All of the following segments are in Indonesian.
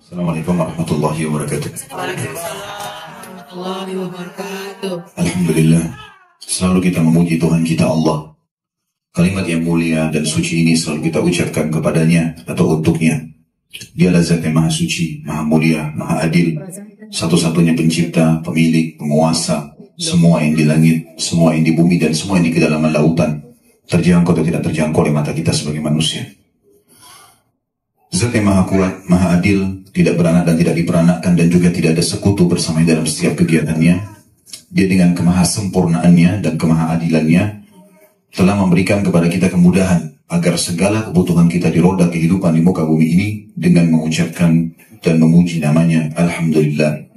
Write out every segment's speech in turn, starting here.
Assalamualaikum warahmatullahi wabarakatuh. Warahmatullahi wabarakatuh. Alhamdulillah, selalu kita memuji Tuhan kita Allah. Kalimat yang mulia dan suci ini selalu kita ucapkan kepadanya atau untuknya. Dialah zat yang maha suci, maha mulia, maha adil, satu-satunya pencipta, pemilik, penguasa, semua yang di langit, semua yang di bumi, dan semua yang di kedalaman lautan, terjangkau atau tidak terjangkau oleh mata kita sebagai manusia. Zat yang maha kuat, maha adil, tidak beranak dan tidak diperanakkan, dan juga tidak ada sekutu bersamanya dalam setiap kegiatannya. Dia dengan kemahasempurnaannya dan kemahaadilannya telah memberikan kepada kita kemudahan agar segala kebutuhan kita di roda kehidupan di muka bumi ini dengan mengucapkan dan memuji namanya Alhamdulillah.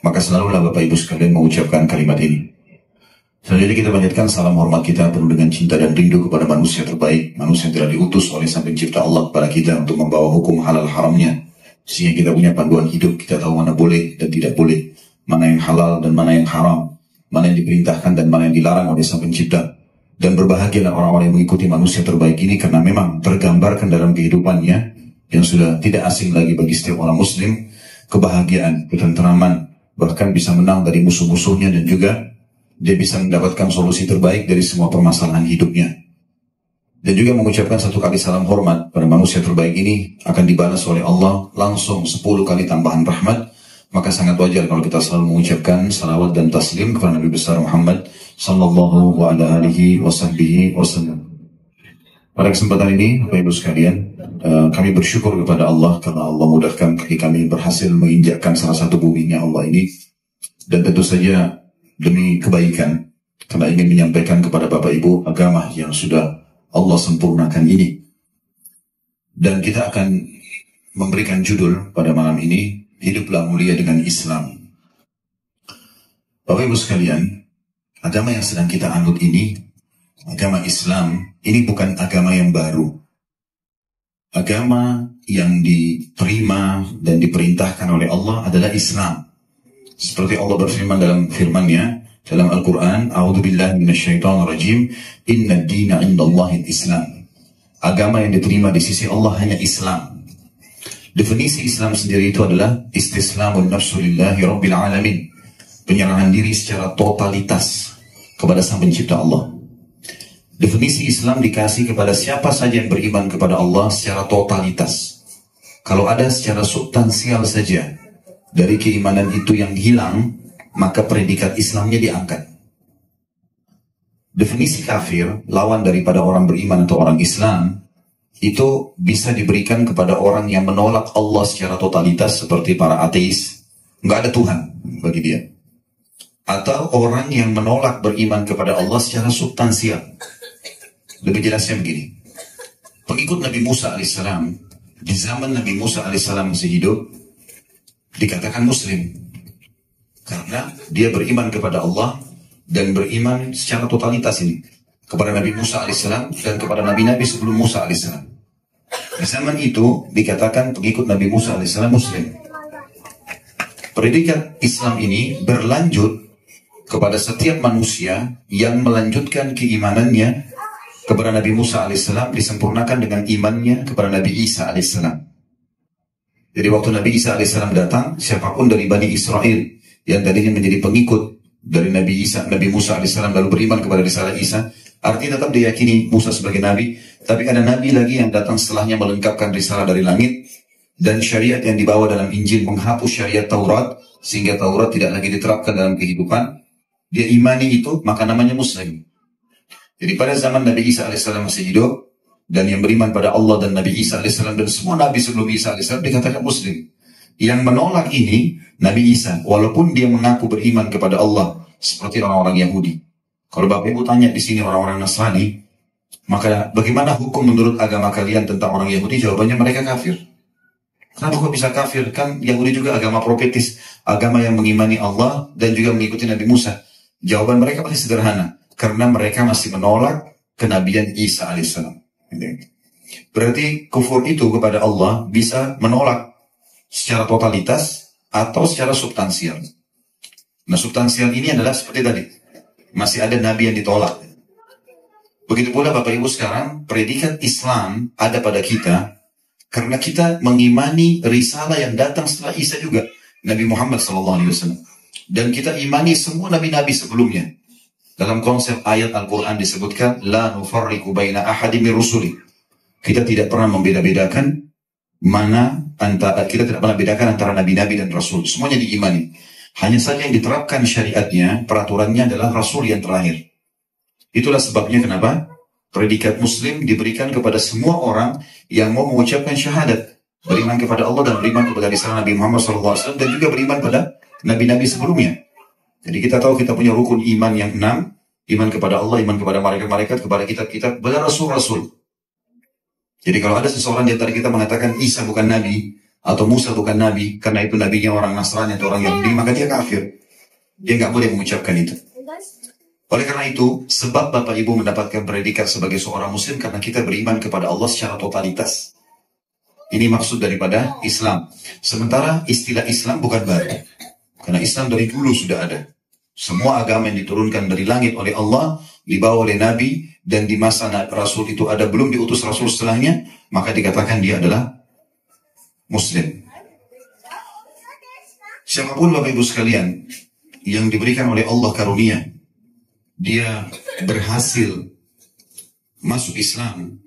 Maka selalulah Bapak Ibu sekalian mengucapkan kalimat ini. Selanjutnya kita panjatkan salam hormat kita penuh dengan cinta dan rindu kepada manusia terbaik, manusia yang telah diutus oleh Sang Pencipta Allah kepada kita untuk membawa hukum halal haramnya, sehingga kita punya panduan hidup, kita tahu mana boleh dan tidak boleh, mana yang halal dan mana yang haram, mana yang diperintahkan dan mana yang dilarang oleh Sang Pencipta. Dan berbahagialah orang-orang yang mengikuti manusia terbaik ini, karena memang tergambarkan dalam kehidupannya yang sudah tidak asing lagi bagi setiap orang muslim, kebahagiaan, ketenteraman, bahkan bisa menang dari musuh-musuhnya, dan juga dia bisa mendapatkan solusi terbaik dari semua permasalahan hidupnya. Dan juga mengucapkan satu kali salam hormat pada manusia terbaik ini akan dibalas oleh Allah langsung 10 kali tambahan rahmat. Maka sangat wajar kalau kita selalu mengucapkan salawat dan taslim kepada Nabi besar Muhammad sallallahu alaihi wasallam. Pada kesempatan ini, Bapak Ibu sekalian, kami bersyukur kepada Allah karena Allah mudahkan kami berhasil menginjakkan salah satu buminya Allah ini. Dan tentu saja demi kebaikan, karena ingin menyampaikan kepada Bapak Ibu agama yang sudah Allah sempurnakan ini. Dan kita akan memberikan judul pada malam ini, Hiduplah Mulia dengan Islam. Bapak Ibu sekalian, agama yang sedang kita anut ini, agama Islam, ini bukan agama yang baru. Agama yang diterima dan diperintahkan oleh Allah adalah Islam. Seperti Allah berfirman dalam firman-Nya dalam Al-Quran, A'udzubillahi minasyaitonirrajim, Inna ad-dina 'indallahi al-Islam. Agama yang diterima di sisi Allah hanya Islam. Definisi Islam sendiri itu adalah istislamun nafsu lillahi rabbil alamin. Penyerahan diri secara totalitas kepada Sang Pencipta Allah. Definisi Islam dikasih kepada siapa saja yang beriman kepada Allah secara totalitas. Kalau ada secara substansial saja dari keimanan itu yang hilang, maka predikat Islamnya diangkat. Definisi kafir, lawan daripada orang beriman atau orang Islam, itu bisa diberikan kepada orang yang menolak Allah secara totalitas, seperti para ateis, nggak ada Tuhan bagi dia. Atau orang yang menolak beriman kepada Allah secara substansial. Lebih jelasnya begini, pengikut Nabi Musa alaihissalam, di zaman Nabi Musa alaihissalam masih hidup, dikatakan Muslim, karena dia beriman kepada Allah dan beriman secara totalitas ini kepada Nabi Musa alaihissalam dan kepada nabi-nabi sebelum Musa alaihissalam. Di zaman itu dikatakan pengikut Nabi Musa alaihissalam Muslim. Predikat Islam ini berlanjut kepada setiap manusia yang melanjutkan keimanannya kepada Nabi Musa alaihissalam, disempurnakan dengan imannya kepada Nabi Isa alaihissalam. Jadi waktu Nabi Isa alaihissalam datang, siapapun dari Bani Israel yang tadinya menjadi pengikut dari Nabi Musa alaihissalam lalu beriman kepada risalah Isa, artinya tetap diyakini Musa sebagai nabi, tapi ada nabi lagi yang datang setelahnya melengkapkan risalah dari langit, dan syariat yang dibawa dalam Injil menghapus syariat Taurat sehingga Taurat tidak lagi diterapkan dalam kehidupan. Dia imani itu, maka namanya Muslim. Jadi pada zaman Nabi Isa alaihissalam masih hidup, dan yang beriman pada Allah dan Nabi Isa alaihissalam dan semua nabi sebelum Isa alaihissalam dikatakan Muslim. Yang menolak ini Nabi Isa, walaupun dia mengaku beriman kepada Allah seperti orang-orang Yahudi. Kalau Bapak Ibu tanya di sini orang-orang Nasrani, maka bagaimana hukum menurut agama kalian tentang orang Yahudi? Jawabannya mereka kafir. Kenapa kok bisa kafir? Kan Yahudi juga agama profetis, agama yang mengimani Allah dan juga mengikuti Nabi Musa. Jawaban mereka pasti sederhana, karena mereka masih menolak kenabian Isa alaihissalam. Berarti kufur itu kepada Allah bisa menolak secara totalitas atau secara substansial. Nah, substansial ini adalah seperti tadi, masih ada nabi yang ditolak. Begitu pula Bapak Ibu sekarang, predikat Islam ada pada kita Karena kita mengimani risalah yang datang setelah Isa juga, Nabi Muhammad SAW. Dan kita imani semua nabi-nabi sebelumnya. Dalam konsep ayat Al-Quran disebutkan, La nufarriku baina ahadi min rusuli. Kita tidak pernah membeda-bedakan kita tidak pernah bedakan antara nabi-nabi dan rasul. Semuanya diimani. Hanya saja yang diterapkan syariatnya, peraturannya adalah rasul yang terakhir. Itulah sebabnya kenapa predikat muslim diberikan kepada semua orang yang mau mengucapkan syahadat, beriman kepada Allah dan beriman kepada risalah Nabi Muhammad SAW, dan juga beriman pada nabi-nabi sebelumnya. Jadi kita tahu kita punya rukun iman yang 6, iman kepada Allah, iman kepada malaikat-malaikat, kepada kitab-kitab, kepada rasul-rasul. Jadi kalau ada seseorang di antara kita mengatakan Isa bukan nabi atau Musa bukan nabi karena itu nabinya orang Nasrani atau orang Yahudi, maka dia kafir. Dia nggak boleh mengucapkan itu. Oleh karena itu, sebab Bapak Ibu mendapatkan predikat sebagai seorang muslim karena kita beriman kepada Allah secara totalitas. Ini maksud daripada Islam. Sementara istilah Islam bukan baru. Karena Islam dari dulu sudah ada. Semua agama yang diturunkan dari langit oleh Allah, dibawa oleh Nabi, dan di masa Rasul itu ada, belum diutus Rasul setelahnya, maka dikatakan dia adalah muslim. Siapapun Bapak Ibu sekalian yang diberikan oleh Allah karunia, dia berhasil masuk Islam,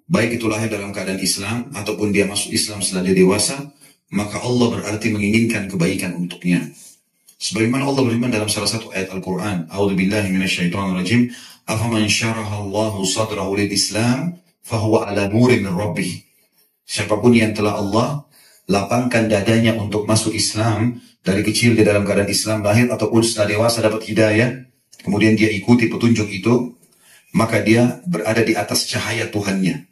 baik itu lahir dalam keadaan Islam ataupun dia masuk Islam setelah dia dewasa, maka Allah berarti menginginkan kebaikan untuknya. Sebagaimana Allah berfirman dalam salah satu ayat Al-Quran, A'udzubillahi minasyaitonirrajim, afaman syaraha Allahu sadrahu lil Islam fahuwa ala nurin min rabbih. Siapapun yang telah Allah lapangkan dadanya untuk masuk Islam, dari kecil dia dalam keadaan Islam, lahir ataupun setelah dewasa dapat hidayah, kemudian dia ikuti petunjuk itu, maka dia berada di atas cahaya Tuhannya.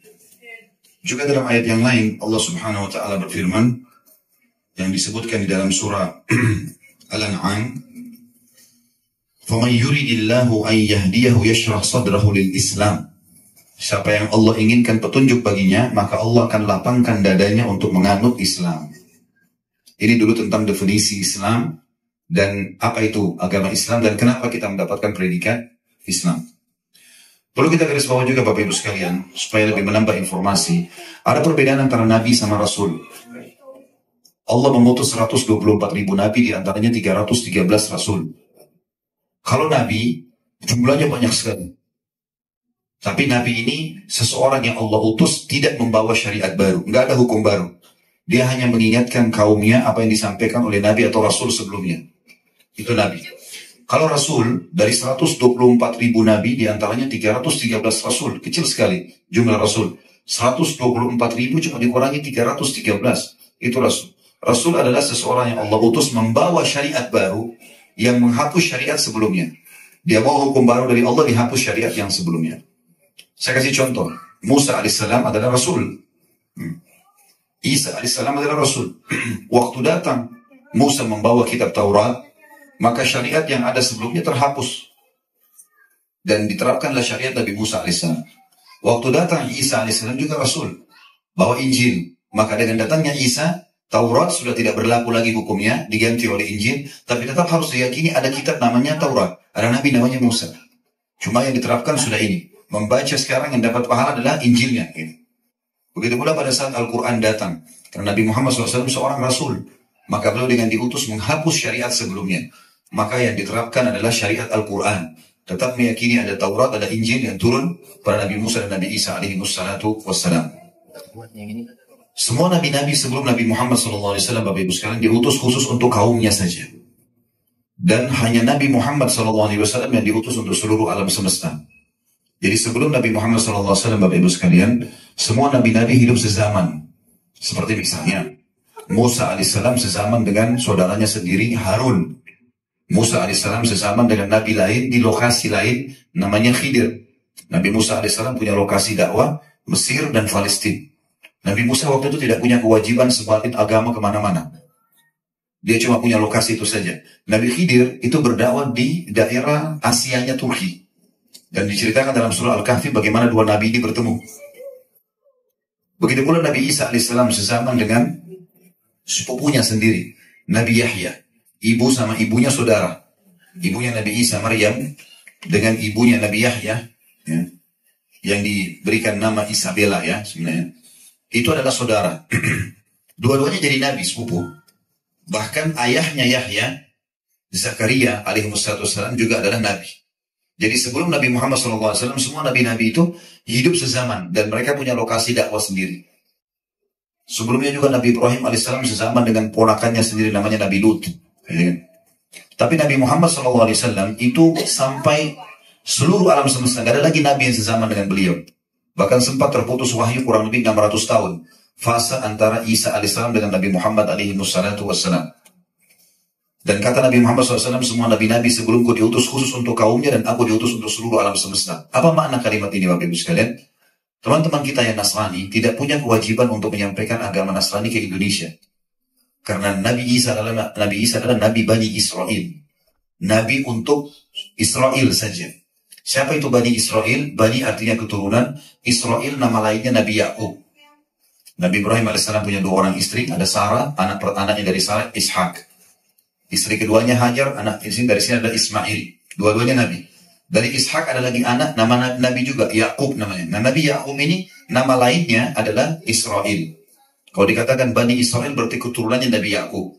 Juga dalam ayat yang lain, Allah Subhanahu wa Ta'ala berfirman, yang disebutkan di dalam surah Al-An'am, فَمَنْ يُرِدِ اللَّهُ أَنْ يَهْدِيَهُ يَشْرَحْ صَدْرَهُ لِلْإِسْلَامِ. Siapa yang Allah inginkan petunjuk baginya, maka Allah akan lapangkan dadanya untuk menganut Islam. Ini dulu tentang definisi Islam, dan apa itu agama Islam, dan kenapa kita mendapatkan predikat Islam. Perlu kita garis bawah juga Bapak Ibu sekalian, supaya lebih menambah informasi. Ada perbedaan antara Nabi sama Rasul. Allah mengutus 124.000 Nabi, diantaranya 313 Rasul. Kalau Nabi, jumlahnya banyak sekali. Tapi Nabi ini, seseorang yang Allah utus, tidak membawa syariat baru. Nggak ada hukum baru. Dia hanya mengingatkan kaumnya apa yang disampaikan oleh Nabi atau Rasul sebelumnya. Itu Nabi. Kalau Rasul, dari 124.000 Nabi, diantaranya 313 Rasul. Kecil sekali jumlah Rasul. 124.000 cuma dikurangi 313. Itu Rasul. Rasul adalah seseorang yang Allah utus membawa syariat baru yang menghapus syariat sebelumnya. Dia bawa hukum baru dari Allah, dihapus syariat yang sebelumnya. Saya kasih contoh. Musa alaihissalam adalah Rasul. Isa alaihissalam adalah Rasul. Waktu datang Musa membawa kitab Taurat, maka syariat yang ada sebelumnya terhapus. Dan diterapkanlah syariat Nabi Musa alaihissalam. Waktu datang Isa alaihissalam juga Rasul, bawa Injil. Maka dengan datangnya Isa, Taurat sudah tidak berlaku lagi hukumnya, diganti oleh Injil. Tapi tetap harus diyakini ada kitab namanya Taurat, ada Nabi namanya Musa. Cuma yang diterapkan sudah ini. Membaca sekarang yang dapat pahala adalah Injilnya. Begitu pula pada saat Al-Quran datang. Karena Nabi Muhammad SAW seorang Rasul, maka beliau dengan diutus menghapus syariat sebelumnya. Maka yang diterapkan adalah syariat Al-Quran. Tetap meyakini ada Taurat, ada Injil yang turun pada Nabi Musa dan Nabi Isa alaihi wassalam. Semua nabi-nabi sebelum Nabi Muhammad SAW, Bapak Ibu sekalian, diutus khusus untuk kaumnya saja. Dan hanya Nabi Muhammad SAW yang diutus untuk seluruh alam semesta. Jadi sebelum Nabi Muhammad SAW, Bapak Ibu sekalian, semua nabi-nabi hidup sezaman. Seperti misalnya, Musa alaihissalam sezaman dengan saudaranya sendiri, Harun. Musa alaihissalam sezaman dengan nabi lain di lokasi lain, namanya Khidir. Nabi Musa alaihissalam punya lokasi dakwah, Mesir dan Palestina. Nabi Musa waktu itu tidak punya kewajiban sebatin agama kemana-mana. Dia cuma punya lokasi itu saja. Nabi Khidir itu berdakwah di daerah Asianya Turki. Dan diceritakan dalam surah Al-Kahfi bagaimana dua nabi ini bertemu. Begitu pula Nabi Isa alaihissalam sezaman dengan sepupunya sendiri, Nabi Yahya. Ibu sama ibunya saudara. Ibunya Nabi Isa, Maryam, dengan ibunya Nabi Yahya, ya, yang diberikan nama Isabella ya sebenarnya. itu adalah saudara. Dua-duanya jadi nabi sepupu. Bahkan ayahnya Yahya, Zakaria alaihissalam juga adalah nabi. Jadi sebelum Nabi Muhammad SAW, semua nabi-nabi itu hidup sezaman dan mereka punya lokasi dakwah sendiri. Sebelumnya juga Nabi Ibrahim alaihissalam sezaman dengan ponakannya sendiri namanya Nabi Lut. Tapi Nabi Muhammad SAW itu sampai seluruh alam semesta, tidak ada lagi nabi yang sezaman dengan beliau. Bahkan sempat terputus wahyu kurang lebih 600 tahun. Fase antara Isa alaihissalam dengan Nabi Muhammad alaihissalam. Dan kata Nabi Muhammad SAW, semua nabi-nabi sebelumku diutus khusus untuk kaumnya dan aku diutus untuk seluruh alam semesta. Apa makna kalimat ini Bapak Ibu sekalian? Teman-teman kita yang Nasrani tidak punya kewajiban untuk menyampaikan agama Nasrani ke Indonesia. Karena Nabi Isa adalah Nabi Bani Israel. Nabi untuk Israel saja. Siapa itu Bani Israel? Bani artinya keturunan. Israel nama lainnya Nabi Yakub. Nabi Ibrahim alaihissalam punya 2 orang istri. Ada Sarah, anaknya dari Sarah, Ishak. Istri keduanya Hajar, anak istri dari sini adalah Ismail. Dua-duanya Nabi. Dari Ishak ada lagi anak, nama Nabi juga, Yakub namanya. Nah Nabi Yakub ini, nama lainnya adalah Israel. Kalau dikatakan Bani Israel berarti keturunannya Nabi Yakub.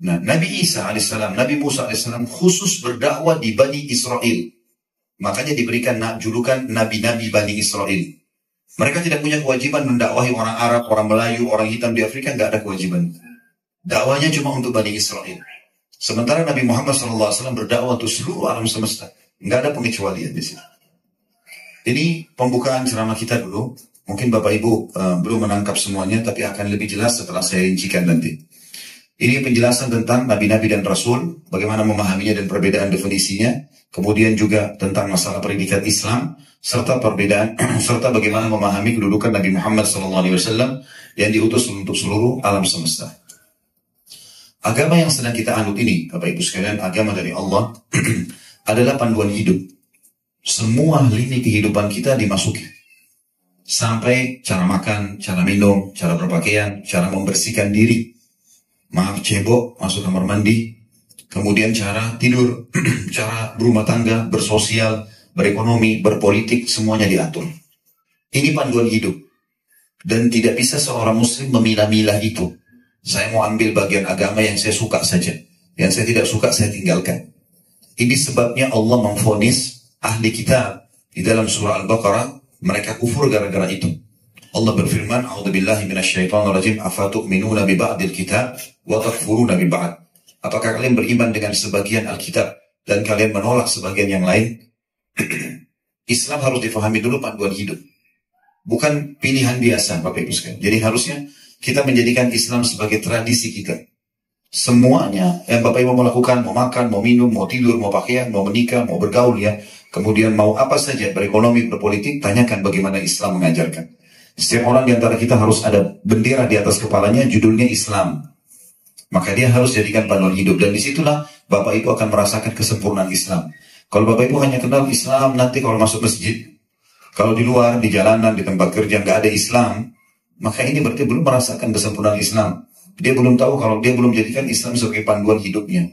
Nah Nabi Isa alaihissalam, Nabi Musa alaihissalam khusus berdakwah di Bani Israel. Makanya diberikan julukan Nabi-Nabi Bani Israel. Mereka tidak punya kewajiban mendakwahi orang Arab, orang Melayu, orang hitam di Afrika, nggak ada kewajiban. Dakwahnya cuma untuk Bani Israel. Sementara Nabi Muhammad SAW berdakwah untuk seluruh alam semesta. Nggak ada pengecualian di sini. Ini pembukaan ceramah kita dulu. Mungkin Bapak Ibu belum menangkap semuanya, tapi akan lebih jelas setelah saya rincikan nanti. Ini penjelasan tentang Nabi-Nabi dan Rasul, bagaimana memahaminya dan perbedaan definisinya. Kemudian juga tentang masalah predikat Islam, serta perbedaan, serta bagaimana memahami kedudukan Nabi Muhammad SAW yang diutus untuk seluruh alam semesta. Agama yang sedang kita anut ini, Bapak Ibu sekalian, agama dari Allah, adalah panduan hidup. Semua lini kehidupan kita dimasuki. Sampai cara makan, cara minum, cara berpakaian, cara membersihkan diri. Maaf cebok, masuk kamar mandi. Kemudian cara tidur, cara berumah tangga, bersosial, berekonomi, berpolitik, semuanya diatur. Ini panduan hidup. Dan tidak bisa seorang muslim memilah-milah itu. Saya mau ambil bagian agama yang saya suka saja. Yang saya tidak suka saya tinggalkan. Ini sebabnya Allah memvonis ahli kitab di dalam surah Al-Baqarah, mereka kufur gara-gara itu. Allah berfirman, "A'udzubillahi minasyaitonirrajim, afatu'minuna bi ba'dil kitab wa takfuruna bi ba'd." Apakah kalian beriman dengan sebagian Alkitab dan kalian menolak sebagian yang lain? Islam harus difahami dulu panduan hidup. Bukan pilihan biasa, Bapak Ibu sekalian. Jadi harusnya kita menjadikan Islam sebagai tradisi kita. Semuanya yang Bapak Ibu mau lakukan, mau makan, mau minum, mau tidur, mau pakaian, mau menikah, mau bergaul ya. Kemudian mau apa saja, berekonomi, berpolitik, tanyakan bagaimana Islam mengajarkan. Setiap orang di antara kita harus ada bendera di atas kepalanya, judulnya Islam. Maka dia harus jadikan panduan hidup. Dan disitulah Bapak Ibu akan merasakan kesempurnaan Islam. Kalau Bapak Ibu hanya kenal Islam nanti kalau masuk masjid, kalau di luar, di jalanan, di tempat kerja nggak ada Islam, maka ini berarti belum merasakan kesempurnaan Islam. Dia belum tahu kalau dia belum jadikan Islam sebagai panduan hidupnya.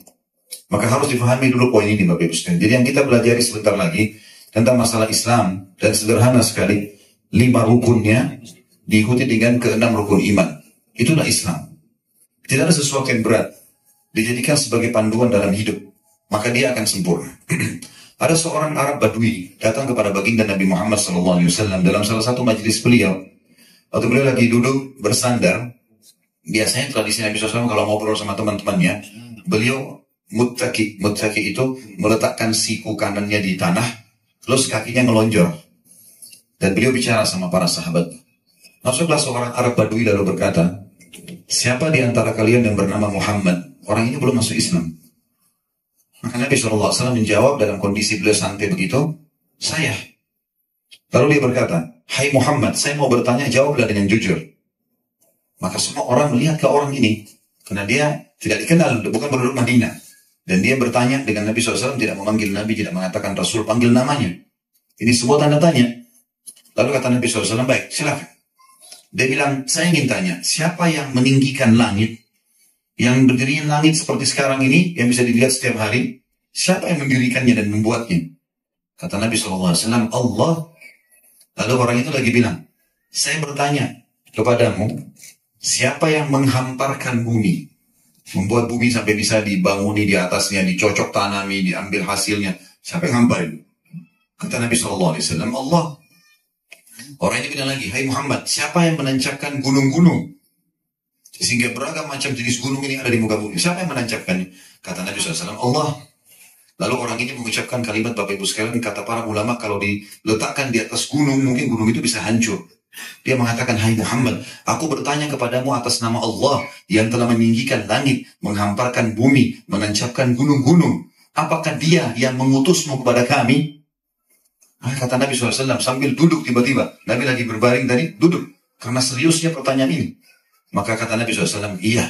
Maka harus difahami dulu poin ini Bapak Ibu sekalian. Jadi yang kita pelajari sebentar lagi tentang masalah Islam, dan sederhana sekali, 5 rukunnya diikuti dengan ke-6 rukun iman. Itulah Islam. Tidak ada sesuatu yang berat. Dijadikan sebagai panduan dalam hidup. Maka dia akan sempurna. Ada seorang Arab Badui datang kepada baginda Nabi Muhammad SAW dalam salah satu majelis beliau. Waktu beliau lagi duduk bersandar, biasanya tradisi Nabi SAW kalau ngobrol sama teman-temannya, beliau muttaki. Muttaki itu meletakkan siku kanannya di tanah, terus kakinya ngelonjor. Dan beliau bicara sama para sahabat. Masuklah seorang Arab Badui lalu berkata, "Siapa di antara kalian yang bernama Muhammad?" Orang ini belum masuk Islam. Maka Nabi SAW menjawab dalam kondisi beliau santai begitu, "Saya." Lalu dia berkata, "Hai Muhammad, saya mau bertanya, jawablah dengan jujur." Maka semua orang melihat ke orang ini, karena dia tidak dikenal, bukan penduduk Madinah. Dan dia bertanya dengan Nabi SAW, tidak memanggil Nabi, tidak mengatakan Rasul, panggil namanya. Ini sebuah tanda tanya. Lalu kata Nabi SAW, "Baik, silakan." Dia bilang, "Saya ingin tanya, siapa yang meninggikan langit? Yang berdiriin langit seperti sekarang ini, yang bisa dilihat setiap hari, siapa yang mendirikannya dan membuatnya?" Kata Nabi SAW, "Allah." Lalu orang itu lagi bilang, "Saya bertanya, kepadamu, siapa yang menghamparkan bumi, membuat bumi sampai bisa dibanguni di atasnya, dicocok tanami, diambil hasilnya, siapa yang hamparin? Kata Nabi SAW, Allah. Orang ini bilang lagi, hai Muhammad, siapa yang menancapkan gunung-gunung? Sehingga beragam macam jenis gunung ini ada di muka bumi. Siapa yang menancapkannya? Kata Nabi SAW, Allah. Lalu orang ini mengucapkan kalimat, Bapak Ibu sekalian, kata para ulama, kalau diletakkan di atas gunung, mungkin gunung itu bisa hancur. Dia mengatakan, hai Muhammad, aku bertanya kepadamu atas nama Allah yang telah meninggikan langit, menghamparkan bumi, menancapkan gunung-gunung. Apakah dia yang mengutusmu kepada kami? Kata Nabi SAW sambil duduk tiba-tiba. Nabi lagi berbaring tadi, duduk. Karena seriusnya pertanyaan ini. Maka kata Nabi SAW, iya.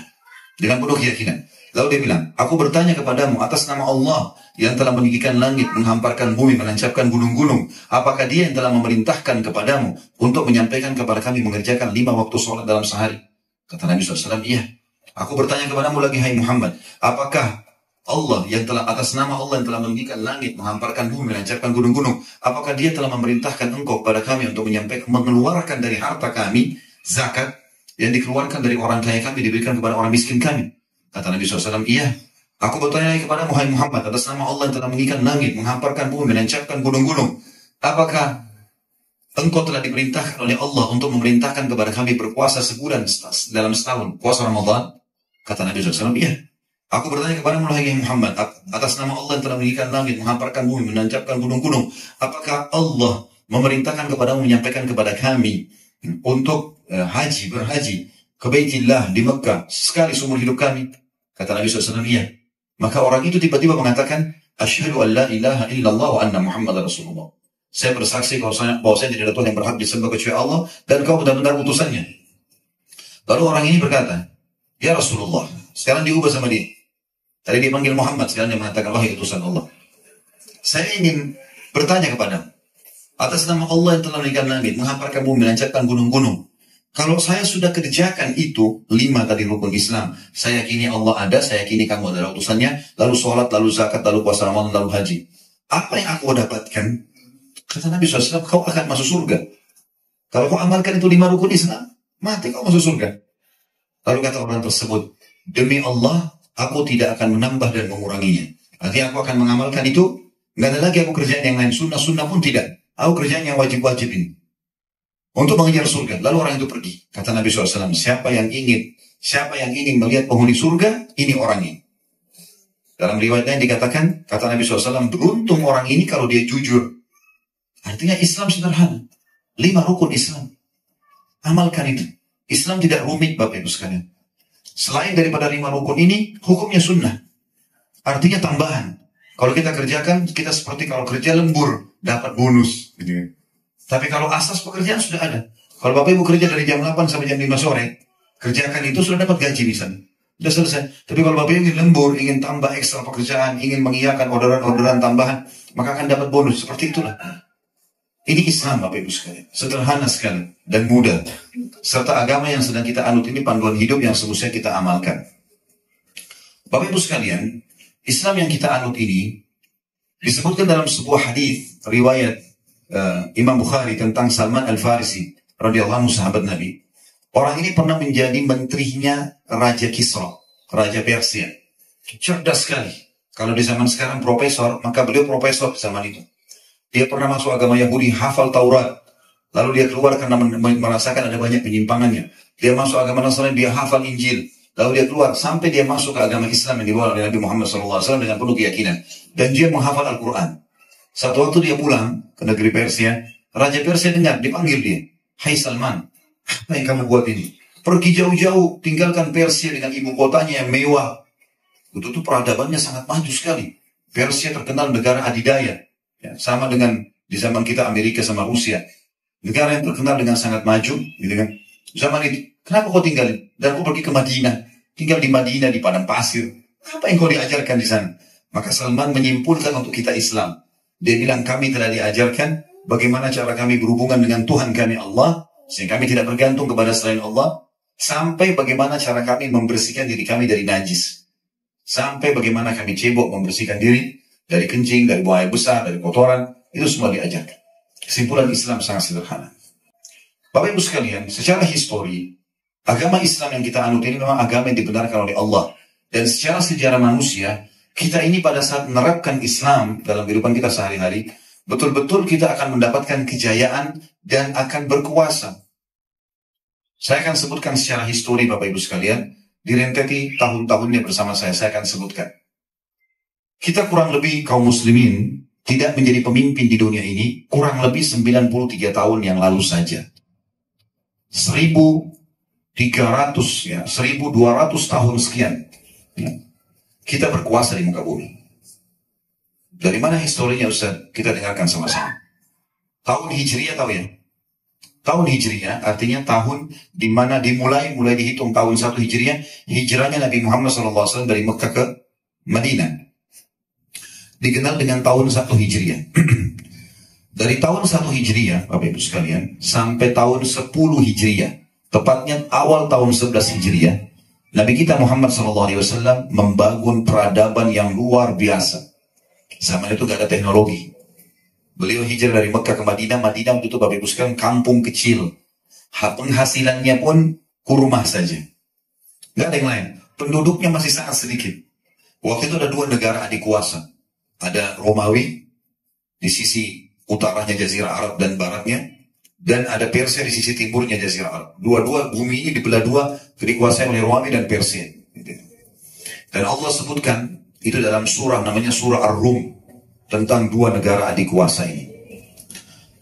Dengan penuh keyakinan. Lalu dia bilang, aku bertanya kepadamu atas nama Allah yang telah meninggikan langit, menghamparkan bumi, menancapkan gunung-gunung. Apakah dia yang telah memerintahkan kepadamu untuk menyampaikan kepada kami mengerjakan 5 waktu sholat dalam sehari? Kata Nabi SAW, iya. Aku bertanya kepadamu lagi, hai Muhammad, apakah Allah yang telah atas nama Allah yang telah meninggikan langit, menghamparkan bumi, menancapkan gunung-gunung, apakah dia telah memerintahkan engkau kepada kami untuk mengeluarkan dari harta kami zakat yang dikeluarkan dari orang kaya kami diberikan kepada orang miskin kami? Kata Nabi SAW, iya. Aku bertanya lagi kepada Muhammad atas nama Allah yang telah meninggikan langit, menghamparkan bumi, menancapkan gunung-gunung, apakah engkau telah diperintahkan oleh Allah untuk memerintahkan kepada kami berpuasa sebulan dalam setahun, puasa Ramadan? Kata Nabi SAW, iya. Aku bertanya kepada Muhammad atas nama Allah yang telah meninggikan langit, menghamparkan bumi, menancapkan gunung-gunung, apakah Allah memerintahkan kepadamu menyampaikan kepada kami untuk berhaji ke Baitillah di Mekah sekali seumur hidup kami? Kata Nabi SAW, iya. Maka orang itu tiba-tiba mengatakan, asyhadu an la ilaha illallah wa anna Muhammad Rasulullah. Saya bersaksi bahwa saya tidak ada Tuhan yang berhak disembah kecuali Allah dan kau benar-benar utusannya. Lalu orang ini berkata, ya Rasulullah. Sekarang diubah sama dia. Tadi dia panggil Muhammad, sekarang dia mengatakan, wahai utusan Allah. Saya ingin bertanya kepadamu, atas nama Allah yang telah meninggikan langit, menghamparkan bumi, menancapkan gunung-gunung, kalau saya sudah kerjakan itu, 5 tadi rukun Islam, saya yakini Allah ada, saya yakini kamu adalah utusannya, lalu sholat, lalu zakat, lalu puasa Ramadan, lalu haji. Apa yang aku dapatkan? Kata Nabi SAW, kau akan masuk surga. Kalau kau amalkan itu 5 rukun Islam, mati kau masuk surga. Lalu kata orang tersebut, demi Allah, aku tidak akan menambah dan menguranginya. Artinya aku akan mengamalkan itu, nggak ada lagi aku kerjaan yang lain, sunnah-sunnah pun tidak. Aku kerjaan yang wajib-wajib ini. Untuk mengejar surga. Lalu orang itu pergi. Kata Nabi SAW, siapa yang ingin melihat penghuni surga, ini orangnya. Dalam riwayat lain dikatakan, kata Nabi SAW, beruntung orang ini kalau dia jujur. Artinya Islam sederhana. 5 rukun Islam. Amalkan itu. Islam tidak rumit, Bapak Ibu sekalian. Selain daripada 5 rukun ini, hukumnya sunnah. Artinya tambahan. Kalau kita kerjakan, kita seperti kalau kerja lembur, dapat bonus. Gitu. Tapi kalau asas pekerjaan sudah ada. Kalau Bapak Ibu kerja dari jam 8 sampai jam 5 sore, kerjakan itu sudah dapat gaji misalnya. Sudah selesai. Tapi kalau Bapak Ibu ingin lembur, ingin tambah ekstra pekerjaan, ingin mengiyakan orderan-orderan tambahan, maka akan dapat bonus. Seperti itulah. Ini Islam Bapak Ibu sekalian. Sederhana sekali dan mudah. Serta agama yang sedang kita anut ini panduan hidup yang semestinya kita amalkan. Bapak Ibu sekalian, Islam yang kita anut ini disebutkan dalam sebuah hadis riwayat Imam Bukhari tentang Salman Al-Farisi radhiyallahu anhu, sahabat Nabi. Orang ini pernah menjadi menterinya Raja Kisra, Raja Persia. Cerdas sekali. Kalau di zaman sekarang profesor, maka beliau profesor di zaman itu. Dia pernah masuk agama Yahudi, hafal Taurat. Lalu dia keluar karena merasakan ada banyak penyimpangannya. Dia masuk agama Nasrani, dia hafal Injil. Lalu dia keluar sampai dia masuk ke agama Islam yang dibawa oleh Nabi Muhammad SAW dengan penuh keyakinan. Dan dia menghafal Al-Quran. Satu waktu dia pulang ke negeri Persia, Raja Persia dengar, dipanggil dia. Hai Salman, apa yang kamu buat ini? Pergi jauh-jauh, tinggalkan Persia dengan ibu kotanya yang mewah. Itu peradabannya sangat maju sekali. Persia terkenal negara adidaya. Ya, sama dengan di zaman kita Amerika sama Rusia. Negara yang terkenal dengan sangat maju. Gitu kan? Zaman itu, kenapa kau tinggalin? Dan kau pergi ke Madinah. Tinggal di Madinah, di padang pasir. Apa yang kau diajarkan di sana? Maka Salman menyimpulkan untuk kita Islam. Dia bilang, kami telah diajarkan bagaimana cara kami berhubungan dengan Tuhan kami Allah, sehingga kami tidak bergantung kepada selain Allah, sampai bagaimana cara kami membersihkan diri kami dari najis. Sampai bagaimana kami cebok membersihkan diri dari kencing, dari buang air besar, dari kotoran, itu semua diajarkan. Kesimpulan Islam sangat sederhana. Bapak Ibu sekalian, secara histori, agama Islam yang kita anut ini memang agama yang dibenarkan oleh Allah. Dan secara sejarah manusia, kita ini pada saat menerapkan Islam dalam kehidupan kita sehari-hari, betul-betul kita akan mendapatkan kejayaan dan akan berkuasa. Saya akan sebutkan secara histori Bapak Ibu sekalian, direnteti tahun-tahunnya bersama saya akan sebutkan. Kita kurang lebih kaum muslimin tidak menjadi pemimpin di dunia ini kurang lebih 93 tahun yang lalu saja. 1.300 ya, 1.200 tahun sekian kita berkuasa di muka bumi. Dari mana historinya Ustaz? Kita dengarkan sama-sama. Tahun Hijriah tahu ya? Tahun Hijriah artinya tahun di mana mulai dihitung tahun 1 Hijriah, hijrahnya Nabi Muhammad SAW dari Mekah ke Madinah. Dikenal dengan tahun 1 Hijriah. Dari tahun 1 Hijriah, Bapak Ibu sekalian, sampai tahun 10 Hijriah, tepatnya awal tahun 11 Hijriah, Nabi kita Muhammad SAW membangun peradaban yang luar biasa. Zaman itu gak ada teknologi. Beliau hijrah dari Mekah ke Madinah. Madinah waktu itu Bapak Ibu sekalian kampung kecil. Penghasilannya pun kurmah saja. Gak ada yang lain. Penduduknya masih sangat sedikit. Waktu itu ada 2 negara adik kuasa. Ada Romawi di sisi utaranya Jazirah Arab dan baratnya. Dan ada Persia di sisi timurnya Jazirah Arab. Dua-dua bumi ini dibelah 2, dikuasai oleh Romawi dan Persia. Dan Allah sebutkan itu dalam surah namanya surah Ar-Rum tentang 2 negara adik kuasa ini.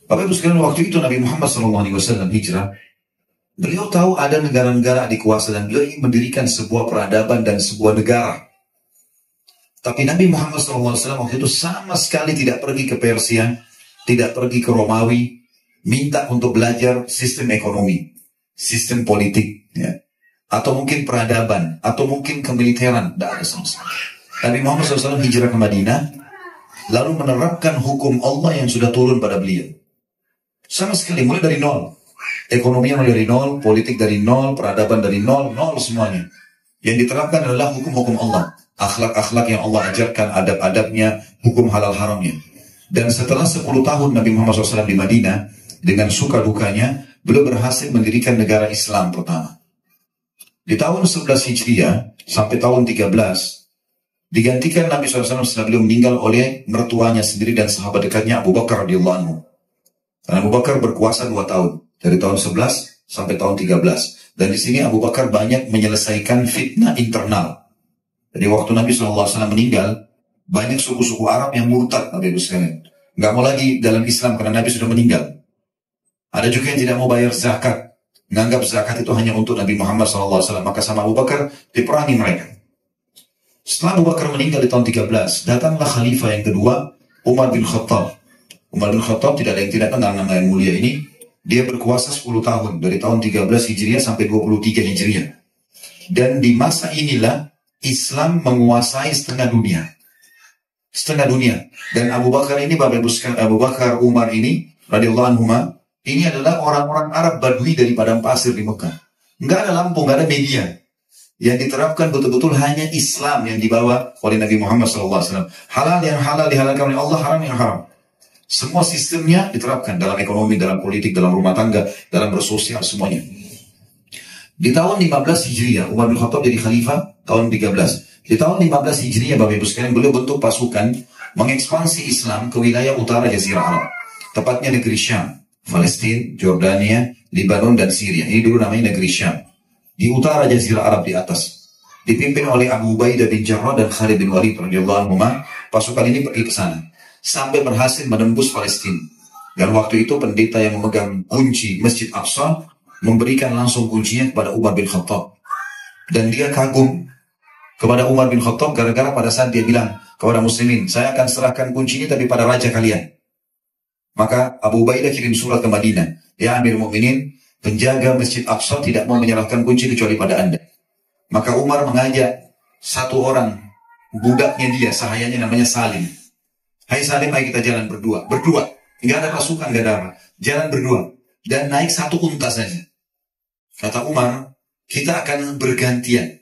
Bapak Ibu sekalian, waktu itu Nabi Muhammad SAW hijrah. Beliau tahu ada negara-negara adik kuasa dan beliau ingin mendirikan sebuah peradaban dan sebuah negara. Tapi Nabi Muhammad SAW waktu itu sama sekali tidak pergi ke Persia, tidak pergi ke Romawi, minta untuk belajar sistem ekonomi, sistem politik, ya. Atau mungkin peradaban, atau mungkin kemiliteran, tidak ada sama sekali. Nabi Muhammad SAW hijrah ke Madinah, lalu menerapkan hukum Allah yang sudah turun pada beliau. Sama sekali, mulai dari nol. Ekonominya mulai dari nol, politik dari nol, peradaban dari nol, nol semuanya. Yang diterapkan adalah hukum-hukum Allah. Akhlak-akhlak yang Allah ajarkan, adab-adabnya, hukum halal haramnya. Dan setelah 10 tahun Nabi Muhammad SAW di Madinah, dengan suka dukanya, beliau berhasil mendirikan negara Islam pertama. Di tahun 11 Hijriah, sampai tahun 13, digantikan Nabi SAW setelah beliau meninggal oleh mertuanya sendiri dan sahabat dekatnya Abu Bakar radhiyallahu anhu. Dan Abu Bakar berkuasa 2 tahun. Dari tahun 11 sampai tahun 13. Dan di sini Abu Bakar banyak menyelesaikan fitnah internal. Jadi waktu Nabi SAW meninggal, banyak suku-suku Arab yang murtad, Nabi sekalian. Nggak mau lagi dalam Islam karena Nabi sudah meninggal. Ada juga yang tidak mau bayar zakat. Menganggap zakat itu hanya untuk Nabi Muhammad SAW. Maka sama Abu Bakar diperangi mereka. Setelah Abu Bakar meninggal di tahun 13, datanglah khalifah yang kedua, Umar bin Khattab. Umar bin Khattab tidak ada yang tidak kenal nama yang mulia ini. Dia berkuasa 10 tahun. Dari tahun 13 Hijriah sampai 23 Hijriah. Dan di masa inilah Islam menguasai setengah dunia. Setengah dunia. Dan Abu Bakar ini, Abu Bakar Umar ini, radhiyallahu anhu, ini adalah orang-orang Arab Badui dari padang pasir di Mekah. Nggak ada lampu, nggak ada media. Yang diterapkan betul-betul hanya Islam yang dibawa oleh Nabi Muhammad SAW. Halal yang halal dihalalkan oleh Allah, haram yang haram. Semua sistemnya diterapkan dalam ekonomi, dalam politik, dalam rumah tangga, dalam bersosial, semuanya. Di tahun 15 Hijriah, Umar bin Khattab jadi khalifah tahun 13. Di tahun 15 Hijriah, Bapak Ibu sekalian, beliau bentuk pasukan mengekspansi Islam ke wilayah utara Jazirah Arab. Tepatnya negeri Syam. Palestina, Jordania, Lebanon, dan Syria. Ini dulu namanya negeri Syam. Di utara Jazirah Arab di atas. Dipimpin oleh Abu Ubaidah bin Jarrah dan Khalid bin Walid radhiyallahu anhu. Pasukan ini pergi ke sana. Sampai berhasil menembus Palestina. Dan waktu itu pendeta yang memegang kunci Masjid Aqsa memberikan langsung kuncinya kepada Umar bin Khattab. Dan dia kagum kepada Umar bin Khattab gara-gara pada saat dia bilang kepada muslimin, saya akan serahkan kuncinya tapi pada raja kalian. Maka Abu Ubaidah kirim surat ke Madinah. Ya Amir Mu'minin, penjaga Masjid Aqsa tidak mau menyerahkan kunci kecuali pada Anda. Maka Umar mengajak satu orang, budaknya dia, sahayanya namanya Salim. Hai Salim, ayo kita jalan berdua. Berdua. Nggak ada pasukan, nggak ada apa. Jalan berdua. Dan naik satu unta saja. Kata Umar, kita akan bergantian.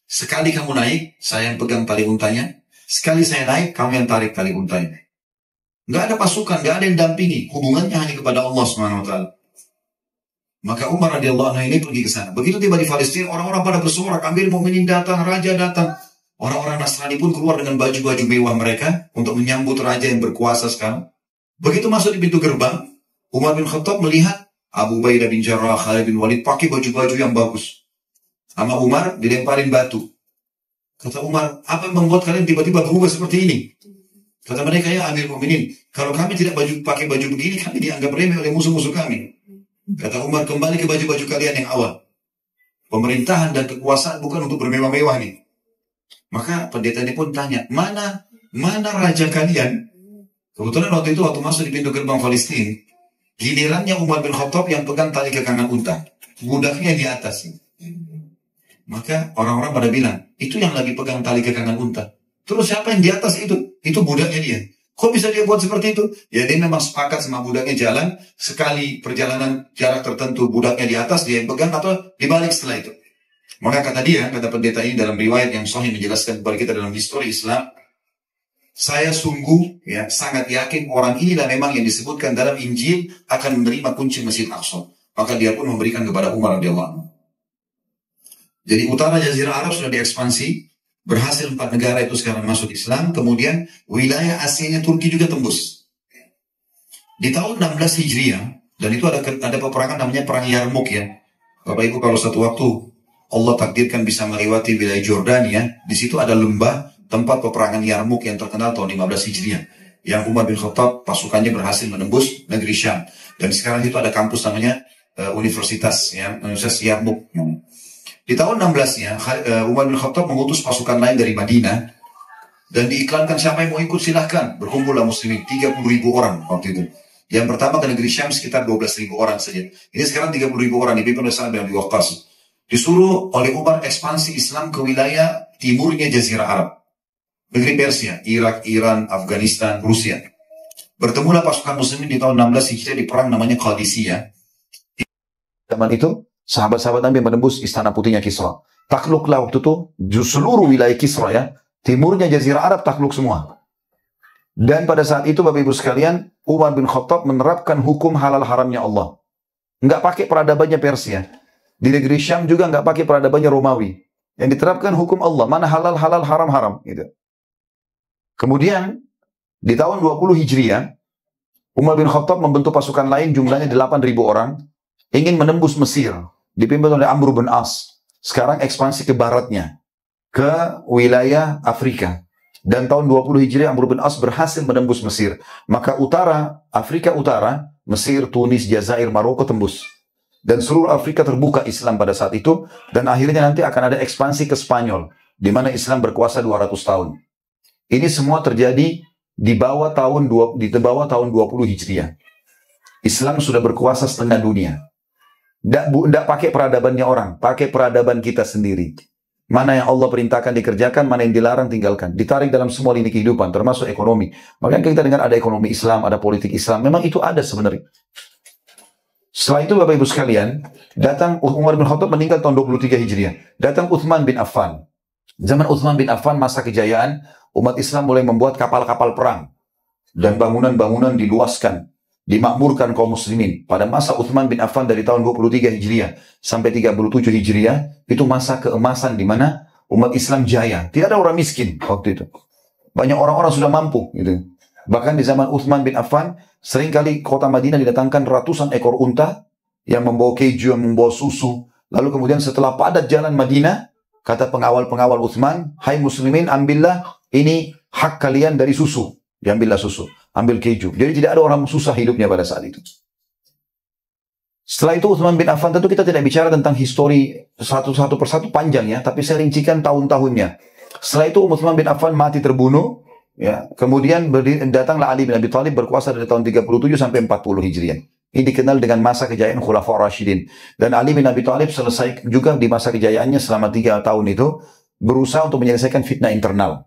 Sekali kamu naik, saya yang pegang tali untanya. Sekali saya naik, kamu yang tarik tali untanya. Nggak ada pasukan, nggak ada yang dampingi. Hubungannya hanya kepada Allah SWT. Maka Umar radhiyallahu anhu ini pergi ke sana. Begitu tiba di Palestina, orang-orang pada bersorak, Amir Mukminin datang, raja datang. Orang-orang Nasrani pun keluar dengan baju-baju mewah mereka untuk menyambut raja yang berkuasa sekarang. Begitu masuk di pintu gerbang, Umar bin Khattab melihat Abu Ubaidah bin Jarrah, Khalid bin Walid pakai baju-baju yang bagus. Sama Umar dilemparin batu. Kata Umar, apa yang membuat kalian tiba-tiba berubah seperti ini? Kata mereka, ya Amir Mukminin, kalau kami tidak pakai baju begini, kami dianggap remeh oleh musuh-musuh kami. Kata Umar, kembali ke baju-baju kalian yang awal. Pemerintahan dan kekuasaan bukan untuk bermewah-mewah nih. Maka pendeta ini pun tanya, mana raja kalian? Kebetulan waktu itu, waktu masuk di pintu gerbang Palestina, gilirannya Umar bin Khattab yang pegang tali kekangan unta. Budaknya di atas. Maka orang-orang pada bilang, itu yang lagi pegang tali kekangan unta. Terus siapa yang di atas itu? Itu budaknya dia. Kok bisa dia buat seperti itu? Ya dia memang sepakat sama budaknya jalan. Sekali perjalanan jarak tertentu budaknya di atas, dia yang pegang atau dibalik setelah itu. Maka kata pendeta ini dalam riwayat yang sahih menjelaskan kepada kita dalam histori Islam, saya sungguh sangat yakin orang inilah memang yang disebutkan dalam Injil akan menerima kunci Masjid Aqsa. Maka dia pun memberikan kepada Umar radhiyallahu anhu. Jadi utara Jazirah Arab sudah diekspansi. Berhasil 4 negara itu sekarang masuk Islam. Kemudian wilayah Asianya Turki juga tembus. Di tahun 16 Hijriah, dan itu ada peperangan namanya Perang Yarmouk ya. Bapak Ibu kalau satu waktu Allah takdirkan bisa melewati wilayah Jordania, di situ ada lembah tempat peperangan Yarmouk yang terkenal tahun 15 Hijriah. Yang Umar bin Khattab pasukannya berhasil menembus negeri Syam. Dan sekarang itu ada kampus namanya Universitas Yarmouk. Di tahun 16-nya, Umar bin Khattab mengutus pasukan lain dari Madinah dan diiklankan siapa yang mau ikut silahkan. Berkumpullah muslimin, 30.000 orang waktu itu. Yang pertama ke negeri Syam sekitar 12.000 orang saja. Ini sekarang 30.000 orang dipimpin oleh Sa'ad bin Abi Waqqas. Disuruh oleh Umar ekspansi Islam ke wilayah timurnya Jazirah Arab. Negeri Persia, Irak, Iran, Afghanistan, Rusia. Bertemulah pasukan muslimin di tahun 16 Hijriah di perang namanya Qadisiyah. Zaman itu sahabat-sahabat Nabi menembus istana putihnya Kisra. Takluklah waktu itu seluruh wilayah Kisra ya. Timurnya Jazirah Arab takluk semua. Dan pada saat itu Bapak Ibu sekalian, Umar bin Khattab menerapkan hukum halal haramnya Allah. Nggak pakai peradabannya Persia. Di negeri Syam juga nggak pakai peradabannya Romawi. Yang diterapkan hukum Allah. Mana halal, halal, haram, haram. Gitu. Kemudian di tahun 20 Hijriah, Umar bin Khattab membentuk pasukan lain jumlahnya 8.000 orang. Ingin menembus Mesir. Dipimpin oleh Amr bin As. Sekarang ekspansi ke baratnya. Ke wilayah Afrika. Dan tahun 20 Hijriah Amr bin As berhasil menembus Mesir. Maka utara, Afrika Utara, Mesir, Tunis, Jazair, Maroko tembus. Dan seluruh Afrika terbuka Islam pada saat itu. Dan akhirnya nanti akan ada ekspansi ke Spanyol. Di mana Islam berkuasa 200 tahun. Ini semua terjadi di bawah tahun 20 Hijriah. Islam sudah berkuasa setengah dunia. Tidak pakai peradabannya orang, pakai peradaban kita sendiri. Mana yang Allah perintahkan dikerjakan, mana yang dilarang tinggalkan. Ditarik dalam semua lini kehidupan, termasuk ekonomi. Makanya kita dengar ada ekonomi Islam, ada politik Islam. Memang itu ada sebenarnya. Setelah itu Bapak Ibu sekalian, datang Umar bin Khattab meninggal tahun 23 Hijriah. Datang Uthman bin Affan. Zaman Uthman bin Affan, masa kejayaan, umat Islam mulai membuat kapal-kapal perang. Dan bangunan-bangunan diluaskan. Dimakmurkan kaum muslimin. Pada masa Uthman bin Affan dari tahun 23 Hijriah sampai 37 Hijriah, itu masa keemasan di mana umat Islam jaya. Tidak ada orang miskin waktu itu. Banyak orang-orang sudah mampu. Gitu. Bahkan di zaman Uthman bin Affan, seringkali kota Madinah didatangkan ratusan ekor unta yang membawa keju, yang membawa susu. Lalu kemudian setelah padat jalan Madinah, kata pengawal-pengawal Uthman, hai muslimin, ambillah ini hak kalian dari susu. Diambillah susu. Ambil keju. Jadi tidak ada orang susah hidupnya pada saat itu. Setelah itu Uthman bin Affan, tentu kita tidak bicara tentang histori satu persatu panjang ya, tapi saya rincikan tahun-tahunnya. Setelah itu Uthman bin Affan mati terbunuh, ya. Kemudian datanglah Ali bin Abi Thalib berkuasa dari tahun 37 sampai 40 Hijriah. Ini dikenal dengan masa kejayaan Khulafaur Rasyidin. Dan Ali bin Abi Thalib selesai juga di masa kejayaannya selama 3 tahun itu berusaha untuk menyelesaikan fitnah internal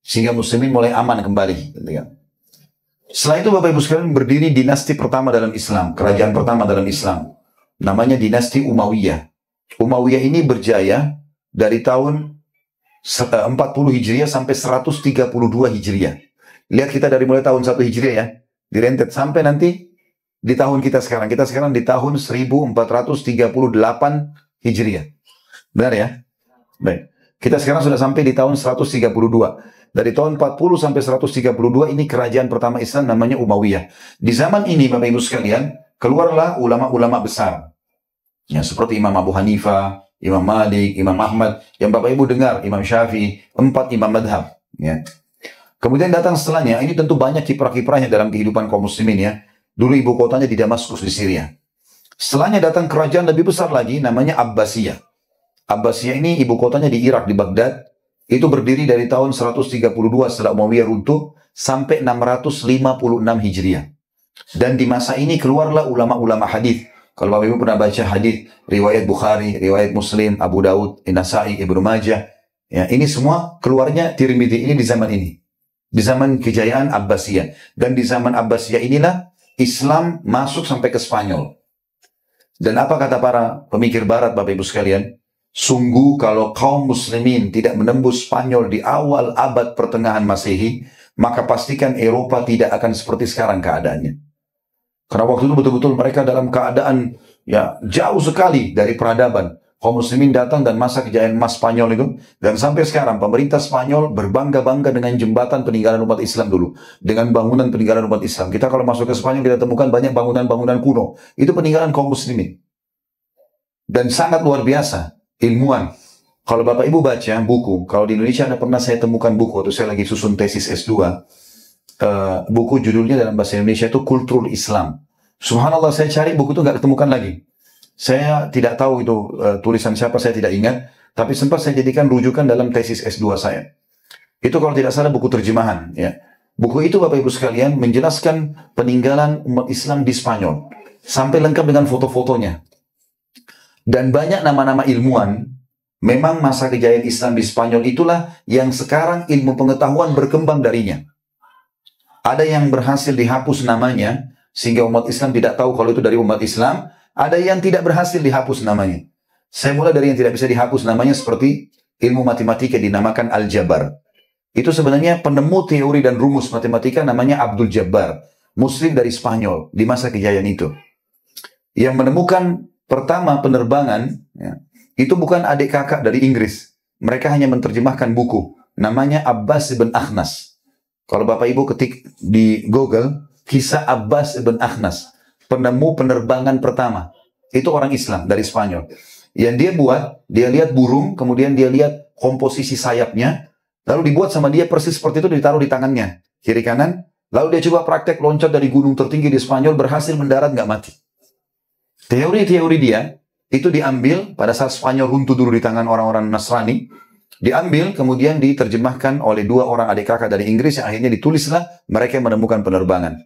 sehingga muslimin mulai aman kembali. Setelah itu Bapak Ibu sekalian berdiri dinasti pertama dalam Islam, kerajaan pertama dalam Islam. Namanya dinasti Umayyah. Umayyah ini berjaya dari tahun 40 Hijriah sampai 132 Hijriah. Lihat kita dari mulai tahun 1 Hijriah ya, direntet sampai nanti di tahun kita sekarang. Kita sekarang di tahun 1438 Hijriah. Benar ya? Baik. Kita sekarang sudah sampai di tahun 132. Dari tahun 40 sampai 132 ini kerajaan pertama Islam namanya Umayyah. Di zaman ini Bapak Ibu sekalian, keluarlah ulama-ulama besar. Ya, seperti Imam Abu Hanifah, Imam Malik, Imam Ahmad, yang Bapak Ibu dengar, Imam Syafi'i, 4 imam madhab. Ya. Kemudian datang setelahnya, ini tentu banyak kiprah-kiprahnya dalam kehidupan kaum muslimin ya. Dulu ibu kotanya di Damaskus di Syria. Setelahnya datang kerajaan lebih besar lagi, namanya Abbasiyah. Abbasiyah ini ibu kotanya di Irak, di Baghdad. Itu berdiri dari tahun 132 setelah Umayyah runtuh sampai 656 Hijriah. Dan di masa ini keluarlah ulama-ulama hadis. Kalau Bapak Ibu pernah baca hadis, riwayat Bukhari, riwayat Muslim, Abu Daud, An-Nasa'i, Ibnu Majah, ya, ini semua keluarnya Tirmidzi ini di zaman ini. Di zaman kejayaan Abbasiyah. Dan di zaman Abbasiyah inilah Islam masuk sampai ke Spanyol. Dan apa kata para pemikir barat Bapak Ibu sekalian? Sungguh kalau kaum muslimin tidak menembus Spanyol di awal abad pertengahan Masehi, maka pastikan Eropa tidak akan seperti sekarang keadaannya. Karena waktu itu betul-betul mereka dalam keadaan ya jauh sekali dari peradaban. Kaum muslimin datang dan masa kejayaan emas Spanyol itu. Dan sampai sekarang pemerintah Spanyol berbangga-bangga dengan jembatan peninggalan umat Islam dulu. Dengan bangunan peninggalan umat Islam. Kita kalau masuk ke Spanyol kita temukan banyak bangunan-bangunan kuno. Itu peninggalan kaum muslimin. Dan sangat luar biasa. Ilmuwan. Kalau Bapak Ibu baca buku. Kalau di Indonesia ada pernah saya temukan buku. Waktu saya lagi susun tesis S2. Buku judulnya dalam bahasa Indonesia itu Kultur Islam. Subhanallah saya cari buku itu nggak ketemukan lagi. Saya tidak tahu itu tulisan siapa, saya tidak ingat. Tapi sempat saya jadikan rujukan dalam tesis S2 saya. Itu kalau tidak salah buku terjemahan. Ya. Buku itu Bapak Ibu sekalian menjelaskan peninggalan umat Islam di Spanyol. Sampai lengkap dengan foto-fotonya. Dan banyak nama-nama ilmuwan. Memang masa kejayaan Islam di Spanyol itulah yang sekarang ilmu pengetahuan berkembang darinya. Ada yang berhasil dihapus namanya. Sehingga umat Islam tidak tahu kalau itu dari umat Islam. Ada yang tidak berhasil dihapus namanya. Saya mulai dari yang tidak bisa dihapus namanya seperti ilmu matematika dinamakan Al-Jabar. Itu sebenarnya penemu teori dan rumus matematika namanya Abdul Jabbar. Muslim dari Spanyol di masa kejayaan itu. Yang menemukan pertama penerbangan, ya, itu bukan adik kakak dari Inggris. Mereka hanya menerjemahkan buku. Namanya Abbas ibn Akhnas. Kalau Bapak Ibu ketik di Google, kisah Abbas ibn Akhnas. Penemu penerbangan pertama. Itu orang Islam dari Spanyol. Yang dia buat, dia lihat burung, kemudian dia lihat komposisi sayapnya, lalu dibuat sama dia persis seperti itu, ditaruh di tangannya, kiri kanan, lalu dia coba praktek loncat dari gunung tertinggi di Spanyol, berhasil mendarat, nggak mati. Teori-teori dia, itu diambil pada saat Spanyol runtuh dulu di tangan orang-orang Nasrani, diambil, kemudian diterjemahkan oleh dua orang adik kakak dari Inggris, yang akhirnya ditulislah mereka yang menemukan penerbangan.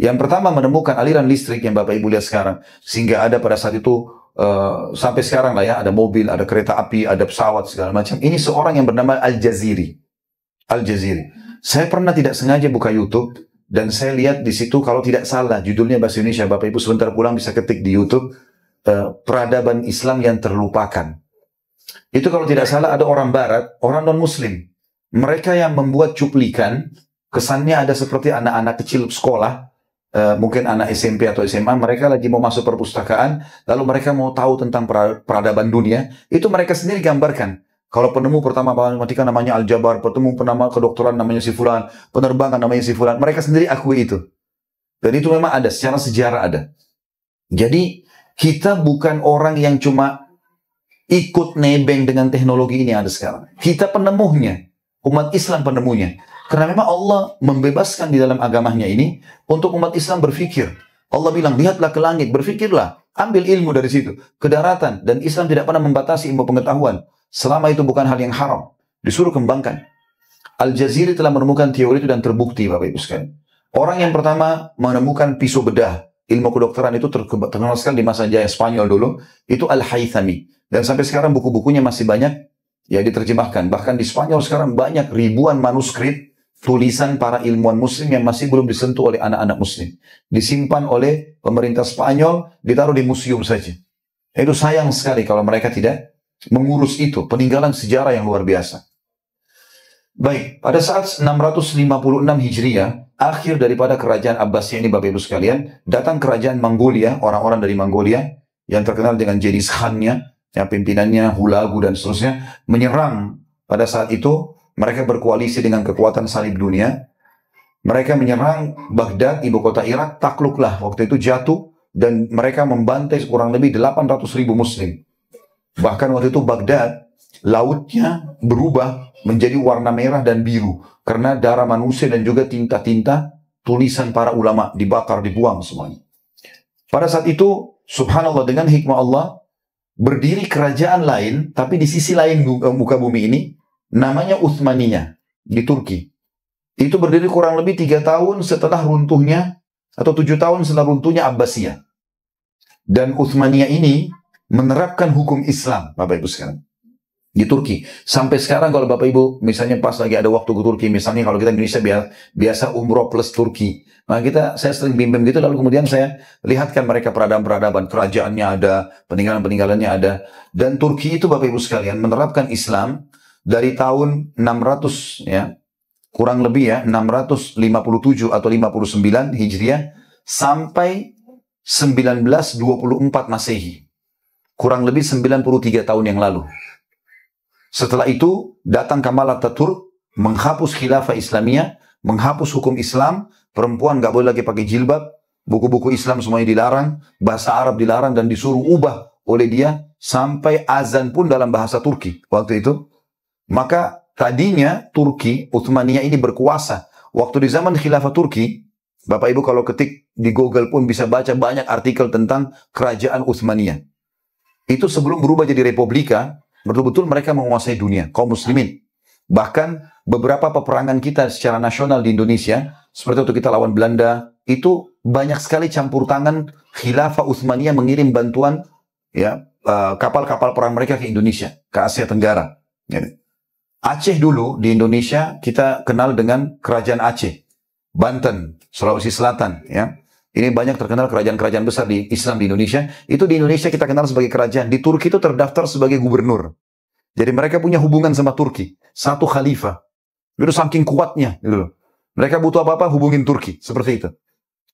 Yang pertama menemukan aliran listrik yang Bapak Ibu lihat sekarang. Sehingga ada pada saat itu, sampai sekarang lah ya, ada mobil, ada kereta api, ada pesawat, segala macam. Ini seorang yang bernama Al-Jaziri. Al-Jaziri. Saya pernah tidak sengaja buka YouTube, dan saya lihat di situ, kalau tidak salah, judulnya bahasa Indonesia, Bapak Ibu sebentar pulang bisa ketik di YouTube, Peradaban Islam yang Terlupakan. Itu kalau tidak salah ada orang Barat, orang non-Muslim. Mereka yang membuat cuplikan, kesannya ada seperti anak-anak kecil sekolah, mungkin anak SMP atau SMA, mereka lagi mau masuk perpustakaan, lalu mereka mau tahu tentang peradaban dunia, itu mereka sendiri gambarkan. Kalau penemu pertama matematika namanya Al-Jabar, penemu penama kedokteran namanya si Fulan, penerbangan namanya si Fulan, mereka sendiri akui itu. Dan itu memang ada, secara sejarah ada. Jadi, kita bukan orang yang cuma ikut nebeng dengan teknologi ini ada sekarang. Kita penemuhnya, umat Islam penemunya. Karena memang Allah membebaskan di dalam agamanya ini untuk umat Islam berfikir. Allah bilang, lihatlah ke langit, berfikirlah, ambil ilmu dari situ, ke daratan. Dan Islam tidak pernah membatasi ilmu pengetahuan. Selama itu bukan hal yang haram. Disuruh kembangkan. Al-Jaziri telah menemukan teori itu dan terbukti Bapak Ibu sekalian. Orang yang pertama menemukan pisau bedah. Ilmu kedokteran itu terkenal sekali di masa jaya Spanyol dulu. Itu Al-Haythami. Dan sampai sekarang buku-bukunya masih banyak ya diterjemahkan. Bahkan di Spanyol sekarang banyak ribuan manuskrip tulisan para ilmuwan muslim yang masih belum disentuh oleh anak-anak muslim. Disimpan oleh pemerintah Spanyol, ditaruh di museum saja. Itu sayang sekali kalau mereka tidak mengurus itu. Peninggalan sejarah yang luar biasa. Baik, pada saat 656 Hijriah, akhir daripada kerajaan Abbasiyah ini, Bapak Ibu sekalian, datang kerajaan Mongolia, orang-orang dari Mongolia yang terkenal dengan Genghis Khan-nya, yang pimpinannya Hulagu dan seterusnya, menyerang. Pada saat itu mereka berkoalisi dengan kekuatan salib dunia. Mereka menyerang Baghdad, ibu kota Irak, takluklah waktu itu jatuh, dan mereka membantai kurang lebih 800.000 muslim. Bahkan waktu itu Baghdad, lautnya berubah menjadi warna merah dan biru karena darah manusia dan juga tinta-tinta tulisan para ulama dibakar, dibuang semuanya. Pada saat itu, subhanallah, dengan hikmah Allah, berdiri kerajaan lain, tapi di sisi lain muka bumi ini, namanya Utsmaniyah di Turki. Itu berdiri kurang lebih 3 tahun setelah runtuhnya, atau 7 tahun setelah runtuhnya Abbasiyah. Dan Utsmaniyah ini menerapkan hukum Islam, Bapak Ibu sekalian, di Turki. Sampai sekarang kalau Bapak Ibu misalnya pas lagi ada waktu ke Turki, misalnya kalau kita Indonesia biasa umroh plus Turki, nah saya sering bimbing gitu, lalu kemudian saya lihatkan mereka peradaban-peradaban, kerajaannya ada, peninggalan-peninggalannya ada. Dan Turki itu Bapak Ibu sekalian menerapkan Islam dari tahun 600 ya, kurang lebih ya, 657 atau 59 Hijriah sampai 1924 Masehi. Kurang lebih 93 tahun yang lalu. Setelah itu datang Kemal Atatürk menghapus khilafah Islamiyah, menghapus hukum Islam, perempuan nggak boleh lagi pakai jilbab, buku-buku Islam semuanya dilarang, bahasa Arab dilarang dan disuruh ubah oleh dia, sampai azan pun dalam bahasa Turki waktu itu. Maka tadinya Turki, Utsmaniyah ini berkuasa. Waktu di zaman khilafah Turki, Bapak Ibu kalau ketik di Google pun bisa baca banyak artikel tentang kerajaan Utsmaniyah. Itu sebelum berubah jadi republika, betul-betul mereka menguasai dunia, kaum muslimin. Bahkan beberapa peperangan kita secara nasional di Indonesia, seperti waktu kita lawan Belanda, itu banyak sekali campur tangan khilafah Utsmaniyah mengirim bantuan ya, kapal-kapal perang mereka ke Indonesia, ke Asia Tenggara. Aceh dulu di Indonesia kita kenal dengan kerajaan Aceh, Banten, Sulawesi Selatan, ya. Ini banyak terkenal kerajaan-kerajaan besar di Islam di Indonesia. Itu di Indonesia kita kenal sebagai kerajaan. Di Turki itu terdaftar sebagai gubernur. Jadi mereka punya hubungan sama Turki. Satu khalifah. Itu saking kuatnya. Gitu. Mereka butuh apa-apa hubungin Turki. Seperti itu.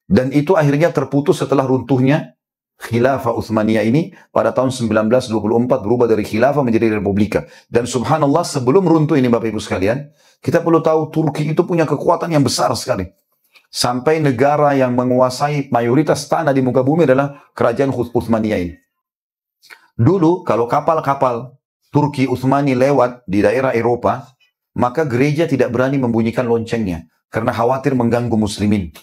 Dan itu akhirnya terputus setelah runtuhnya khilafah Utsmaniyah ini pada tahun 1924 berubah dari khilafah menjadi republika. Dan subhanallah sebelum runtuh ini Bapak Ibu sekalian, kita perlu tahu Turki itu punya kekuatan yang besar sekali. Sampai negara yang menguasai mayoritas tanah di muka bumi adalah kerajaan Utsmaniyah ini. Dulu kalau kapal-kapal Turki Utsmani lewat di daerah Eropa, maka gereja tidak berani membunyikan loncengnya karena khawatir mengganggu muslimin.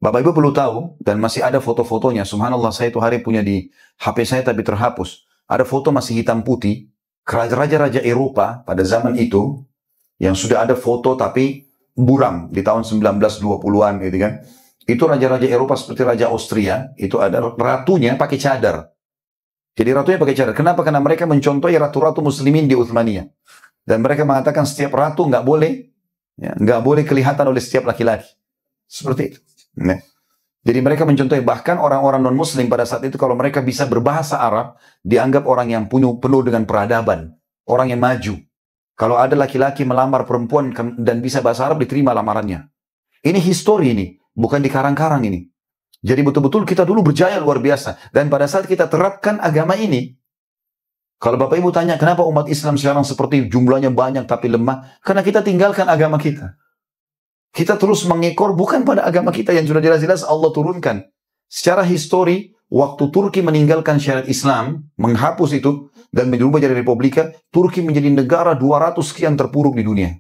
Bapak Ibu perlu tahu, dan masih ada foto-fotonya. Subhanallah, saya itu hari punya di HP saya tapi terhapus. Ada foto masih hitam putih, raja-raja Eropa pada zaman itu, yang sudah ada foto tapi buram di tahun 1920-an gitu kan. Itu raja-raja Eropa seperti Raja Austria, itu ada ratunya pakai cadar. Jadi ratunya pakai cadar. Kenapa? Karena mereka mencontohi ratu-ratu muslimin di Utsmaniyah. Dan mereka mengatakan setiap ratu nggak boleh kelihatan oleh setiap laki-laki. Seperti itu. Nah. Jadi mereka mencontohi, bahkan orang-orang non-muslim pada saat itu kalau mereka bisa berbahasa Arab, dianggap orang yang penuh dengan peradaban, orang yang maju. Kalau ada laki-laki melamar perempuan dan bisa bahasa Arab, diterima lamarannya. Ini histori ini, bukan dikarang-karang ini. Jadi betul-betul kita dulu berjaya luar biasa. Dan pada saat kita terapkan agama ini, kalau Bapak Ibu tanya kenapa umat Islam sekarang seperti jumlahnya banyak tapi lemah, karena kita tinggalkan agama kita. Kita terus mengekor bukan pada agama kita yang sudah jelas-jelas Allah turunkan. Secara histori, waktu Turki meninggalkan syariat Islam, menghapus itu, dan berubah jadi republika, Turki menjadi negara 200 sekian terpuruk di dunia.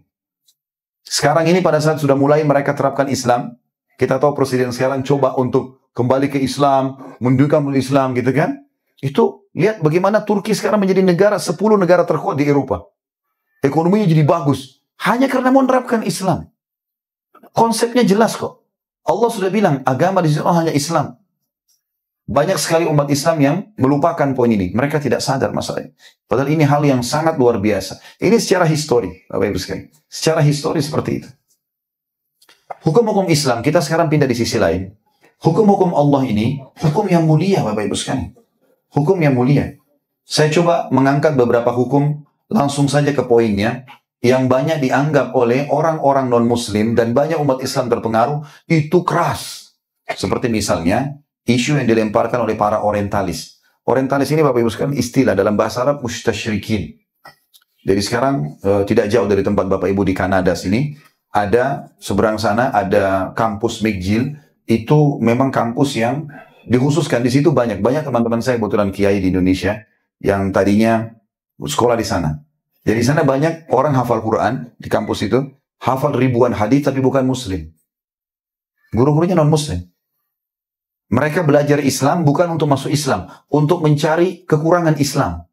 Sekarang ini pada saat sudah mulai mereka terapkan Islam, kita tahu presiden sekarang coba untuk kembali ke Islam, menunjukkan Islam gitu kan. Itu lihat bagaimana Turki sekarang menjadi 10 negara terkuat di Eropa. Ekonominya jadi bagus. Hanya karena menerapkan Islam. Konsepnya jelas kok. Allah sudah bilang agama di sana hanya Islam. Banyak sekali umat Islam yang melupakan poin ini. Mereka tidak sadar masalahnya. Padahal ini hal yang sangat luar biasa. Ini secara histori, Bapak Ibu sekalian. Secara histori seperti itu. Hukum-hukum Islam, kita sekarang pindah di sisi lain. Hukum-hukum Allah ini, hukum yang mulia, Bapak Ibu sekalian. Hukum yang mulia. Saya coba mengangkat beberapa hukum, langsung saja ke poinnya. yang banyak dianggap oleh orang-orang non-muslim dan banyak umat Islam terpengaruh itu keras. Seperti misalnya isu yang dilemparkan oleh para orientalis. Orientalis ini Bapak Ibu sekalian istilah dalam bahasa Arab mustasyrikin. Jadi sekarang tidak jauh dari tempat Bapak Ibu di Kanada sini, ada seberang sana ada kampus McGill, itu memang kampus yang dikhususkan di situ banyak teman-teman saya kebetulan kiai di Indonesia yang tadinya sekolah di sana. Jadi di sana banyak orang hafal Quran di kampus itu, hafal ribuan hadis tapi bukan muslim. Guru-gurunya non-muslim. Mereka belajar Islam bukan untuk masuk Islam, untuk mencari kekurangan Islam.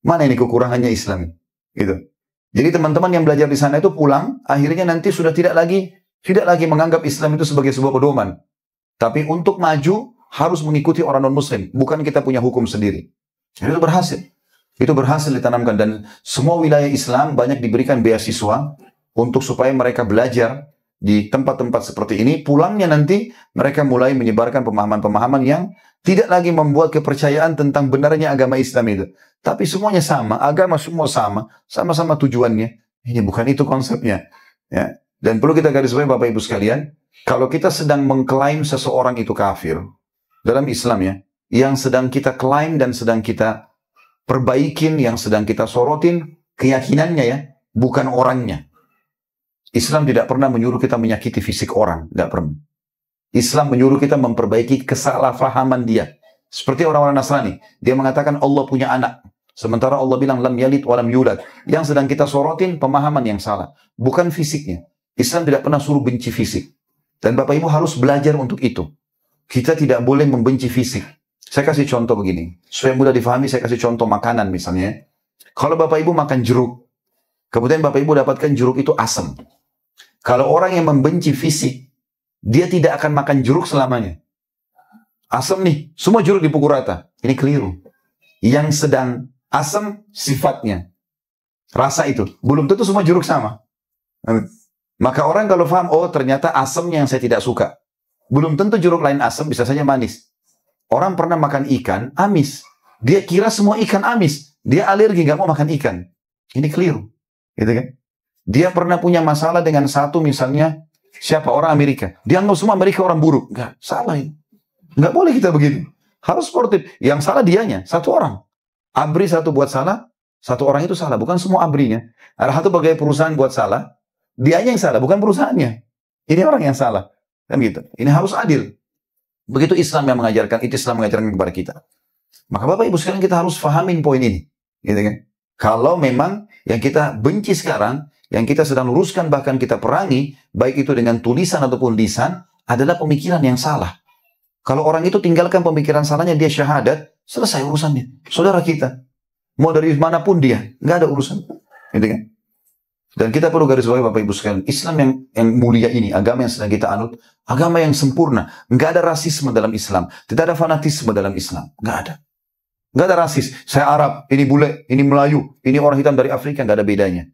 Mana ini kekurangannya Islam? Gitu. Jadi teman-teman yang belajar di sana itu pulang, akhirnya nanti sudah tidak lagi menganggap Islam itu sebagai sebuah pedoman. Tapi untuk maju harus mengikuti orang non-muslim, bukan kita punya hukum sendiri. Jadi itu berhasil. Itu berhasil ditanamkan dan semua wilayah Islam banyak diberikan beasiswa untuk supaya mereka belajar di tempat-tempat seperti ini. Pulangnya nanti mereka mulai menyebarkan pemahaman-pemahaman yang tidak lagi membuat kepercayaan tentang benarnya agama Islam itu. Tapi semuanya sama, agama semua sama, sama-sama tujuannya. Ini bukan itu konsepnya. Ya. Dan perlu kita garis bawahi Bapak Ibu sekalian, kalau kita sedang mengklaim seseorang itu kafir dalam Islam ya, yang sedang kita klaim dan sedang kita perbaikin, yang sedang kita sorotin keyakinannya ya, bukan orangnya. Islam tidak pernah menyuruh kita menyakiti fisik orang, tidak pernah. Islam menyuruh kita memperbaiki kesalahpahaman dia. Seperti orang-orang Nasrani, dia mengatakan Allah punya anak, sementara Allah bilang lam yalid walam yulad. Yang sedang kita sorotin pemahaman yang salah, bukan fisiknya. Islam tidak pernah suruh benci fisik. Dan Bapak Ibu harus belajar untuk itu. Kita tidak boleh membenci fisik. Saya kasih contoh begini, supaya mudah difahami. Saya kasih contoh makanan misalnya. Kalau Bapak Ibu makan jeruk, kemudian Bapak Ibu dapatkan jeruk itu asam. Kalau orang yang membenci fisik, dia tidak akan makan jeruk selamanya. Asam nih, semua jeruk dipukul rata. Ini keliru. Yang sedang asam sifatnya, rasa itu. Belum tentu semua jeruk sama. Maka orang kalau paham, oh ternyata asamnya yang saya tidak suka. Belum tentu jeruk lain asam, bisa saja manis. Orang pernah makan ikan, amis. Dia kira semua ikan amis. Dia alergi, nggak mau makan ikan. Ini keliru. Gitu kan? Dia pernah punya masalah dengan satu misalnya, siapa orang Amerika. Dia anggap semua Amerika orang buruk. Nggak, salah ini. Nggak boleh kita begitu. Harus sportif. Yang salah dianya, satu orang. ABRI satu buat salah, satu orang itu salah. Bukan semua ABRI-nya. Ada satu bagai perusahaan buat salah, dianya yang salah, bukan perusahaannya. Ini orang yang salah. Kan gitu. Ini harus adil. Begitu Islam yang mengajarkan, itu Islam mengajarkan kepada kita. Maka Bapak Ibu sekalian kita harus fahamin poin ini. Gitu kan? Kalau memang yang kita benci sekarang, yang kita sedang luruskan bahkan kita perangi, baik itu dengan tulisan ataupun lisan, adalah pemikiran yang salah. Kalau orang itu tinggalkan pemikiran salahnya, dia syahadat, selesai urusannya. Saudara kita. Mau dari manapun dia, nggak ada urusan. Gitu kan? Dan kita perlu garis bawahi Bapak Ibu sekalian, Islam yang mulia ini, agama yang sedang kita anut, agama yang sempurna. Nggak ada rasisme dalam Islam. Tidak ada fanatisme dalam Islam. Nggak ada. Nggak ada rasis. Saya Arab, ini bule, ini Melayu, ini orang hitam dari Afrika, nggak ada bedanya.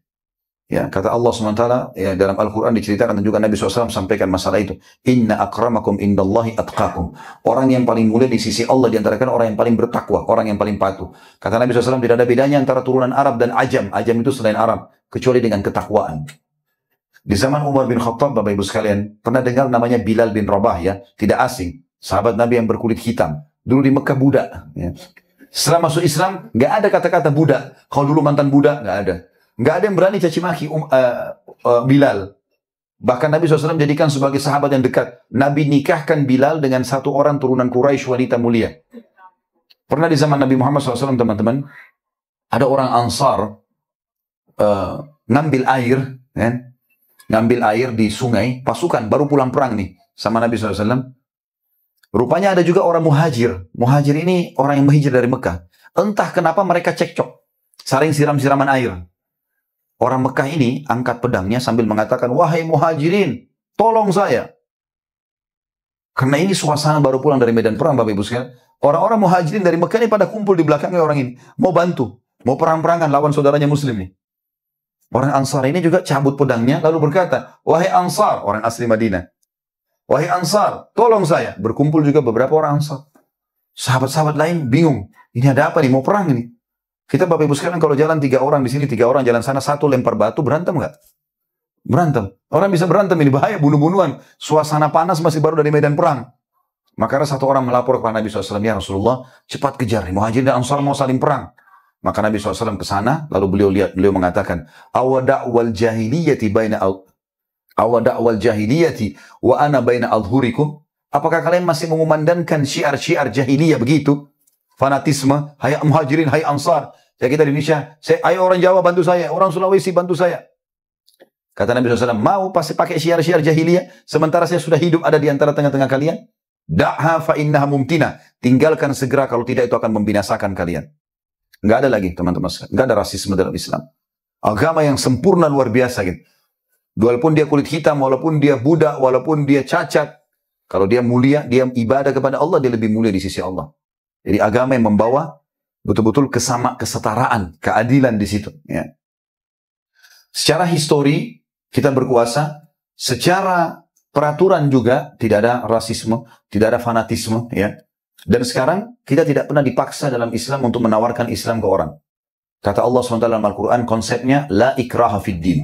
Ya, kata Allah SWT, ya, dalam Al-Quran diceritakan dan juga Nabi SAW sampaikan masalah itu. Inna akramakum indallahi atqakum. Orang yang paling mulia di sisi Allah diantarakan orang yang paling bertakwa, orang yang paling patuh. Kata Nabi SAW tidak ada bedanya antara turunan Arab dan Ajam. Ajam itu selain Arab, kecuali dengan ketakwaan. Di zaman Umar bin Khattab, Bapak Ibu sekalian, pernah dengar namanya Bilal bin Rabah ya, tidak asing. Sahabat Nabi yang berkulit hitam. Dulu di Mekah budak. Ya. Setelah masuk Islam, nggak ada kata-kata budak. Kalau dulu mantan budak, nggak ada. Nggak ada yang berani caci maki Bilal. Bahkan Nabi SAW jadikan sebagai sahabat yang dekat. Nabi nikahkan Bilal dengan satu orang turunan Quraisy, wanita mulia. Pernah di zaman Nabi Muhammad SAW, teman-teman, ada orang Ansar ngambil air, kan? Ngambil air di sungai, pasukan baru pulang perang nih sama Nabi SAW. Rupanya ada juga orang muhajir. Muhajir ini orang yang menghijrah dari Mekah. Entah kenapa mereka cekcok, saling siram-siraman air. Orang Mekah ini angkat pedangnya sambil mengatakan, wahai muhajirin, tolong saya. Karena ini suasana baru pulang dari medan perang, Bapak Ibu sekalian. Orang-orang muhajirin dari Mekah ini pada kumpul di belakangnya orang ini. Mau bantu, mau perang-perangan lawan saudaranya muslim nih. Orang Ansar ini juga cabut pedangnya lalu berkata, wahai Ansar, orang asli Madinah. Wahai Ansar, tolong saya. Berkumpul juga beberapa orang Ansar. Sahabat-sahabat lain bingung. Ini ada apa nih, mau perang ini. Kita Bapak Ibu sekalian kalau jalan 3 orang di sini, 3 orang jalan sana, satu lempar batu, berantem nggak? Berantem. Orang bisa berantem, ini bahaya, bunuh-bunuhan. Suasana panas masih baru dari medan perang. Maka satu orang melapor kepada Nabi SAW, ya Rasulullah, cepat kejar nih, Muhajirin dan Ansar mau saling perang. Maka Nabi SAW ke sana, lalu beliau mengatakan, awada'wal jahiliyati wa ana baina adhurikum. Apakah kalian masih mengumandangkan syiar-syiar jahiliyah begitu? Fanatisme, hai Muhajirin, hai Ansar. Ya kita di Indonesia, ayo orang Jawa bantu saya, orang Sulawesi bantu saya. Kata Nabi SAW, mau pasti pakai syiar-syiar jahiliyah, sementara saya sudah hidup ada di antara tengah-tengah kalian? Da'ha fa innaha mumtina. Tinggalkan segera, kalau tidak itu akan membinasakan kalian. Nggak ada lagi teman-teman sekalian. Nggak ada rasisme dalam Islam. Agama yang sempurna luar biasa gitu. Walaupun dia kulit hitam, walaupun dia budak, walaupun dia cacat. Kalau dia mulia, dia ibadah kepada Allah, dia lebih mulia di sisi Allah. Jadi agama yang membawa betul-betul kesetaraan, keadilan di situ. Ya. Secara histori, kita berkuasa. Secara peraturan juga tidak ada rasisme, tidak ada fanatisme, ya. Dan sekarang kita tidak pernah dipaksa dalam Islam untuk menawarkan Islam ke orang. Kata Allah SWT dalam Al-Quran, konsepnya la ikraha fid din.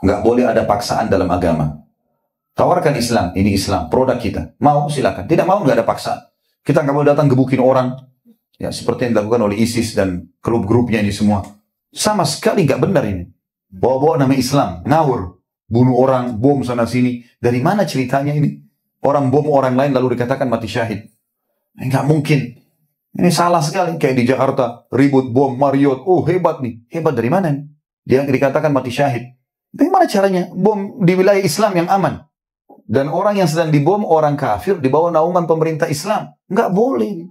Nggak boleh ada paksaan dalam agama. Tawarkan Islam, ini Islam, produk kita. Mau silakan, tidak mau nggak ada paksaan. Kita nggak boleh datang gebukin orang, ya seperti yang dilakukan oleh ISIS dan grup-grupnya ini semua. Sama sekali nggak benar ini. Bawa-bawa nama Islam, ngawur. Bunuh orang, bom sana sini. Dari mana ceritanya ini? Orang bom orang lain lalu dikatakan mati syahid. Enggak mungkin. Ini salah sekali. Kayak di Jakarta, ribut bom Marriott. Oh hebat nih. Hebat dari mana nih? Dia dikatakan mati syahid. Bagaimana caranya? Bom di wilayah Islam yang aman. Dan orang yang sedang dibom, orang kafir, di bawah naungan pemerintah Islam. Enggak boleh.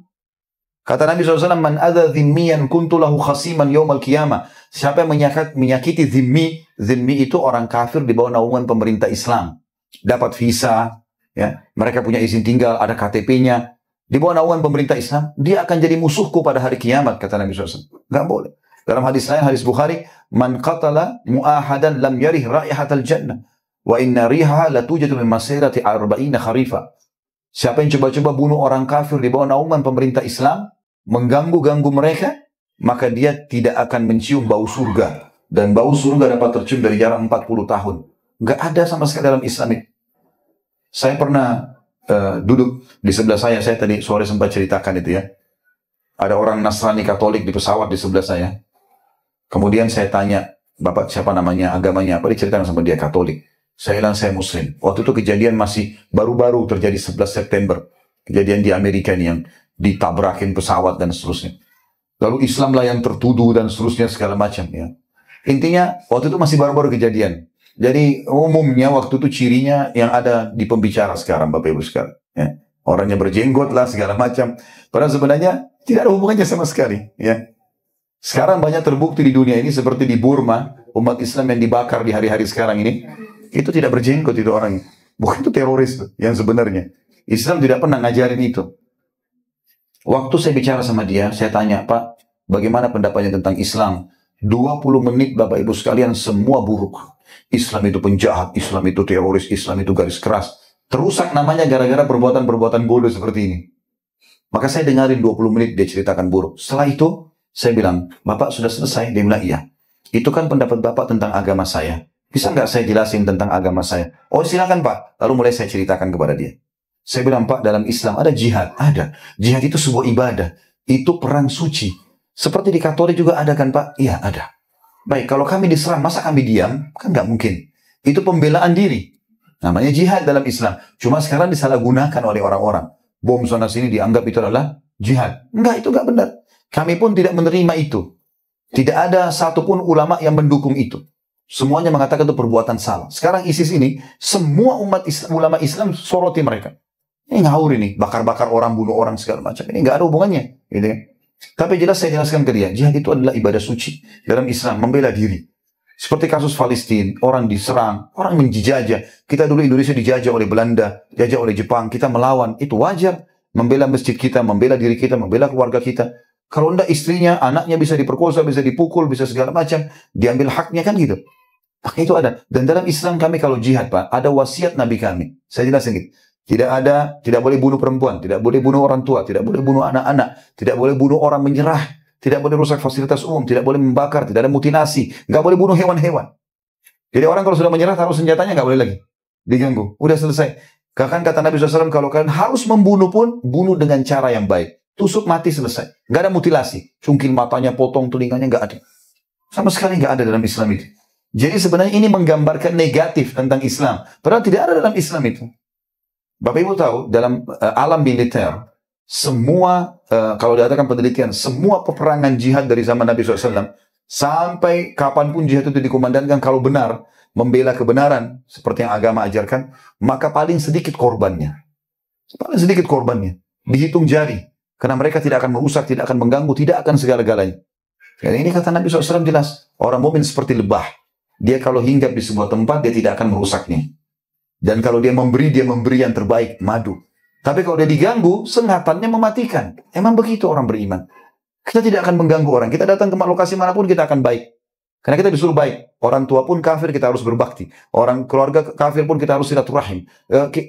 Kata Nabi SAW, man adha dhimmiyan kuntulahu khasiman yawmal qiyamah. Siapa yang menyakiti zimmi itu orang kafir di bawah naungan pemerintah Islam. Dapat visa, ya, mereka punya izin tinggal, ada KTP-nya. Di bawah naungan pemerintah Islam, dia akan jadi musuhku pada hari kiamat, kata Nabi SAW. Nggak boleh. Dalam hadis lain, hadis Bukhari, man qatala mu'ahadan lam yarih raihatal jannah. Wa inna riha latujadu min masirati arba'ina kharifa. Siapa yang coba-coba bunuh orang kafir di bawah naungan pemerintah Islam, mengganggu-ganggu mereka, maka dia tidak akan mencium bau surga. Dan bau surga dapat tercium dari jarak 40 tahun. Nggak ada sama sekali dalam Islam itu. Saya pernah duduk di sebelah saya tadi sore sempat ceritakan itu ya. Ada orang Nasrani Katolik di pesawat di sebelah saya. Kemudian saya tanya, Bapak siapa namanya, agamanya apa? Diceritakan sama dia Katolik. Saya bilang saya Muslim. Waktu itu kejadian masih baru-baru terjadi 11 September. Kejadian di Amerika ini yang ditabrakin pesawat dan seterusnya. Lalu Islamlah yang tertuduh dan seterusnya segala macam ya. Intinya waktu itu masih baru-baru kejadian. Jadi umumnya waktu itu cirinya yang ada di pembicara sekarang Bapak Ibu sekalian. Ya. Orangnya berjenggot lah segala macam. Padahal sebenarnya tidak ada hubungannya sama sekali. Ya. Sekarang banyak terbukti di dunia ini seperti di Burma. Umat Islam yang dibakar di hari-hari sekarang ini. Itu tidak berjenggot itu orangnya. Bukan itu teroris yang sebenarnya. Islam tidak pernah ngajarin itu. Waktu saya bicara sama dia, saya tanya, Pak, bagaimana pendapatnya tentang Islam? 20 menit Bapak Ibu sekalian semua buruk. Islam itu penjahat, Islam itu teroris, Islam itu garis keras. Terusak namanya gara-gara perbuatan-perbuatan bodoh seperti ini. Maka saya dengarin 20 menit dia ceritakan buruk. Setelah itu, saya bilang, Bapak sudah selesai? Dia bilang, iya. Itu kan pendapat Bapak tentang agama saya. Bisa nggak saya jelasin tentang agama saya? Oh silakan Pak. Lalu mulai saya ceritakan kepada dia. Saya bilang, Pak, dalam Islam ada jihad. Ada. Jihad itu sebuah ibadah. Itu perang suci. Seperti di Katolik juga ada kan, Pak? Iya, ada. Baik, kalau kami diserang, masa kami diam? Kan nggak mungkin. Itu pembelaan diri. Namanya jihad dalam Islam. Cuma sekarang disalahgunakan oleh orang-orang. Bom sana sini dianggap itu adalah jihad. Enggak, itu nggak benar. Kami pun tidak menerima itu. Tidak ada satupun ulama yang mendukung itu. Semuanya mengatakan itu perbuatan salah. Sekarang ISIS ini, semua umat Islam, ulama Islam soroti mereka. Ini ngawur ini, bakar-bakar orang, bunuh orang segala macam. Ini nggak ada hubungannya, gitu kan? Tapi jelas saya jelaskan ke dia, jihad itu adalah ibadah suci dalam Islam, membela diri. Seperti kasus Palestina, orang diserang, orang menjajah. Kita dulu Indonesia dijajah oleh Belanda, dijajah oleh Jepang, kita melawan. Itu wajar, membela masjid kita, membela diri kita, membela keluarga kita. Kalau enggak istrinya, anaknya bisa diperkosa, bisa dipukul, bisa segala macam, diambil haknya kan gitu. Maka itu ada. Dan dalam Islam kami kalau jihad, Pak, ada wasiat Nabi kami. Saya jelasin gitu. Tidak boleh bunuh perempuan, tidak boleh bunuh orang tua, tidak boleh bunuh anak-anak, tidak boleh bunuh orang menyerah, tidak boleh rusak fasilitas umum, tidak boleh membakar, tidak ada mutilasi, nggak boleh bunuh hewan-hewan. Jadi orang kalau sudah menyerah taruh senjatanya nggak boleh lagi diganggu. Udah selesai. Bahkan kata Nabi SAW, kalau kalian harus membunuh pun bunuh dengan cara yang baik. Tusuk mati selesai. Nggak ada mutilasi. Cungkil matanya, potong telinganya, nggak ada. Sama sekali nggak ada dalam Islam itu. Jadi sebenarnya ini menggambarkan negatif tentang Islam. Padahal tidak ada dalam Islam itu. Bapak Ibu tahu, dalam alam militer, semua, kalau diadakan penelitian, semua peperangan jihad dari zaman Nabi SAW, sampai kapanpun jihad itu dikumandangkan, kalau benar, membela kebenaran, seperti yang agama ajarkan, maka paling sedikit korbannya. Paling sedikit korbannya. Dihitung jari. Karena mereka tidak akan merusak, tidak akan mengganggu, tidak akan segala-galanya. Dan ini kata Nabi SAW jelas. Orang mukmin seperti lebah. Dia kalau hinggap di sebuah tempat, dia tidak akan merusaknya. Dan kalau dia memberi yang terbaik, madu. Tapi kalau dia diganggu, sengatannya mematikan. Emang begitu orang beriman. Kita tidak akan mengganggu orang. Kita datang ke lokasi manapun, kita akan baik. Karena kita disuruh baik. Orang tua pun kafir, kita harus berbakti. Orang keluarga kafir pun kita harus silaturahim.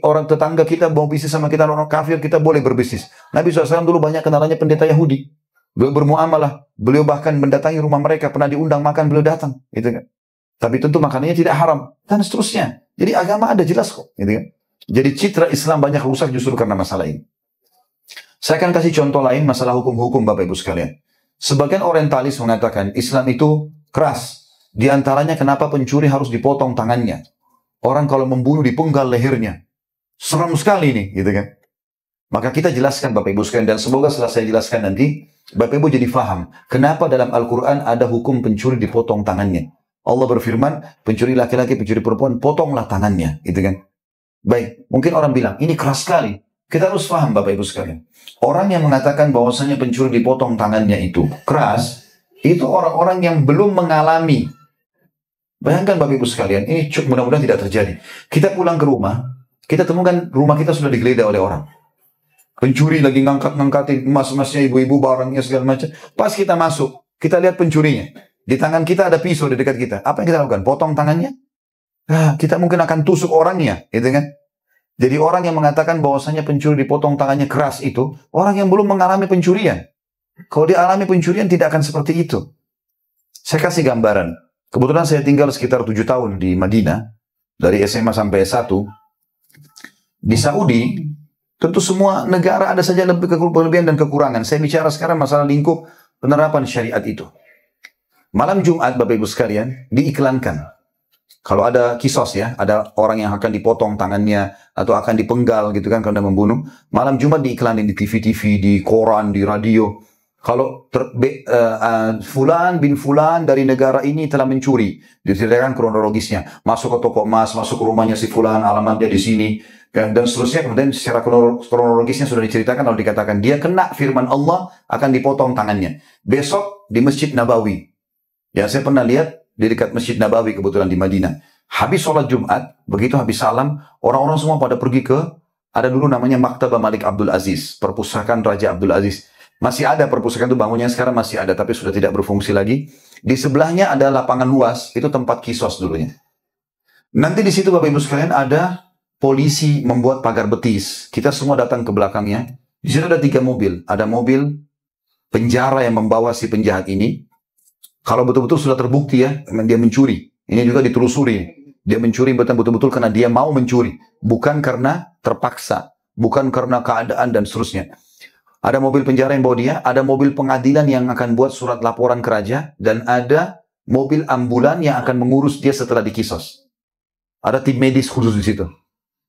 Orang tetangga kita mau bisnis sama kita, orang kafir, kita boleh berbisnis. Nabi SAW dulu banyak kenalannya pendeta Yahudi. Beliau bermuamalah. Beliau bahkan mendatangi rumah mereka. Pernah diundang makan, beliau datang. Gitu kan. Tapi tentu makanannya tidak haram. Dan seterusnya. Jadi agama ada jelas kok. Gitu kan. Jadi citra Islam banyak rusak justru karena masalah ini. Saya akan kasih contoh lain masalah hukum-hukum Bapak Ibu sekalian. Sebagian orientalis mengatakan Islam itu keras. Di antaranya kenapa pencuri harus dipotong tangannya. Orang kalau membunuh dipenggal lehernya. Seram sekali nih. Gitu kan. Maka kita jelaskan Bapak Ibu sekalian. Dan semoga setelah saya jelaskan nanti, Bapak Ibu jadi faham. Kenapa dalam Al-Quran ada hukum pencuri dipotong tangannya. Allah berfirman, pencuri laki-laki, pencuri perempuan, potonglah tangannya. Gitu kan. Baik, mungkin orang bilang, ini keras sekali. Kita harus paham Bapak Ibu sekalian. Orang yang mengatakan bahwasanya pencuri dipotong tangannya itu keras, itu orang-orang yang belum mengalami. Bayangkan Bapak Ibu sekalian, ini mudah-mudahan tidak terjadi. Kita pulang ke rumah, kita temukan rumah kita sudah digeledah oleh orang. Pencuri lagi ngangkat-ngangkatin emas-emasnya, ibu-ibu, barangnya segala macam. Pas kita masuk, kita lihat pencurinya. Di tangan kita ada pisau di dekat kita. Apa yang kita lakukan? Potong tangannya? Nah, kita mungkin akan tusuk orangnya, gitu kan? Jadi orang yang mengatakan bahwasanya pencuri dipotong tangannya keras itu, orang yang belum mengalami pencurian. Kalau dia alami pencurian tidak akan seperti itu. Saya kasih gambaran. Kebetulan saya tinggal sekitar 7 tahun di Madinah, dari SMA sampai S1. Di Saudi, tentu semua negara ada saja kelebihan dan kekurangan. Saya bicara sekarang masalah lingkup penerapan syariat itu. Malam Jumat, Bapak Ibu sekalian, diiklankan. Kalau ada kisos ya, ada orang yang akan dipotong tangannya, atau akan dipenggal gitu kan, kalau membunuh. Malam Jumat diiklanin di TV-TV, di koran, di radio. Kalau Fulan bin Fulan dari negara ini telah mencuri. Diceritakan kronologisnya. Masuk ke toko emas, masuk ke rumahnya si Fulan, alamatnya di sini. Dan seterusnya, kemudian secara kronologisnya sudah diceritakan, lalu dikatakan, dia kena firman Allah, akan dipotong tangannya. Besok di Masjid Nabawi. Ya, saya pernah lihat di dekat Masjid Nabawi kebetulan di Madinah. Habis sholat Jumat, begitu habis salam, orang-orang semua pada pergi ke, ada dulu namanya Maktabah Malik Abdul Aziz, perpustakaan Raja Abdul Aziz. Masih ada perpustakaan itu, bangunnya sekarang masih ada, tapi sudah tidak berfungsi lagi. Di sebelahnya ada lapangan luas, itu tempat kisos dulunya. Nanti di situ Bapak Ibu sekalian ada polisi membuat pagar betis. Kita semua datang ke belakangnya. Di situ ada 3 mobil. Ada mobil penjara yang membawa si penjahat ini. Kalau betul-betul sudah terbukti ya, memang dia mencuri. Ini juga ditelusuri. Dia mencuri betul-betul karena dia mau mencuri. Bukan karena terpaksa. Bukan karena keadaan dan seterusnya. Ada mobil penjara yang bawa dia. Ada mobil pengadilan yang akan buat surat laporan ke raja. Dan ada mobil ambulan yang akan mengurus dia setelah dikisos. Ada tim medis khusus di situ.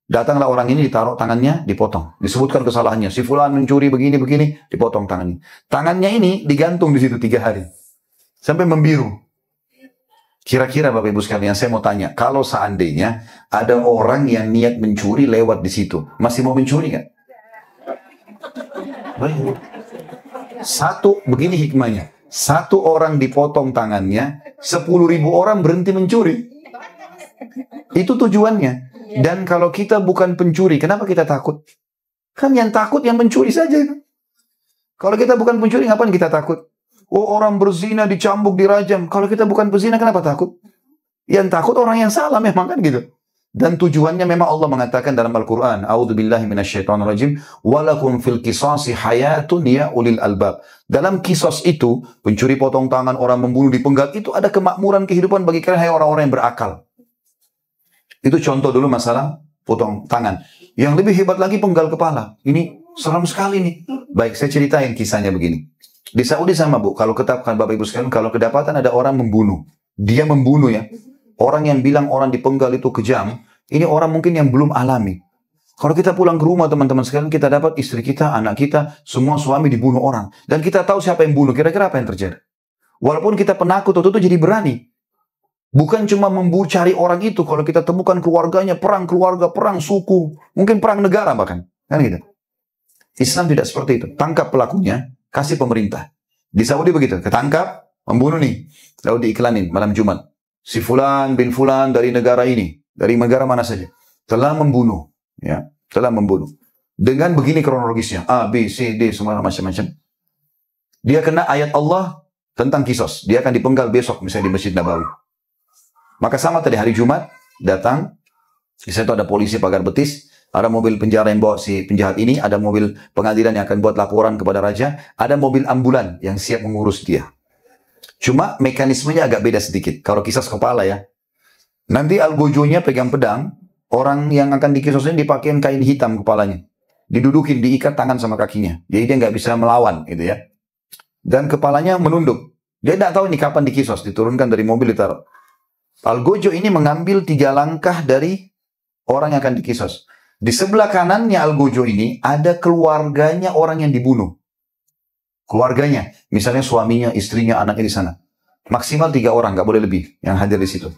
Datanglah orang ini, ditaruh tangannya, dipotong. Disebutkan kesalahannya. Si Fulan mencuri begini-begini, dipotong tangannya. Tangannya ini digantung di situ 3 hari. Sampai membiru. Kira-kira Bapak Ibu sekalian, saya mau tanya, kalau seandainya ada orang yang niat mencuri lewat di situ, masih mau mencuri nggak? Satu, begini hikmahnya. 1 orang dipotong tangannya, 10.000 orang berhenti mencuri. Itu tujuannya. Dan kalau kita bukan pencuri, kenapa kita takut? Kan yang takut yang mencuri saja. Kalau kita bukan pencuri, ngapain kita takut? Oh, orang berzina dicambuk, dirajam. Kalau kita bukan pezina, kenapa takut? Yang takut orang yang salah memang kan gitu. Dan tujuannya memang Allah mengatakan dalam Al-Quran, A'udzubillahi minasyaitonirrajim, walakum fil qisasi hayatun ya ulil albab. Dalam kisos itu, pencuri potong tangan, orang membunuh, dipenggal, itu ada kemakmuran kehidupan bagi kalian, hai orang-orang yang berakal. Itu contoh dulu masalah potong tangan. Yang lebih hebat lagi penggal kepala. Ini seram sekali nih. Baik, saya ceritain kisahnya begini. Di Saudi sama Bu, kalau ketapkan Bapak Ibu sekalian, kalau kedapatan ada orang membunuh, dia membunuh ya. Orang yang bilang orang dipenggal itu kejam, ini orang mungkin yang belum alami. Kalau kita pulang ke rumah teman-teman sekalian, kita dapat istri kita, anak kita, semua suami dibunuh orang. Dan kita tahu siapa yang bunuh, kira-kira apa yang terjadi? Walaupun kita penakut, itu jadi berani. Bukan cuma cari orang itu, kalau kita temukan keluarganya, perang keluarga, perang suku, mungkin perang negara bahkan. Kan gitu. Islam tidak seperti itu. Tangkap pelakunya, kasih pemerintah. Di Saudi begitu, ketangkap, membunuh nih. Lalu diiklanin malam Jumat. Si Fulan bin Fulan dari negara ini, dari negara mana saja, telah membunuh. Ya, telah membunuh. Dengan begini kronologisnya, A, B, C, D, semua macam-macam. Dia kena ayat Allah tentang kisos. Dia akan dipenggal besok, misalnya di Masjid Nabawi. Maka sama tadi hari Jumat, datang, di situ ada polisi pagar betis, ada mobil penjara yang bawa si penjahat ini, ada mobil pengadilan yang akan buat laporan kepada raja, ada mobil ambulan yang siap mengurus dia. Cuma mekanismenya agak beda sedikit. Kalau kisos kepala ya, nanti algojonya pegang pedang, orang yang akan dikisos ini dipakein kain hitam kepalanya, didudukin, diikat tangan sama kakinya, jadi dia nggak bisa melawan, gitu ya. Dan kepalanya menunduk. Dia tidak tahu ini kapan dikisos, diturunkan dari mobil ditaruh. Algojo ini mengambil 3 langkah dari orang yang akan dikisos. Di sebelah kanannya Algojo ini ada keluarganya orang yang dibunuh. Keluarganya, misalnya suaminya, istrinya, anaknya di sana. Maksimal 3 orang, nggak boleh lebih yang hadir di situ.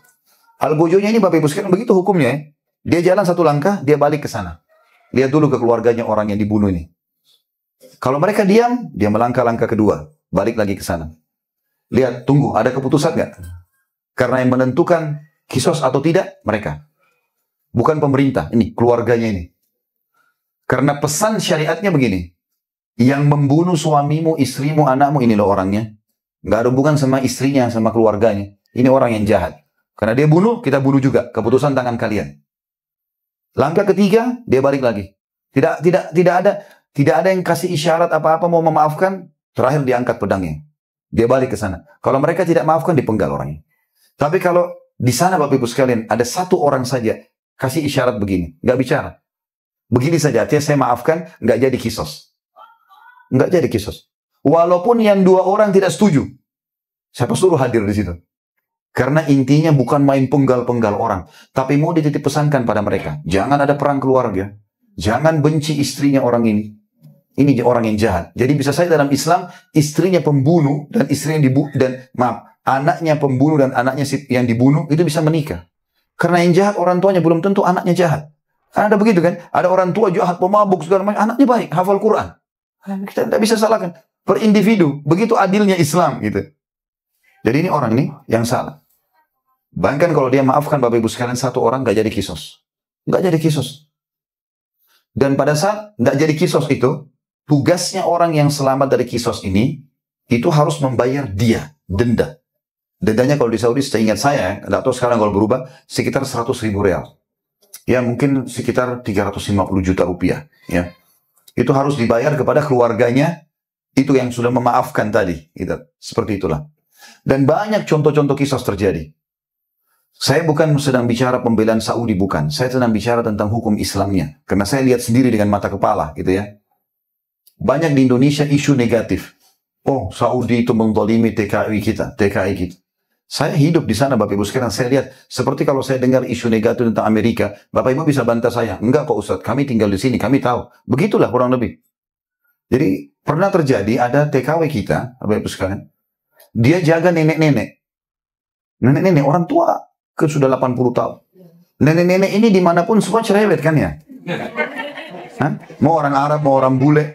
Algojonya ini Bapak Ibu sekalian begitu hukumnya ya. Dia jalan 1 langkah, dia balik ke sana. Lihat dulu ke keluarganya orang yang dibunuh ini. Kalau mereka diam, dia melangkah-langkah kedua, balik lagi ke sana. Lihat, tunggu, ada keputusan nggak? Karena yang menentukan kisos atau tidak, mereka. Bukan pemerintah, ini keluarganya ini. Karena pesan syariatnya begini. Yang membunuh suamimu, istrimu, anakmu, ini loh orangnya. Nggak ada hubungan sama istrinya, sama keluarganya. Ini orang yang jahat. Karena dia bunuh, kita bunuh juga. Keputusan tangan kalian. Langkah ketiga, dia balik lagi. Tidak ada yang kasih isyarat apa-apa mau memaafkan. Terakhir diangkat pedangnya. Dia balik ke sana. Kalau mereka tidak maafkan, dipenggal orangnya. Tapi kalau di sana Bapak Ibu sekalian, ada 1 orang saja kasih isyarat begini, nggak bicara. Begini saja, artinya saya maafkan, nggak jadi kisos. Nggak jadi kisos. Walaupun yang 2 orang tidak setuju, siapa suruh hadir di situ? Karena intinya bukan main penggal-penggal orang, tapi mau dititip pesankan pada mereka. Jangan ada perang keluarga. Jangan benci istrinya orang ini. Ini orang yang jahat. Jadi bisa saya dalam Islam, istrinya pembunuh dan istrinya anaknya pembunuh dan anaknya yang dibunuh itu bisa menikah. Karena yang jahat orang tuanya belum tentu anaknya jahat. Karena ada begitu kan? Ada orang tua jahat, pemabuk segala macam, anaknya baik, hafal Quran. Kita tidak bisa salahkan. Per individu, begitu adilnya Islam gitu. Jadi ini orang ini yang salah. Bahkan kalau dia maafkan Bapak Ibu sekalian 1 orang nggak jadi kisos. Nggak jadi kisos. Dan pada saat nggak jadi kisos itu, tugasnya orang yang selamat dari kisos ini, itu harus membayar dia, denda. Dendanya kalau di Saudi, seingat saya, nggak tahu sekarang kalau berubah, sekitar 100.000 real. Ya mungkin sekitar 350 juta rupiah. Ya. Itu harus dibayar kepada keluarganya, itu yang sudah memaafkan tadi. Gitu. Seperti itulah. Dan banyak contoh-contoh kisos terjadi. Saya bukan sedang bicara pembelaan Saudi, bukan. Saya sedang bicara tentang hukum Islamnya. Karena saya lihat sendiri dengan mata kepala. Gitu ya. Banyak di Indonesia isu negatif. Oh, Saudi itu menzalimi TKI kita. Saya hidup di sana Bapak Ibu sekalian, saya lihat seperti kalau saya dengar isu negatif tentang Amerika, Bapak Ibu bisa bantah saya. Enggak kok Ustaz, kami tinggal di sini, kami tahu. Begitulah kurang lebih. Jadi pernah terjadi ada TKW kita, Bapak Ibu sekalian, dia jaga nenek-nenek. Nenek-nenek, orang tua ke sudah 80 tahun. Nenek-nenek ini dimanapun semua cerewet kan ya? Hah? Mau orang Arab, mau orang bule.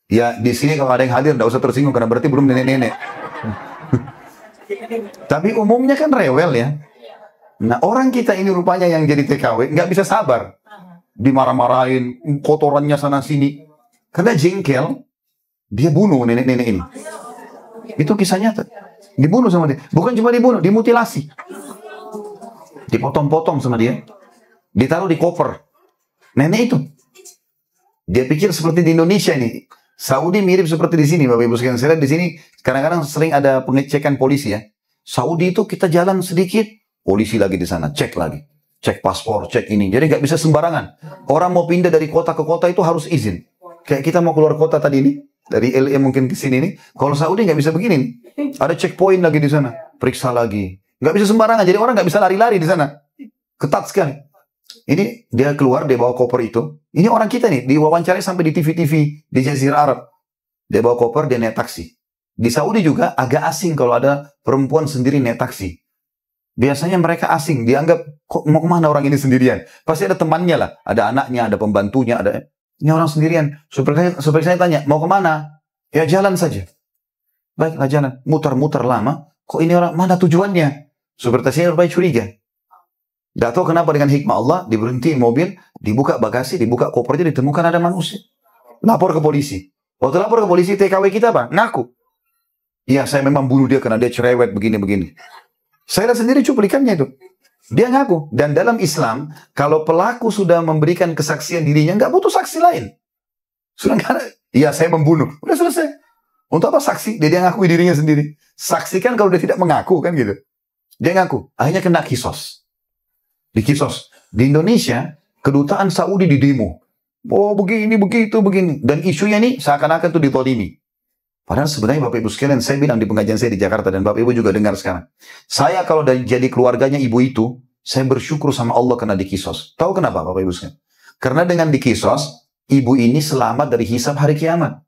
Ya di sini kalau ada yang hadir, tidak usah tersinggung karena berarti belum nenek-nenek. Tapi umumnya kan rewel ya. Nah orang kita ini rupanya yang jadi TKW nggak bisa sabar, dimarah-marahin, kotorannya sana sini. Karena jengkel, dia bunuh nenek-nenek ini. Itu kisah nyata. Dibunuh sama dia. Bukan cuma dibunuh, dimutilasi. Dipotong-potong sama dia. Ditaruh di koper. Nenek itu. Dia pikir seperti di Indonesia ini. Saudi mirip seperti di sini, Bapak Ibu sekalian. Saya lihat di sini kadang-kadang sering ada pengecekan polisi ya. Saudi itu kita jalan sedikit, polisi lagi di sana, cek lagi. Cek paspor, cek ini. Jadi nggak bisa sembarangan. Orang mau pindah dari kota ke kota itu harus izin. Kayak kita mau keluar kota tadi ini, dari LA mungkin ke sini nih. Kalau Saudi nggak bisa begini. Ada checkpoint lagi di sana, periksa lagi. Nggak bisa sembarangan. Jadi orang nggak bisa lari-lari di sana. Ketat sekali. Ini dia keluar, dia bawa koper itu. Ini orang kita nih, diwawancarai sampai di TV-TV di Jazirah Arab. Dia bawa koper, dia naik taksi. Di Saudi juga agak asing kalau ada perempuan sendiri naik taksi. Biasanya mereka asing, dianggap kok mau kemana orang ini sendirian. Pasti ada temannya lah, ada anaknya, ada pembantunya, ada ini orang sendirian. Seperti saya tanya, mau kemana? Ya jalan saja. Baiklah jalan, muter-muter lama. Kok ini orang mana tujuannya? Seperti saya berbaik curiga. Tidak tahu kenapa dengan hikmah Allah diberhentiin mobil, dibuka bagasi, dibuka kopernya, ditemukan ada manusia. Lapor ke polisi. Waktu lapor ke polisi, TKW kita apa? Ngaku. Iya, saya memang bunuh dia karena dia cerewet begini-begini. Saya lihat sendiri cuplikannya itu. Dia ngaku. Dan dalam Islam, kalau pelaku sudah memberikan kesaksian dirinya, nggak butuh saksi lain. Sudah nggak ada. Iya, saya membunuh. Udah selesai. Untuk apa saksi? Dia ngakui dirinya sendiri. Saksikan kalau dia tidak mengaku, kan gitu. Dia ngaku. Akhirnya kena kisos. Di kisos. Di Indonesia, kedutaan Saudi di demo. Oh begini, begitu, begini. Dan isunya nih seakan-akan itu ditolimi. Padahal sebenarnya Bapak Ibu sekalian, saya bilang di pengajian saya di Jakarta, dan Bapak Ibu juga dengar sekarang. Saya kalau jadi keluarganya ibu itu, saya bersyukur sama Allah karena dikisos. Tahu kenapa Bapak Ibu sekalian? Karena dengan dikisos, ibu ini selamat dari hisab hari kiamat.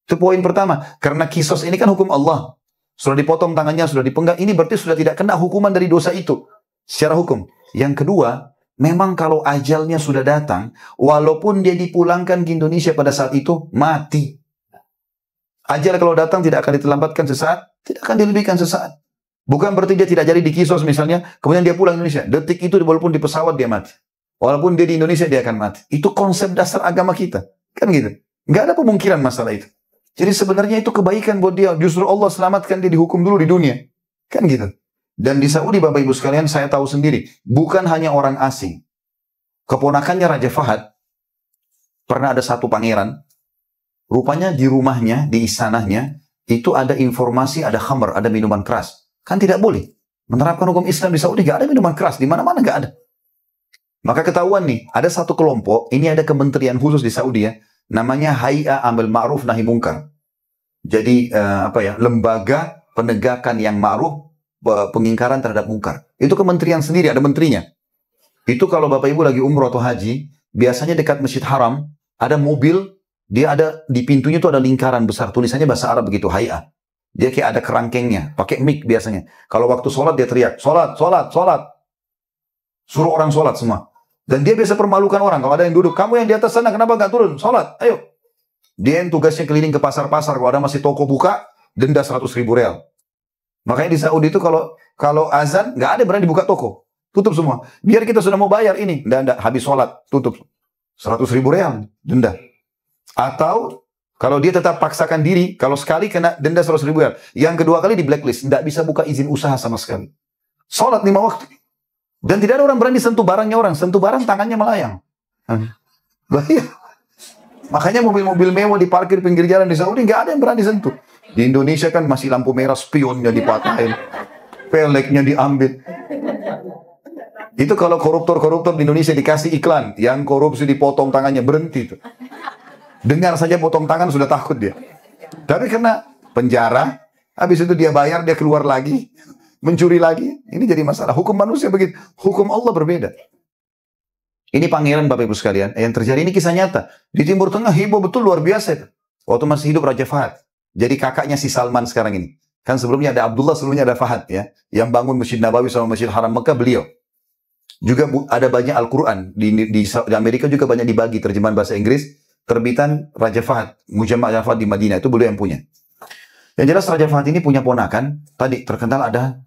Itu poin pertama. Karena kisos ini kan hukum Allah. Sudah dipotong tangannya, sudah dipenggal. Ini berarti sudah tidak kena hukuman dari dosa itu. Secara hukum. Yang kedua, memang kalau ajalnya sudah datang, walaupun dia dipulangkan ke Indonesia pada saat itu, mati. Ajal kalau datang tidak akan diterlambatkan sesaat, tidak akan dilebihkan sesaat. Bukan berarti dia tidak jadi dikisos misalnya, kemudian dia pulang ke Indonesia. Detik itu walaupun di pesawat dia mati. Walaupun dia di Indonesia dia akan mati. Itu konsep dasar agama kita. Kan gitu. Nggak ada pemungkiran masalah itu. Jadi sebenarnya itu kebaikan buat dia. Justru Allah selamatkan dia dihukum dulu di dunia. Kan gitu. Dan di Saudi Bapak Ibu sekalian saya tahu sendiri. Bukan hanya orang asing. Keponakannya Raja Fahad. Pernah ada satu pangeran. Rupanya di rumahnya, di istananya, itu ada informasi, ada khamr, ada minuman keras. Kan tidak boleh. Menerapkan hukum Islam di Saudi, gak ada minuman keras. Di mana-mana gak ada. Maka ketahuan nih, ada satu kelompok, ini ada kementerian khusus di Saudi ya, namanya Hay'a Amil Ma'ruf Nahi Munkar. Jadi, lembaga penegakan yang ma'ruf, pengingkaran terhadap mungkar. Itu kementerian sendiri, ada menterinya. Itu kalau Bapak Ibu lagi umroh atau haji, biasanya dekat Masjid Haram, ada mobil, dia ada di pintunya itu ada lingkaran besar, tulisannya bahasa Arab begitu, Hay'a. Dia kayak ada kerangkengnya, pakai mic biasanya. Kalau waktu sholat dia teriak, sholat, sholat, sholat. Suruh orang sholat semua. Dan dia biasa permalukan orang. Kalau ada yang duduk, kamu yang di atas sana kenapa nggak turun? Sholat, ayo. Dia yang tugasnya keliling ke pasar-pasar. Kalau ada masih toko buka, denda 100.000 real. Makanya di Saudi itu kalau azan nggak ada berani buka toko, tutup semua. Biar kita sudah mau bayar ini, nggak habis sholat, tutup. 100.000 real denda. Atau kalau dia tetap paksakan diri, kalau sekali kena denda 100.000 real, yang kedua kali di blacklist, tidak bisa buka izin usaha sama sekali. Sholat 5 waktu. Dan tidak ada orang berani sentuh barangnya orang, sentuh barang tangannya melayang. Bahaya. Makanya mobil-mobil mewah diparkir pinggir jalan di Saudi nggak ada yang berani sentuh. Di Indonesia kan masih lampu merah, spionnya dipatahin, peleknya diambil. Itu kalau koruptor-koruptor di Indonesia dikasih iklan, yang korupsi dipotong tangannya, berhenti itu. Dengar saja potong tangan sudah takut dia. Tapi karena penjara, habis itu dia bayar, dia keluar lagi, mencuri lagi. Ini jadi masalah. Hukum manusia begitu, hukum Allah berbeda. Ini pangeran Bapak Ibu sekalian. Yang terjadi ini kisah nyata. Di Timur Tengah heboh betul, luar biasa. Waktu masih hidup Raja Fahad. Jadi kakaknya si Salman sekarang ini. Kan sebelumnya ada Abdullah, sebelumnya ada Fahad ya. Yang bangun Masjid Nabawi sama Masjid Haram Mekah beliau. Juga ada banyak Al-Quran. Di Amerika juga banyak dibagi terjemahan bahasa Inggris. Terbitan Raja Fahad, Mujamma' Raja Fahad di Madinah, itu beliau yang punya. Yang jelas Raja Fahad ini punya ponakan, tadi terkenal ada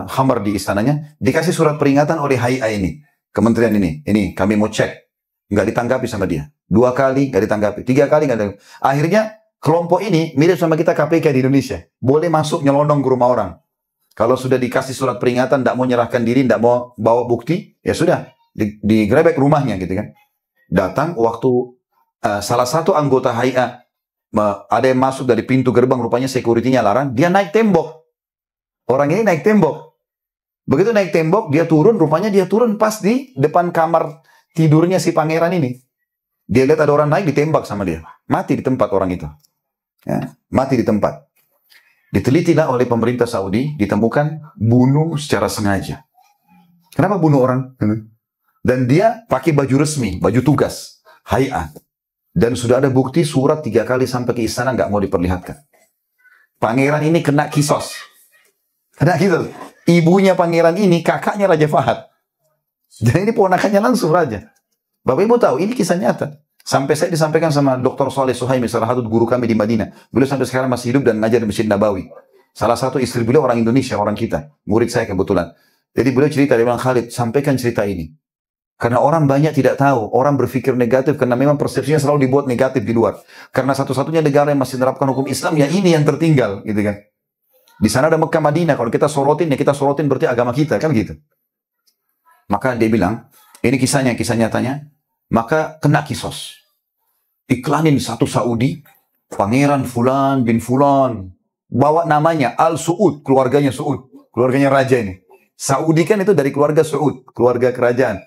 khamar di istananya, dikasih surat peringatan oleh Hay'a ini, kementerian ini kami mau cek, nggak ditanggapi sama dia. 2 kali nggak ditanggapi, 3 kali nggak ditanggapi. Akhirnya kelompok ini mirip sama kita KPK di Indonesia, boleh masuk nyelonong ke rumah orang. Kalau sudah dikasih surat peringatan, tidak mau nyerahkan diri, tidak mau bawa bukti, ya sudah, digerebek rumahnya gitu kan. Datang waktu salah satu anggota HIA ada yang masuk dari pintu gerbang, rupanya security-nya larang, dia naik tembok. Orang ini naik tembok. Begitu naik tembok, dia turun, rupanya dia turun pas di depan kamar tidurnya si pangeran ini. Dia lihat ada orang naik, ditembak sama dia. Mati di tempat orang itu. Ya, mati di tempat. Ditelitilah oleh pemerintah Saudi, ditemukan bunuh secara sengaja. Kenapa bunuh orang? Dan dia pakai baju resmi, baju tugas, HIA. Dan sudah ada bukti surat 3 kali sampai ke istana nggak mau diperlihatkan. Pangeran ini kena kisos. Kena kisos. Ibunya pangeran ini kakaknya Raja Fahad. Dan ini ponakannya langsung raja. Bapak Ibu tahu, ini kisah nyata. Sampai saya disampaikan sama Dr. Saleh Suhaimi, salah satu guru kami di Madinah. Beliau sampai sekarang masih hidup dan ngajar di Masjid Nabawi. Salah satu istri beliau orang Indonesia, orang kita. Murid saya kebetulan. Jadi beliau cerita, dia bilang, Khalid, sampaikan cerita ini. Karena orang banyak tidak tahu. Orang berpikir negatif karena memang persepsinya selalu dibuat negatif di luar. Karena satu-satunya negara yang masih menerapkan hukum Islam, ya ini yang tertinggal. Gitu kan. Di sana ada Mekah Madinah. Kalau kita sorotin, ya kita sorotin berarti agama kita. Kan gitu. Maka dia bilang, ini kisahnya, kisah nyatanya. Maka kena kisos. Iklanin satu Saudi, Pangeran Fulan bin Fulan. Bawa namanya Al-Su'ud, keluarganya Su'ud. Keluarganya raja ini. Saudi kan itu dari keluarga Su'ud, keluarga kerajaan.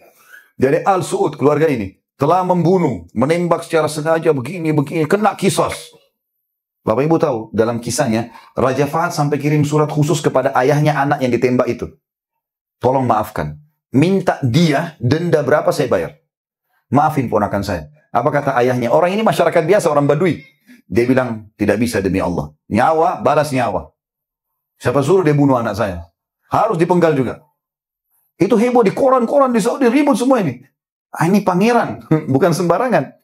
Jadi Al-Su'ud, keluarga ini. Telah membunuh, menembak secara sengaja, begini, kena kisos. Bapak Ibu tahu, dalam kisahnya, Raja Fahad sampai kirim surat khusus kepada ayahnya anak yang ditembak itu. Tolong maafkan. Minta dia, denda berapa saya bayar. Maafin ponakan saya. Apa kata ayahnya? Orang ini masyarakat biasa, orang Badui. Dia bilang, tidak bisa demi Allah. Nyawa, balas nyawa. Siapa suruh dia bunuh anak saya? Harus dipenggal juga. Itu heboh di koran-koran di Saudi, ribut semua ini. Ini pangeran, bukan sembarangan.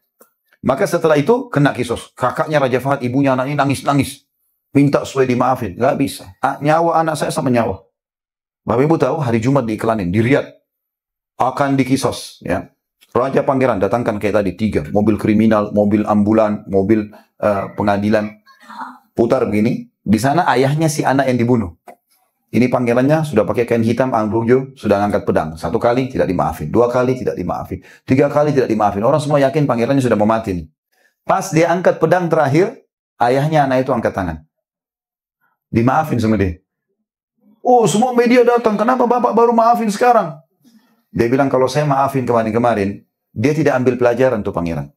Maka setelah itu kena kisos. Kakaknya Raja Fahad, ibunya anak ini nangis-nangis. Minta supaya dimaafin. Gak bisa. Nyawa anak saya sama nyawa. Bapak Ibu tahu hari Jumat diiklanin. Di Riyadh. Akan dikisos. Ya. Raja Pangeran datangkan kayak tadi 3. Mobil kriminal, mobil ambulan, mobil pengadilan. Putar begini. Di sana ayahnya si anak yang dibunuh. Ini pangerannya sudah pakai kain hitam, angklungjo, sudah ngangkat pedang. 1 kali tidak dimaafin, 2 kali tidak dimaafin, 3 kali tidak dimaafin. Orang semua yakin pangerannya sudah mau mati. Pas dia angkat pedang terakhir, ayahnya anak itu angkat tangan. Dimaafin sama dia. Oh, semua media datang. Kenapa bapak baru maafin sekarang? Dia bilang kalau saya maafin kemarin-kemarin, dia tidak ambil pelajaran tuh pangeran.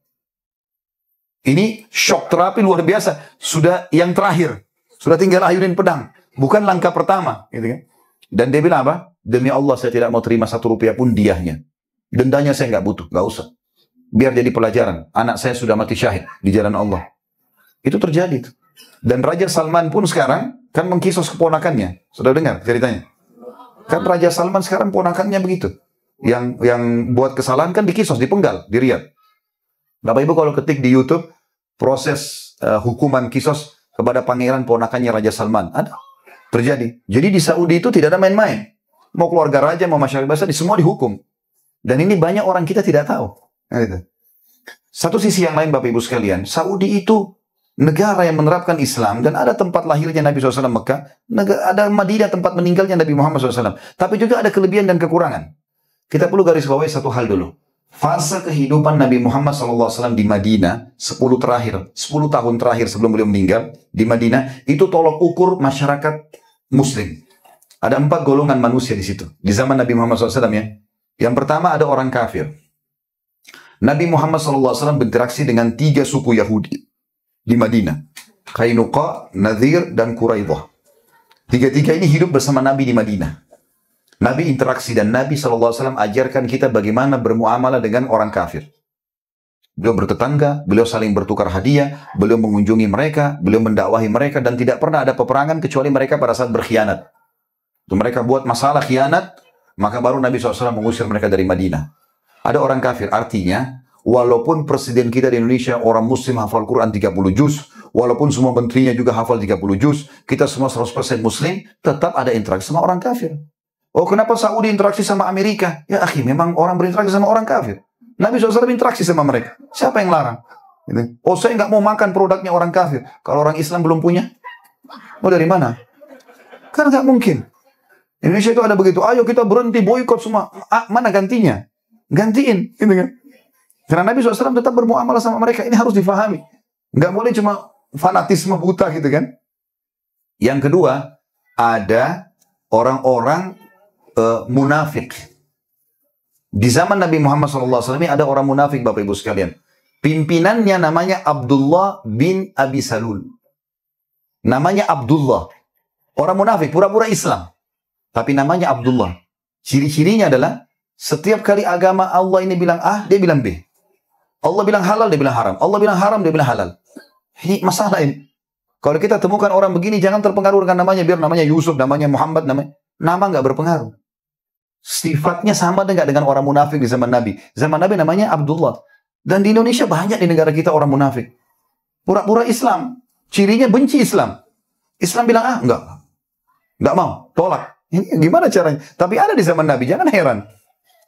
Ini shock terapi luar biasa. Sudah yang terakhir, sudah tinggal ayunin pedang. Bukan langkah pertama, gitu kan? Dan dia bilang apa? Demi Allah saya tidak mau terima 1 rupiah pun diahnya. Dendanya saya nggak butuh, nggak usah. Biar jadi pelajaran. Anak saya sudah mati syahid di jalan Allah. Itu terjadi. Dan Raja Salman pun sekarang kan mengkisos keponakannya. Sudah dengar ceritanya? Kan Raja Salman sekarang ponakannya begitu. Yang buat kesalahan kan dikisos, dipenggal, di Riyadh. Bapak Ibu kalau ketik di YouTube proses hukuman kisos kepada pangeran ponakannya Raja Salman, ada. Terjadi. Jadi di Saudi itu tidak ada main-main. Mau keluarga raja, mau masyarakat biasa, semua dihukum. Dan ini banyak orang kita tidak tahu. Gitu. Satu sisi yang lain Bapak Ibu sekalian, Saudi itu negara yang menerapkan Islam dan ada tempat lahirnya Nabi SAW Mekah, ada Madinah tempat meninggalnya Nabi Muhammad SAW. Tapi juga ada kelebihan dan kekurangan. Kita perlu garis bawahi satu hal dulu. Fase kehidupan Nabi Muhammad SAW di Madinah 10 tahun terakhir sebelum beliau meninggal di Madinah itu tolok ukur masyarakat Muslim. Ada 4 golongan manusia di situ di zaman Nabi Muhammad SAW ya. Yang pertama ada orang kafir. Nabi Muhammad SAW berinteraksi dengan 3 suku Yahudi di Madinah, Qainuqa, Nadir, dan Quraidah. 3 ini hidup bersama Nabi di Madinah. Nabi interaksi dan Nabi SAW ajarkan kita bagaimana bermuamalah dengan orang kafir. Beliau bertetangga, beliau saling bertukar hadiah, beliau mengunjungi mereka, beliau mendakwahi mereka, dan tidak pernah ada peperangan kecuali mereka pada saat berkhianat. Itu mereka buat masalah khianat, maka baru Nabi SAW mengusir mereka dari Madinah. Ada orang kafir, artinya walaupun presiden kita di Indonesia orang muslim hafal Quran 30 juz, walaupun semua menterinya juga hafal 30 juz, kita semua 100% muslim, tetap ada interaksi sama orang kafir. Oh, kenapa Saudi interaksi sama Amerika? Ya akhi, memang orang berinteraksi sama orang kafir. Nabi SAW interaksi sama mereka. Siapa yang larang? Oh, saya nggak mau makan produknya orang kafir. Kalau orang Islam belum punya? Oh, dari mana? Kan nggak mungkin. Indonesia itu ada begitu. Ayo kita berhenti boikot semua. Mana gantinya? gantiin, gitu kan? Karena Nabi SAW tetap bermuamalah sama mereka, ini harus difahami. Nggak boleh cuma fanatisme buta gitu kan. Yang kedua, ada orang-orang munafik. Di zaman Nabi Muhammad SAW ini ada orang munafik, Bapak Ibu sekalian. Pimpinannya namanya Abdullah bin Abi Salul. Namanya Abdullah. Orang munafik, pura-pura Islam. Tapi namanya Abdullah. Ciri-cirinya adalah setiap kali agama Allah ini bilang A, dia bilang B. Allah bilang halal, dia bilang haram. Allah bilang haram, dia bilang halal. Ini masalah ini. Kalau kita temukan orang begini, jangan terpengaruh dengan namanya. Biar namanya Yusuf, namanya Muhammad, nama nggak berpengaruh. Sifatnya sama dengan orang munafik di zaman Nabi. Zaman Nabi namanya Abdullah. Dan di Indonesia banyak di negara kita orang munafik. Pura-pura Islam. Cirinya benci Islam. Islam bilang, enggak mau, tolak. Ini gimana caranya? Tapi ada di zaman Nabi, jangan heran.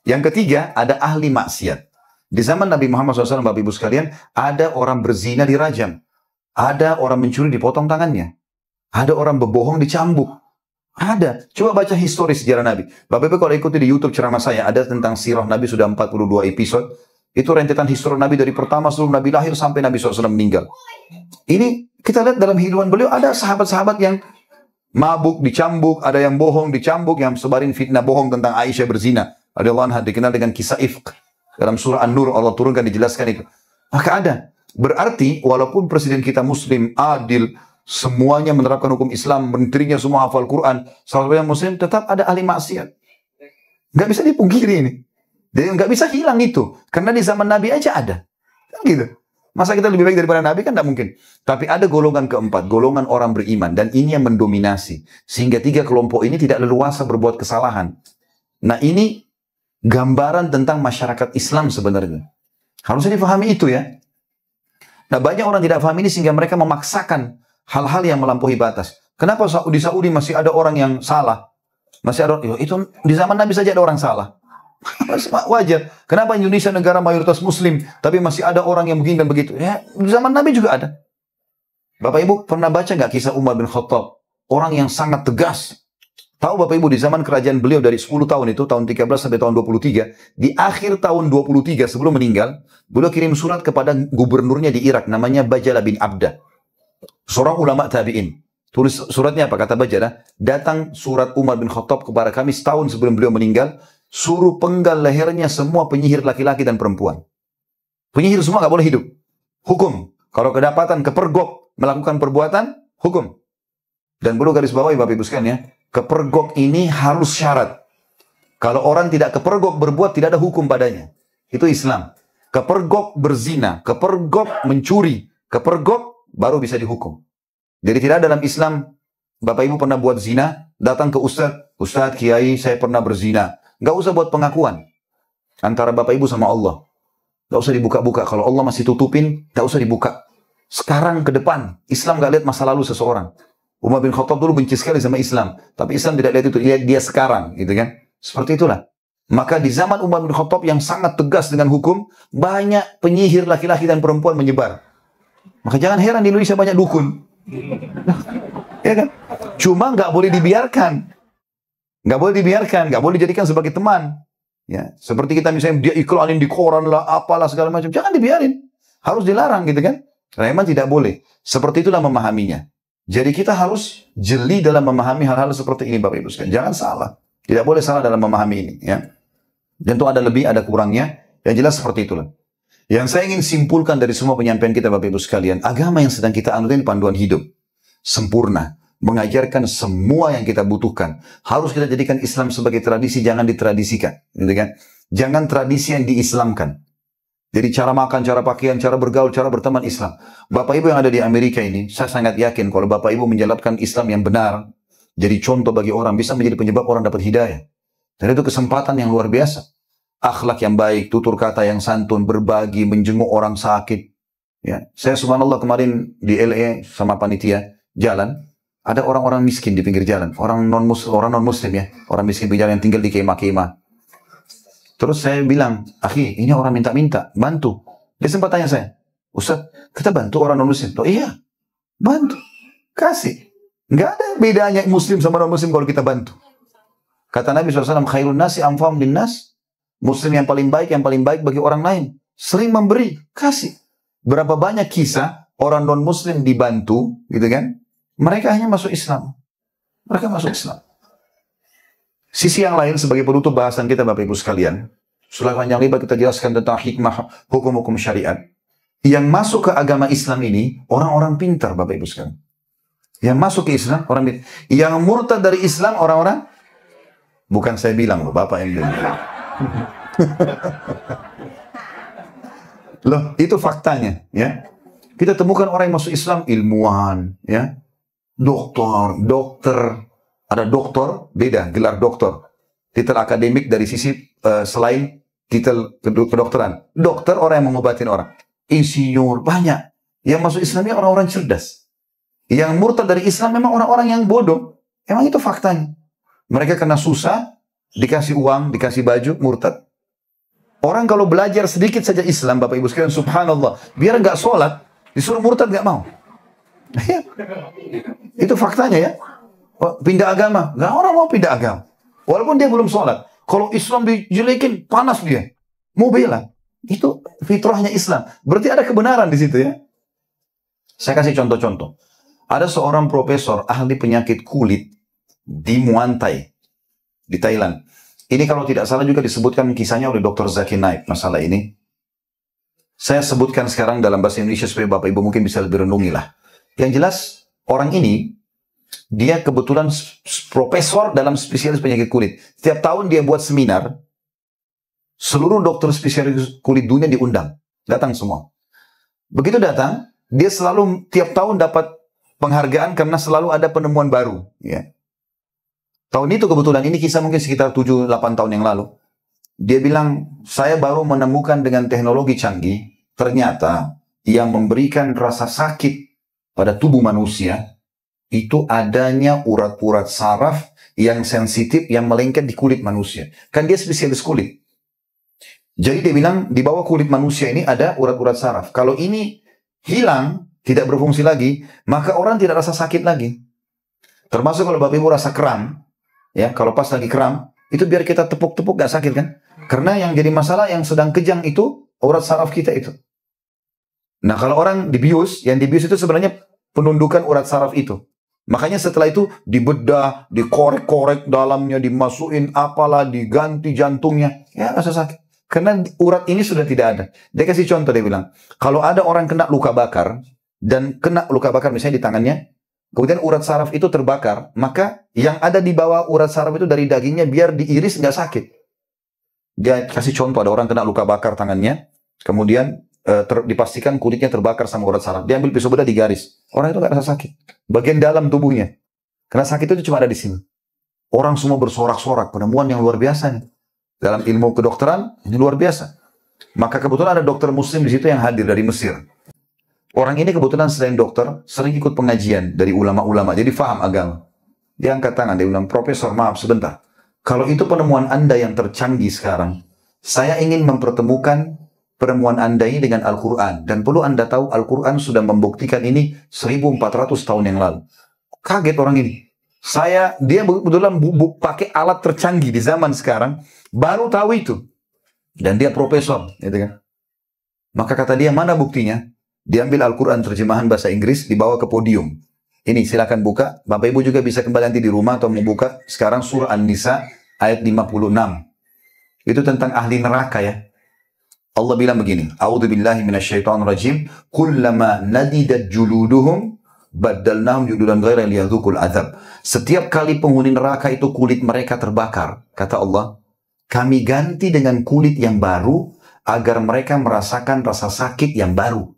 Yang ketiga, ada ahli maksiat. Di zaman Nabi Muhammad SAW, Bapak Ibu sekalian, ada orang berzina dirajam. Ada orang mencuri dipotong tangannya. Ada orang berbohong dicambuk. Ada. Coba baca histori sejarah Nabi. Bapak Ibu kalau ikuti di YouTube ceramah saya, ada tentang sirah Nabi sudah 42 episode. Itu rentetan histori Nabi dari pertama sebelum Nabi lahir sampai Nabi SAW meninggal. Ini kita lihat dalam kehidupan beliau ada sahabat-sahabat yang mabuk, dicambuk, ada yang bohong, dicambuk, yang sebarin fitnah bohong tentang Aisyah berzina. Radhiyallahu anha, dikenal dengan kisah ifk. Dalam surah An-Nur Allah turunkan dijelaskan itu. Maka ada. Berarti walaupun presiden kita muslim, adil, semuanya menerapkan hukum Islam, menterinya semua hafal Quran, sahabat muslim, tetap ada ahli maksiat. Gak bisa dipungkiri ini. Jadi gak bisa hilang itu. Karena di zaman Nabi aja ada. Kan gitu. Masa kita lebih baik daripada Nabi kan tidak mungkin. Tapi ada golongan keempat, golongan orang beriman. Dan ini yang mendominasi. Sehingga tiga kelompok ini tidak leluasa berbuat kesalahan. Nah ini gambaran tentang masyarakat Islam sebenarnya. Harusnya difahami itu ya. Nah banyak orang tidak paham ini sehingga mereka memaksakan hal-hal yang melampaui batas. Kenapa di Saudi masih ada orang yang salah? Masih ada, itu di zaman Nabi saja ada orang salah. Wajar. Kenapa Indonesia negara mayoritas Muslim, tapi masih ada orang yang begini dan begitu? Ya, di zaman Nabi juga ada. Bapak Ibu pernah baca nggak kisah Umar bin Khattab? Orang yang sangat tegas. Tahu Bapak Ibu di zaman kerajaan beliau dari 10 tahun itu, tahun 13 sampai tahun 23, di akhir tahun 23 sebelum meninggal, beliau kirim surat kepada gubernurnya di Irak, namanya Bajala bin Abda. Seorang ulama tabi'in. Tulis suratnya apa? Kata Bajala, datang surat Umar bin Khattab kepada kami setahun sebelum beliau meninggal, suruh penggal lehernya semua penyihir laki-laki dan perempuan. Penyihir semua nggak boleh hidup. Hukum. Kalau kedapatan kepergok melakukan perbuatan, hukum. Dan perlu garis bawahi Bapak Ibu sekalian ya, kepergok ini harus syarat. Kalau orang tidak kepergok berbuat, tidak ada hukum padanya. Itu Islam. Kepergok berzina, kepergok mencuri, kepergok baru bisa dihukum. Jadi tidak dalam Islam, Bapak Ibu pernah buat zina, datang ke Ustadz, Kiai, saya pernah berzina. Gak usah buat pengakuan. Antara Bapak Ibu sama Allah. Gak usah dibuka-buka. Kalau Allah masih tutupin, gak usah dibuka. Sekarang ke depan, Islam gak lihat masa lalu seseorang. Umar bin Khattab dulu benci sekali sama Islam. Tapi Islam tidak lihat itu, lihat dia sekarang. Gitu kan? Seperti itulah. Maka di zaman Umar bin Khattab yang sangat tegas dengan hukum, banyak penyihir laki-laki dan perempuan menyebar. Maka jangan heran di Indonesia banyak dukun. Ya kan? Cuma nggak boleh dibiarkan. Nggak boleh dibiarkan, nggak boleh dijadikan sebagai teman. Ya, seperti kita misalnya dia iklanin di koran lah, apalah segala macam. Jangan dibiarin. Harus dilarang gitu kan? Karena memang tidak boleh. Seperti itulah memahaminya. Jadi kita harus jeli dalam memahami hal-hal seperti ini Bapak Ibu sekalian. Jangan salah. Tidak boleh salah dalam memahami ini. Ya. Tentu ada lebih, ada kurangnya. Yang jelas seperti itulah. Yang saya ingin simpulkan dari semua penyampaian kita Bapak Ibu sekalian. Agama yang sedang kita anut ini panduan hidup. Sempurna. Mengajarkan semua yang kita butuhkan. Harus kita jadikan Islam sebagai tradisi. Jangan ditradisikan. Gitu kan? Jangan tradisi yang diislamkan. Jadi cara makan, cara pakaian, cara bergaul, cara berteman Islam. Bapak Ibu yang ada di Amerika ini, saya sangat yakin kalau Bapak Ibu menjalankan Islam yang benar, jadi contoh bagi orang, bisa menjadi penyebab orang dapat hidayah. Dan itu kesempatan yang luar biasa. Akhlak yang baik, tutur kata yang santun, berbagi, menjenguk orang sakit. Ya, saya subhanallah kemarin di LA sama panitia jalan, ada orang-orang miskin di pinggir jalan, orang non muslim ya, orang miskin di jalan yang tinggal di kemah-kemah. Terus saya bilang, akhi, ini orang minta-minta, bantu. Dia sempat tanya saya, Ustaz, kita bantu orang non-muslim? Oh iya, bantu. Kasih. Nggak ada bedanya muslim sama non-muslim kalau kita bantu. Kata Nabi SAW, khairun nasi anfa'um linnas. Muslim yang paling baik bagi orang lain. Sering memberi, kasih. Berapa banyak kisah orang non-Muslim dibantu, gitu kan? Mereka hanya masuk Islam. Mereka masuk Islam. Sisi yang lain sebagai penutup bahasan kita Bapak Ibu sekalian. Setelah panjang lebar kita jelaskan tentang hikmah hukum-hukum syariat. Yang masuk ke agama Islam ini, orang-orang pintar Bapak Ibu sekalian. Yang masuk ke Islam, orang pintar. Yang murtad dari Islam, orang-orang, bukan saya bilang loh, Bapak yang bilang. Loh, itu faktanya. Ya. Kita temukan orang yang masuk Islam, ilmuwan, ya, dokter, ada dokter, beda, gelar dokter. Titel akademik dari sisi selain titel kedokteran. Dokter, orang yang mengobatin orang. Insinyur, banyak. Yang masuk Islam ini orang-orang cerdas. Yang murtad dari Islam memang orang-orang yang bodoh. Emang itu faktanya. Mereka kena susah, dikasih uang, dikasih baju, murtad. Orang kalau belajar sedikit saja Islam, Bapak Ibu sekalian, subhanallah, biar nggak sholat, disuruh murtad nggak mau. Itu faktanya ya. Pindah agama, nggak orang mau pindah agama. Walaupun dia belum sholat. Kalau Islam dijelekin, panas dia. Mau bela. Itu fitrahnya Islam. Berarti ada kebenaran di situ ya. Saya kasih contoh-contoh. Ada seorang profesor ahli penyakit kulit di Muay Thai di Thailand. Ini kalau tidak salah juga disebutkan kisahnya oleh Dr. Zakir Naik masalah ini. Saya sebutkan sekarang dalam bahasa Indonesia supaya Bapak Ibu mungkin bisa lebih renungi lah. Yang jelas orang ini dia kebetulan profesor dalam spesialis penyakit kulit. Setiap tahun dia buat seminar. Seluruh dokter spesialis kulit dunia diundang. Datang semua. Begitu datang, dia selalu tiap tahun dapat penghargaan karena selalu ada penemuan baru. Ya. Tahun itu kebetulan, ini kisah mungkin sekitar 7-8 tahun yang lalu. Dia bilang, saya baru menemukan dengan teknologi canggih, ternyata yang memberikan rasa sakit pada tubuh manusia, itu adanya urat-urat saraf yang sensitif, yang melengket di kulit manusia. Kan dia spesialis kulit. Jadi dia bilang, di bawah kulit manusia ini ada urat-urat saraf. Kalau ini hilang, tidak berfungsi lagi, maka orang tidak rasa sakit lagi. Termasuk kalau Bapak Ibu rasa kram, ya, kalau pas lagi kram, itu biar kita tepuk-tepuk gak sakit kan? Karena yang jadi masalah yang sedang kejang itu urat saraf kita itu. Nah kalau orang dibius, yang dibius itu sebenarnya penundukan urat saraf itu. Makanya setelah itu dibedah, dikorek-korek dalamnya, dimasukin apalah, diganti jantungnya, ya rasa sakit. Karena urat ini sudah tidak ada. Dia kasih contoh, dia bilang, kalau ada orang kena luka bakar, dan kena luka bakar misalnya di tangannya, kemudian urat saraf itu terbakar, maka yang ada di bawah urat saraf itu dari dagingnya biar diiris nggak sakit. Dia kasih contoh, ada orang kena luka bakar tangannya, kemudian dipastikan kulitnya terbakar sama urat saraf. Dia ambil pisau bedah digaris. Orang itu nggak rasa sakit. Bagian dalam tubuhnya. Karena sakit itu cuma ada di sini. Orang semua bersorak-sorak. Penemuan yang luar biasa nih. Dalam ilmu kedokteran, ini luar biasa. Maka kebetulan ada dokter muslim di situ yang hadir dari Mesir. Orang ini kebetulan selain dokter, sering ikut pengajian dari ulama-ulama. Jadi faham agama. Dia angkat tangan, dia bilang, Profesor, maaf sebentar. Kalau itu penemuan Anda yang tercanggih sekarang, saya ingin mempertemukan penemuan Anda ini dengan Al-Quran. Dan perlu Anda tahu, Al-Quran sudah membuktikan ini 1400 tahun yang lalu. Kaget orang ini. Dia kebetulan pakai alat tercanggih di zaman sekarang, baru tahu itu. Dan dia profesor. Gitu kan. Maka kata dia, mana buktinya? Diambil Al-Quran terjemahan bahasa Inggris, dibawa ke podium. Ini silakan buka. Bapak Ibu juga bisa kembali nanti di rumah atau membuka sekarang surah An-Nisa ayat 56. Itu tentang ahli neraka ya. Allah bilang begini, A'udzubillahi minasyaitonirrajim, kullama nadidat juluduhum baddalnahum juludan ghaira liyadzuqul azab. Setiap kali penghuni neraka itu kulit mereka terbakar, kata Allah, kami ganti dengan kulit yang baru agar mereka merasakan rasa sakit yang baru.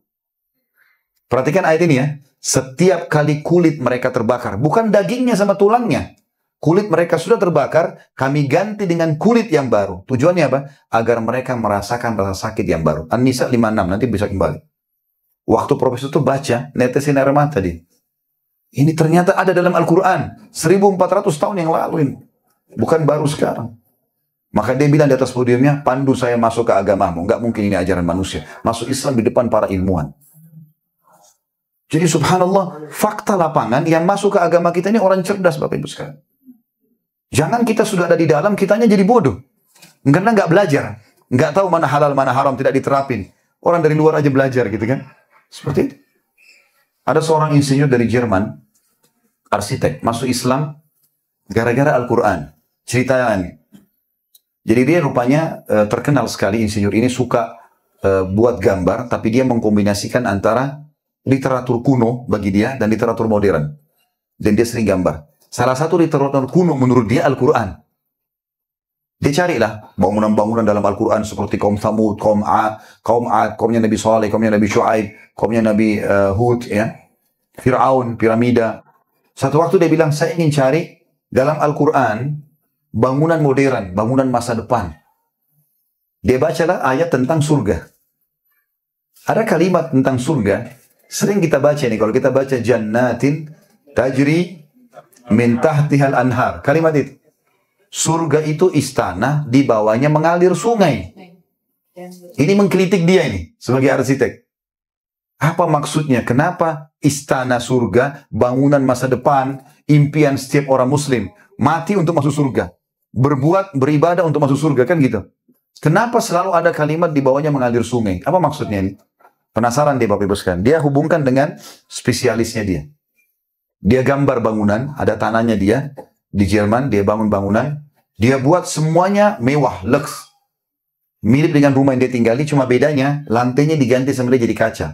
Perhatikan ayat ini ya. Setiap kali kulit mereka terbakar, bukan dagingnya sama tulangnya. Kulit mereka sudah terbakar, kami ganti dengan kulit yang baru. Tujuannya apa? Agar mereka merasakan rasa sakit yang baru. An-Nisa 56, nanti bisa kembali. Waktu profesor itu baca, netesin air mata dia. Ini ternyata ada dalam Al-Quran. 1400 tahun yang lalu ini. Bukan baru sekarang. Maka dia bilang di atas podiumnya, pandu saya masuk ke agamamu. Nggak mungkin ini ajaran manusia. Masuk Islam di depan para ilmuwan. Jadi subhanallah, fakta lapangan yang masuk ke agama kita ini orang cerdas Bapak Ibu sekalian. Jangan kita sudah ada di dalam, kitanya jadi bodoh. Karena nggak belajar. Nggak tahu mana halal, mana haram, tidak diterapin. Orang dari luar aja belajar gitu kan. Seperti itu. Ada seorang insinyur dari Jerman, arsitek, masuk Islam gara-gara Al-Quran. Ceritanya. Jadi dia rupanya terkenal sekali insinyur ini, suka buat gambar, tapi dia mengkombinasikan antara literatur kuno bagi dia dan literatur modern. Dan dia sering gambar. Salah satu literatur kuno menurut dia Al-Quran. Dia carilah bangunan-bangunan dalam Al-Quran seperti kaum Thamud, kaum Ad, kaumnya Nabi Saleh, kaumnya Nabi Shu'aib, kaumnya Nabi Hud, ya, Fir'aun, piramida. Satu waktu dia bilang, saya ingin cari dalam Al-Quran bangunan modern, bangunan masa depan. Dia bacalah ayat tentang surga. Ada kalimat tentang surga, sering kita baca nih, kalau kita baca jannatin tajri min tahtihal anhar. Kalimat itu. Surga itu istana, di bawahnya mengalir sungai. Ini mengkritik dia ini, sebagai arsitek. Apa maksudnya? Kenapa istana surga, bangunan masa depan, impian setiap orang muslim, mati untuk masuk surga. Berbuat, beribadah untuk masuk surga, kan gitu. Kenapa selalu ada kalimat di bawahnya mengalir sungai? Apa maksudnya ini? Penasaran dia Bapak Ibu sekalian. Dia hubungkan dengan spesialisnya dia. Dia gambar bangunan, ada tanahnya dia, di Jerman, dia bangun bangunan. Dia buat semuanya mewah, lux. Mirip dengan rumah yang dia tinggali, cuma bedanya lantainya diganti sama dia jadi kaca.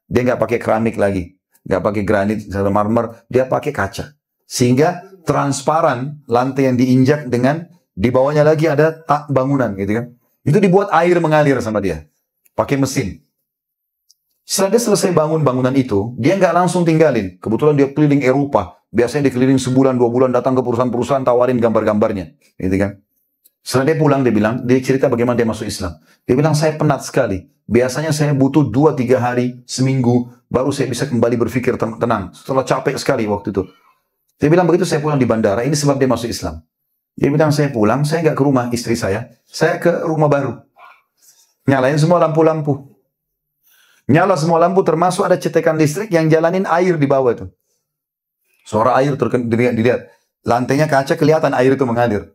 Dia nggak pakai keramik lagi, nggak pakai granit, marmer, dia pakai kaca. Sehingga transparan lantai yang diinjak dengan di bawahnya lagi ada bangunan, gitu kan? Itu dibuat air mengalir sama dia, pakai mesin. Setelah dia selesai bangun bangunan itu, dia nggak langsung tinggalin. Kebetulan dia keliling Eropa. Biasanya dia keliling sebulan, 2 bulan, datang ke perusahaan-perusahaan, tawarin gambar-gambarnya. Gitu kan. Setelah dia pulang, dia cerita bagaimana dia masuk Islam. Dia bilang, saya penat sekali. Biasanya saya butuh 2-3 hari, seminggu, baru saya bisa kembali berpikir tenang. Setelah capek sekali waktu itu. Dia bilang, begitu saya pulang di bandara, ini sebab dia masuk Islam. Dia bilang, saya pulang, saya nggak ke rumah istri saya ke rumah baru. Nyalain semua lampu-lampu. Nyala semua lampu, termasuk ada cetekan listrik yang jalanin air di bawah itu. Suara air dilihat. Lantainya kaca, kelihatan air itu mengalir.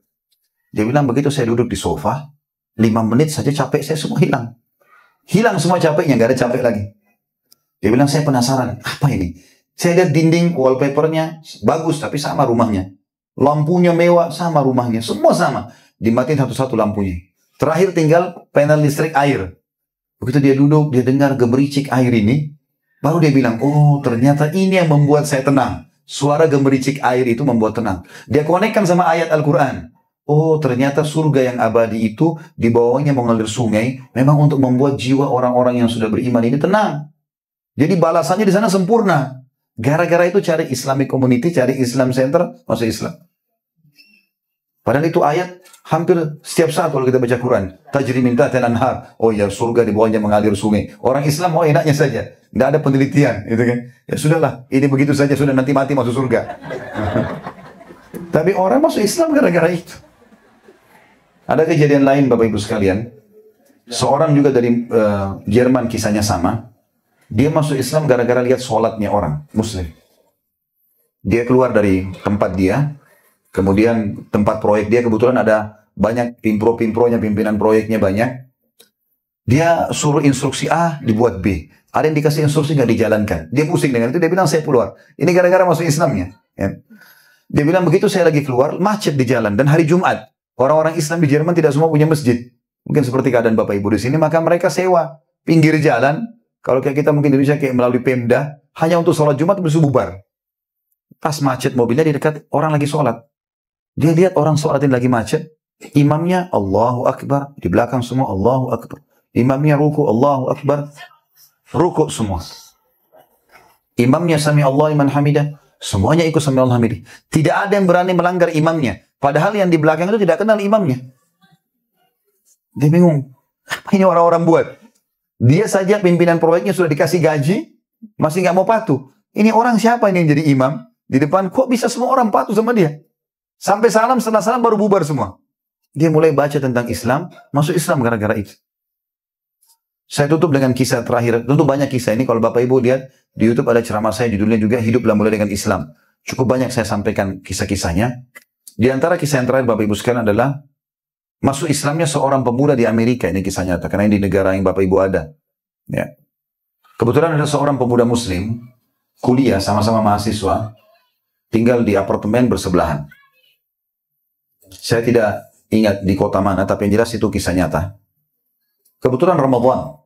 Dia bilang, begitu saya duduk di sofa, 5 menit saja capek saya semua hilang. Hilang semua capeknya, nggak ada capek lagi. Dia bilang, saya penasaran, apa ini? Saya lihat dinding, wallpapernya bagus, tapi sama rumahnya. Lampunya mewah, sama rumahnya. Semua sama. Dimatiin satu-satu lampunya. Terakhir tinggal panel listrik air. Begitu dia duduk, dia dengar gemericik air ini, baru dia bilang, oh ternyata ini yang membuat saya tenang. Suara gemericik air itu membuat tenang. Dia konekkan sama ayat Al-Quran. Oh ternyata surga yang abadi itu, di bawahnya mengalir sungai, memang untuk membuat jiwa orang-orang yang sudah beriman ini tenang. Jadi balasannya di sana sempurna. Gara-gara itu cari Islamic Community, cari Islam Center, masuk Islam. Padahal itu ayat hampir setiap saat kalau kita baca Quran. Tajri min tahtil anhar. Oh ya, surga di bawahnya mengalir sungai. Orang Islam mau enaknya saja. Tidak ada penelitian. Gitu kan. Ya sudahlah, ini begitu saja, sudah nanti mati masuk surga. Tapi orang masuk Islam gara-gara itu. Ada kejadian lain Bapak Ibu sekalian. Seorang juga dari Jerman, kisahnya sama. Dia masuk Islam gara-gara lihat sholatnya orang Muslim. Dia keluar dari tempat dia. Kemudian tempat proyek dia kebetulan ada banyak pimpro-pimpronya, pimpinan proyeknya banyak. Dia suruh instruksi A dibuat B. Ada yang dikasih instruksi nggak dijalankan. Dia pusing dengan itu, dia bilang saya keluar. Ini gara-gara masuk Islamnya. Ya. Dia bilang begitu saya lagi keluar, macet di jalan. Dan hari Jumat, orang-orang Islam di Jerman tidak semua punya masjid. Mungkin seperti keadaan Bapak Ibu di sini, maka mereka sewa pinggir jalan. Kalau kayak kita mungkin di Indonesia kayak melalui Pemda, hanya untuk sholat Jumat terus bubar. Pas macet mobilnya di dekat orang lagi sholat. Dia lihat orang sholatin lagi macet, imamnya Allahu Akbar, di belakang semua Allahu Akbar. Imamnya ruku, Allahu Akbar, ruku semua. Imamnya sami Allah liman hamidah, semuanya ikut sami Allah hamidah. Tidak ada yang berani melanggar imamnya. Padahal yang di belakang itu tidak kenal imamnya. Dia bingung, apa ini orang-orang buat? Dia saja pimpinan proyeknya sudah dikasih gaji, masih nggak mau patuh. Ini orang siapa ini yang jadi imam? Di depan kok bisa semua orang patuh sama dia? Sampai salam, setelah salam baru bubar semua. Dia mulai baca tentang Islam, masuk Islam gara-gara itu. Saya tutup dengan kisah terakhir. Tentu banyak kisah ini, kalau Bapak Ibu lihat di YouTube ada ceramah saya, judulnya juga Hiduplah Mulai Dengan Islam. Cukup banyak saya sampaikan kisah-kisahnya. Di antara kisah yang terakhir Bapak Ibu sekalian adalah Masuk Islamnya seorang pemuda di Amerika, ini kisah nyata, karena ini di negara yang Bapak Ibu ada. Ya. Kebetulan ada seorang pemuda Muslim, kuliah sama-sama mahasiswa, tinggal di apartemen bersebelahan. Saya tidak ingat di kota mana, tapi yang jelas itu kisah nyata. Kebetulan Ramadan.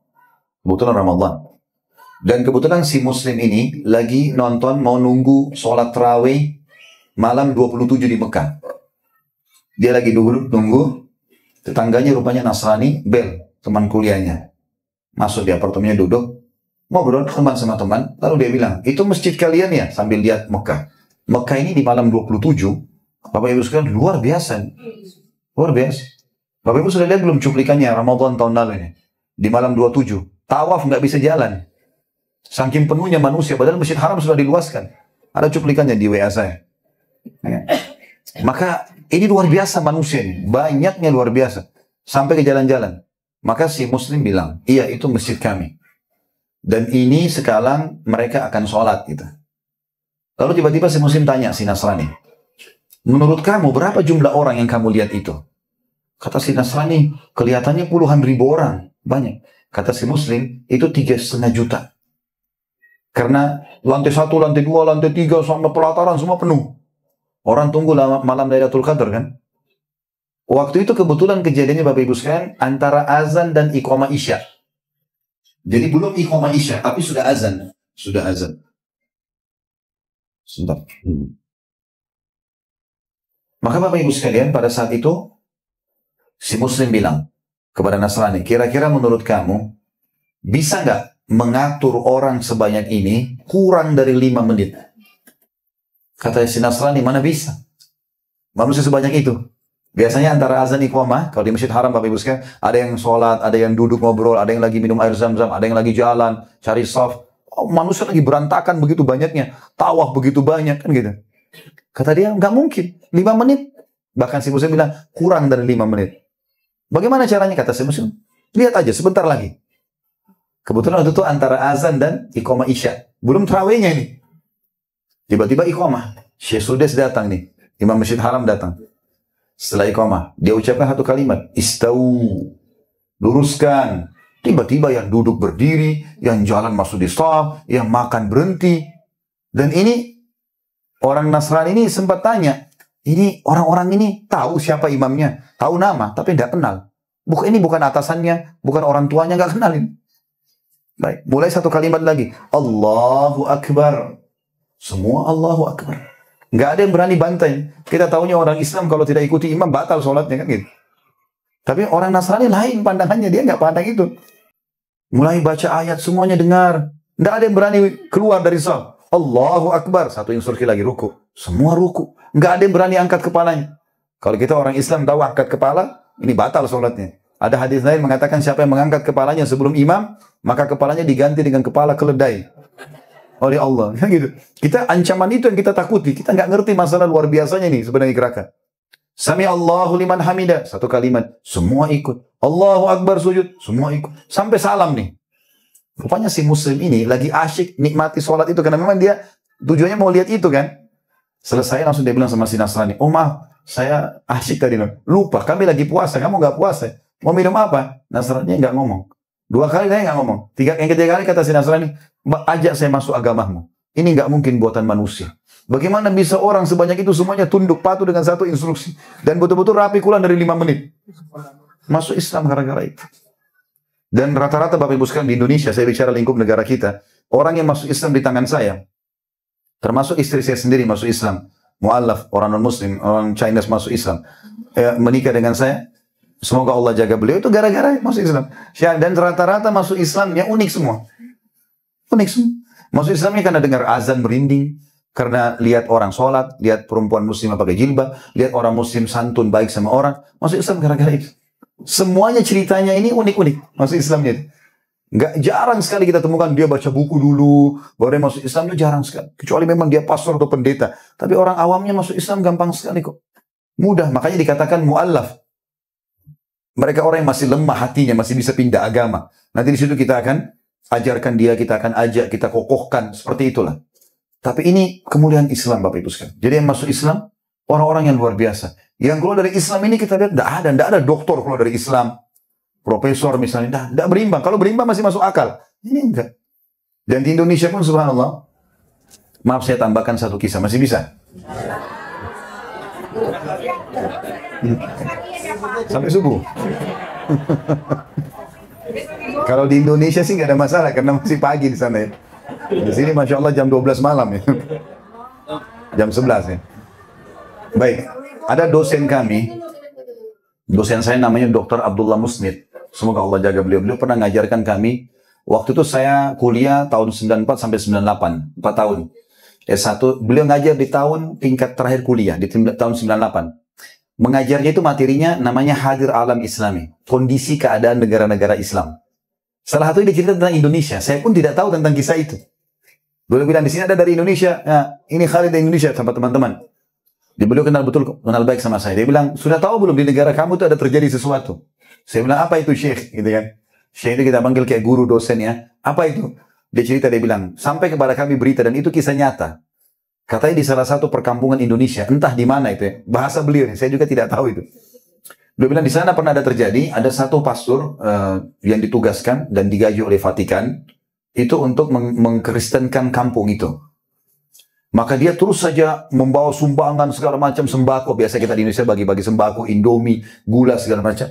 Dan kebetulan si Muslim ini lagi nonton, mau nunggu sholat tarawih malam 27 di Mekah. Dia lagi nunggu, tetangganya rupanya Nasrani, bel, teman kuliahnya. Masuk di apartemennya, duduk, ngobrol teman sama teman, lalu dia bilang, itu masjid kalian ya? Sambil lihat Mekah. Mekah ini di malam 27, Bapak Ibu sekalian, luar biasa. Luar biasa. Bapak Ibu sudah lihat belum cuplikannya Ramadan tahun lalu ini? Di malam 27, tawaf nggak bisa jalan. Saking penuhnya manusia, padahal Masjid Haram sudah diluaskan. Ada cuplikannya di WA saya. Maka ini luar biasa manusia ini. Banyaknya luar biasa. Sampai ke jalan-jalan. Maka si Muslim bilang, iya itu masjid kami. Dan ini sekarang mereka akan sholat gitu. Lalu tiba-tiba si Muslim tanya si Nasrani, menurut kamu berapa jumlah orang yang kamu lihat itu? Kata si Nasrani, kelihatannya puluhan ribu orang. Banyak. Kata si Muslim, itu 3,5 juta. Karena lantai 1, lantai 2, lantai 3, sampai pelataran semua penuh. Orang tunggu malam Lailatul Qadar kan. Waktu itu kebetulan kejadiannya Bapak Ibu sekalian antara azan dan iqamah isya. Jadi belum iqamah isya, tapi sudah azan. Sudah azan. Sebentar. Maka Bapak Ibu sekalian pada saat itu si Muslim bilang kepada Nasrani, kira-kira menurut kamu bisa nggak mengatur orang sebanyak ini kurang dari 5 menit? Kata si Nasrani, mana bisa? Manusia sebanyak itu. Biasanya antara azan iqamah, kalau di Masjid Haram Bapak Ibu sekalian, ada yang sholat, ada yang duduk ngobrol, ada yang lagi minum air zam-zam, ada yang lagi jalan, cari saf. Oh, manusia lagi berantakan begitu banyaknya, tawaf begitu banyak kan gitu. Kata dia, nggak mungkin, 5 menit. Bahkan si Muslim bilang, kurang dari 5 menit. Bagaimana caranya? Kata si Muslim, lihat aja sebentar lagi. Kebetulan waktu itu antara azan dan iqamah isya. Belum terawihnya ini. Tiba-tiba iqamah. Syekh Sudes datang nih. Imam Masjid Haram datang. Setelah iqamah, dia ucapkan satu kalimat. Istau. Luruskan. Tiba-tiba yang duduk berdiri, yang jalan masuk di shaf, yang makan berhenti. Dan ini, orang Nasrani ini sempat tanya. Ini orang-orang ini tahu siapa imamnya. Tahu nama, tapi tidak kenal. Ini bukan atasannya, bukan orang tuanya, nggak kenalin. Baik, mulai satu kalimat lagi. Allahu Akbar. Semua Allahu Akbar. Nggak ada yang berani bantai. Kita tahunya orang Islam kalau tidak ikuti imam batal sholatnya kan gitu. Tapi orang Nasrani lain pandangannya, dia nggak pandang itu. Mulai baca ayat semuanya dengar. Nggak ada yang berani keluar dari shaf. Allahu Akbar. Satu instruksi lagi ruku. Semua ruku. Nggak ada yang berani angkat kepalanya. Kalau kita orang Islam tahu angkat kepala, ini batal sholatnya. Ada hadis lain mengatakan siapa yang mengangkat kepalanya sebelum imam, maka kepalanya diganti dengan kepala keledai oleh Allah. Ya gitu. Kita ancaman itu yang kita takuti. Kita nggak ngerti masalah luar biasanya nih sebenarnya gerakan. Sami Allahu liman hamidah. Satu kalimat. Semua ikut. Allahu Akbar sujud. Semua ikut. Sampai salam nih. Rupanya si Muslim ini lagi asyik nikmati sholat itu. Karena memang dia tujuannya mau lihat itu kan. Selesai langsung dia bilang sama si Nasrani. Oh maaf, saya asyik tadi. Lupa, kami lagi puasa. Kamu nggak puasa. Mau minum apa? Nasrani nggak ngomong. 2 kali saya nggak ngomong. Yang ketiga kali kata si Nasrani, ajak saya masuk agamamu. Ini nggak mungkin buatan manusia. Bagaimana bisa orang sebanyak itu semuanya tunduk patuh dengan satu instruksi dan betul-betul rapi kurang dari 5 menit masuk Islam gara-gara itu. Dan rata-rata Bapak Ibu sekalian di Indonesia, saya bicara lingkup negara kita, orang yang masuk Islam di tangan saya, termasuk istri saya sendiri masuk Islam, mu'allaf, orang non-Muslim, orang Chinese masuk Islam, menikah dengan saya. Semoga Allah jaga beliau itu gara-gara masuk Islam. Dan rata-rata masuk Islam yang unik semua. Unik semua. Masuk Islamnya karena dengar azan merinding, karena lihat orang sholat, lihat perempuan muslimah pakai jilbab, lihat orang muslim santun baik sama orang. Masuk Islam gara-gara itu. Semuanya ceritanya ini unik-unik. Masuk Islamnya itu. Nggak jarang sekali kita temukan dia baca buku dulu, baru dia masuk Islam itu jarang sekali. Kecuali memang dia pastor atau pendeta. Tapi orang awamnya masuk Islam gampang sekali kok. Mudah. Makanya dikatakan mu'allaf. Mereka orang yang masih lemah hatinya, masih bisa pindah agama. Nanti di situ kita akan ajarkan dia, kita akan ajak, kita kokohkan. Seperti itulah. Tapi ini kemuliaan Islam Bapak Ibu sekalian. Jadi yang masuk Islam, orang-orang yang luar biasa. Yang keluar dari Islam ini kita lihat tidak ada dokter keluar dari Islam. Profesor misalnya, tidak berimbang. Kalau berimbang masih masuk akal. Ini enggak. Dan di Indonesia pun subhanallah. Maaf saya tambahkan satu kisah, masih bisa? Sampai subuh. Kalau di Indonesia sih nggak ada masalah karena masih pagi di sana ya. Di sini masya Allah jam 12 malam ya. Jam 11 ya. Baik, ada dosen kami. Dosen saya namanya Dr. Abdullah Musnid. Semoga Allah jaga beliau. Beliau pernah ngajarkan kami. Waktu itu saya kuliah tahun 94 sampai 98, 4 tahun. S1, beliau ngajar di tahun tingkat terakhir kuliah, di tahun 98. Mengajarnya itu materinya namanya Hadir Alam Islami. Kondisi keadaan negara-negara Islam. Salah satu dia cerita tentang Indonesia. Saya pun tidak tahu tentang kisah itu. Beliau bilang, di sini ada dari Indonesia. Nah, ini Khalid dari Indonesia sama teman-teman. Beliau kenal betul, kenal baik sama saya. Dia bilang, sudah tahu belum di negara kamu itu ada terjadi sesuatu? Saya bilang, apa itu Syekh? Gitu kan. Syekh itu kita panggil kayak guru dosen ya. Apa itu? Dia cerita, dia bilang, sampai kepada kami berita dan itu kisah nyata. Katanya di salah satu perkampungan Indonesia, entah di mana itu ya. Bahasa beliau, saya juga tidak tahu itu. Beliau bilang di sana pernah ada terjadi, ada satu pastor yang ditugaskan dan digaji oleh Vatikan itu untuk mengkristenkan kampung itu. Maka dia terus saja membawa sumbangan segala macam sembako. Biasa kita di Indonesia bagi-bagi sembako, Indomie, gula segala macam.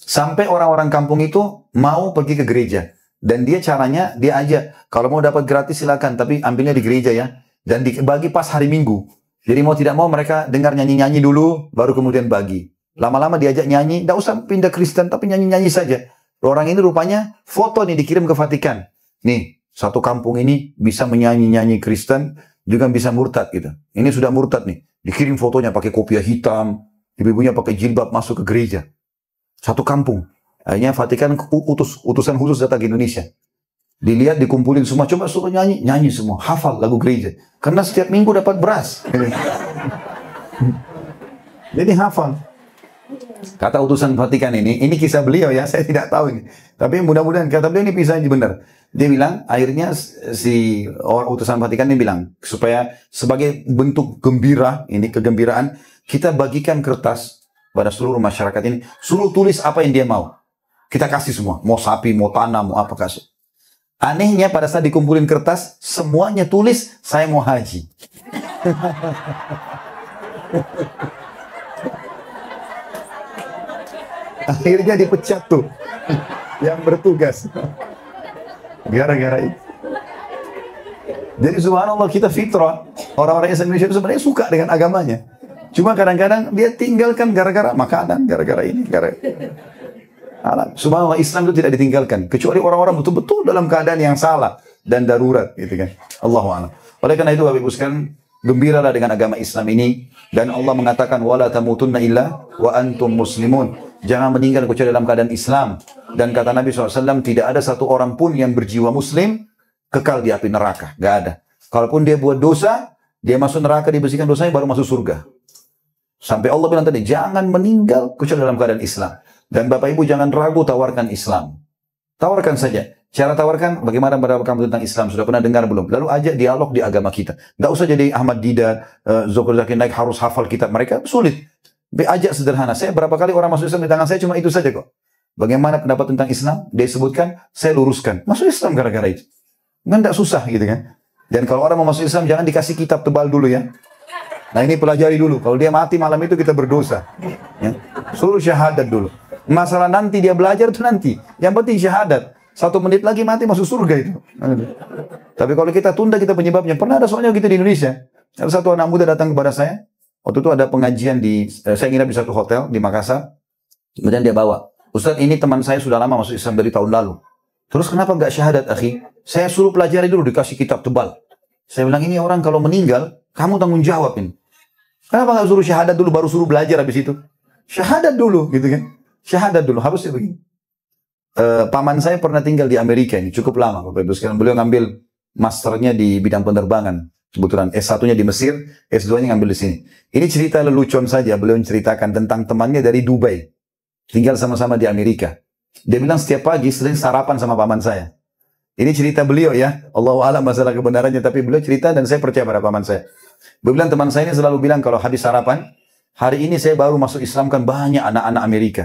Sampai orang-orang kampung itu mau pergi ke gereja. Dan dia caranya, dia ajak, kalau mau dapat gratis silakan, tapi ambilnya di gereja ya. Dan dibagi pas hari Minggu. Jadi mau tidak mau mereka dengar nyanyi-nyanyi dulu, baru kemudian bagi. Lama-lama diajak nyanyi, tidak usah pindah Kristen, tapi nyanyi-nyanyi saja. Orang ini rupanya foto nih dikirim ke Vatikan. Nih, satu kampung ini bisa menyanyi-nyanyi Kristen, juga bisa murtad gitu. Ini sudah murtad nih. Dikirim fotonya pakai kopiah hitam, ibu-ibunya pakai jilbab masuk ke gereja. Satu kampung. Akhirnya Vatikan utusan khusus datang ke Indonesia. Dilihat, dikumpulin semua, coba suruh nyanyi, nyanyi semua, hafal lagu gereja. Karena setiap minggu dapat beras. Jadi hafal. Kata utusan Vatikan ini kisah beliau ya, saya tidak tahu ini. Tapi mudah-mudahan kata beliau ini bisa benar. Dia bilang, akhirnya si orang utusan Vatikan ini bilang, supaya sebagai bentuk gembira, ini kegembiraan, kita bagikan kertas pada seluruh masyarakat ini, suruh tulis apa yang dia mau. Kita kasih semua, mau sapi, mau tanah, mau apa kasih. Anehnya pada saat dikumpulin kertas, semuanya tulis, saya mau haji. Akhirnya dipecat tuh, yang bertugas. Gara-gara itu. Jadi subhanallah kita fitrah. Orang-orang Indonesia itu sebenarnya suka dengan agamanya. Cuma kadang-kadang dia tinggalkan gara-gara makanan, gara-gara ini, subhanallah Islam itu tidak ditinggalkan. Kecuali orang-orang betul-betul dalam keadaan yang salah dan darurat. Gitu kan. Allahu a'lam. Oleh karena itu Bapak Ibu sekalian, gembiralah dengan agama Islam ini. Dan Allah mengatakan, wala tamutunna illa wa antum muslimun. Jangan meninggal kecuali dalam keadaan Islam. Dan kata Nabi SAW, tidak ada satu orang pun yang berjiwa muslim kekal di api neraka. Gak ada. Kalaupun dia buat dosa, dia masuk neraka, dibersihkan dosanya, baru masuk surga. Sampai Allah bilang tadi, jangan meninggal kecuali dalam keadaan Islam. Dan Bapak Ibu jangan ragu tawarkan Islam. Tawarkan saja. Cara tawarkan, bagaimana pendapat kamu tentang Islam? Sudah pernah dengar belum? Lalu ajak dialog di agama kita. Gak usah jadi Ahmad Didat, Zulkifli Zakir Naik harus hafal kitab mereka. Sulit. Ajak sederhana. Saya berapa kali orang masuk Islam di tangan saya cuma itu saja kok. Bagaimana pendapat tentang Islam? Dia sebutkan, saya luruskan. Masuk Islam gara-gara itu. Kan tidak susah gitu kan. Dan kalau orang mau masuk Islam, jangan dikasih kitab tebal dulu ya. Nah ini pelajari dulu. Kalau dia mati malam itu kita berdosa. Ya. Suruh syahadat dulu. Masalah nanti dia belajar itu nanti. Yang penting syahadat. 1 menit lagi mati masuk surga itu. Tapi kalau kita tunda kita penyebabnya. Pernah ada soalnya gitu di Indonesia. Ada satu anak muda datang kepada saya. Waktu itu ada pengajian di, saya nginap di satu hotel di Makassar. Kemudian dia bawa, Ustaz ini teman saya sudah lama masuk Islam dari tahun lalu. Terus kenapa nggak syahadat akhi? Saya suruh pelajari dulu, dikasih kitab tebal. Saya bilang ini orang kalau meninggal, kamu tanggung jawab ini. Kenapa nggak suruh syahadat dulu baru suruh belajar habis itu? Syahadat dulu gitu kan. Syahadat dulu, harusnya begini. Paman saya pernah tinggal di Amerika ini, cukup lama. Bapak Ibu sekalian, beliau ngambil masternya di bidang penerbangan. Kebetulan S1-nya di Mesir, S2-nya ngambil di sini. Ini cerita lelucon saja, beliau menceritakan tentang temannya dari Dubai. Tinggal sama-sama di Amerika. Dia bilang setiap pagi sering sarapan sama paman saya. Ini cerita beliau ya. Allahu a'lam masalah kebenarannya, tapi beliau cerita dan saya percaya pada paman saya. Beliau bilang teman saya ini selalu bilang kalau habis sarapan, hari ini saya baru masuk Islam kan banyak anak-anak Amerika.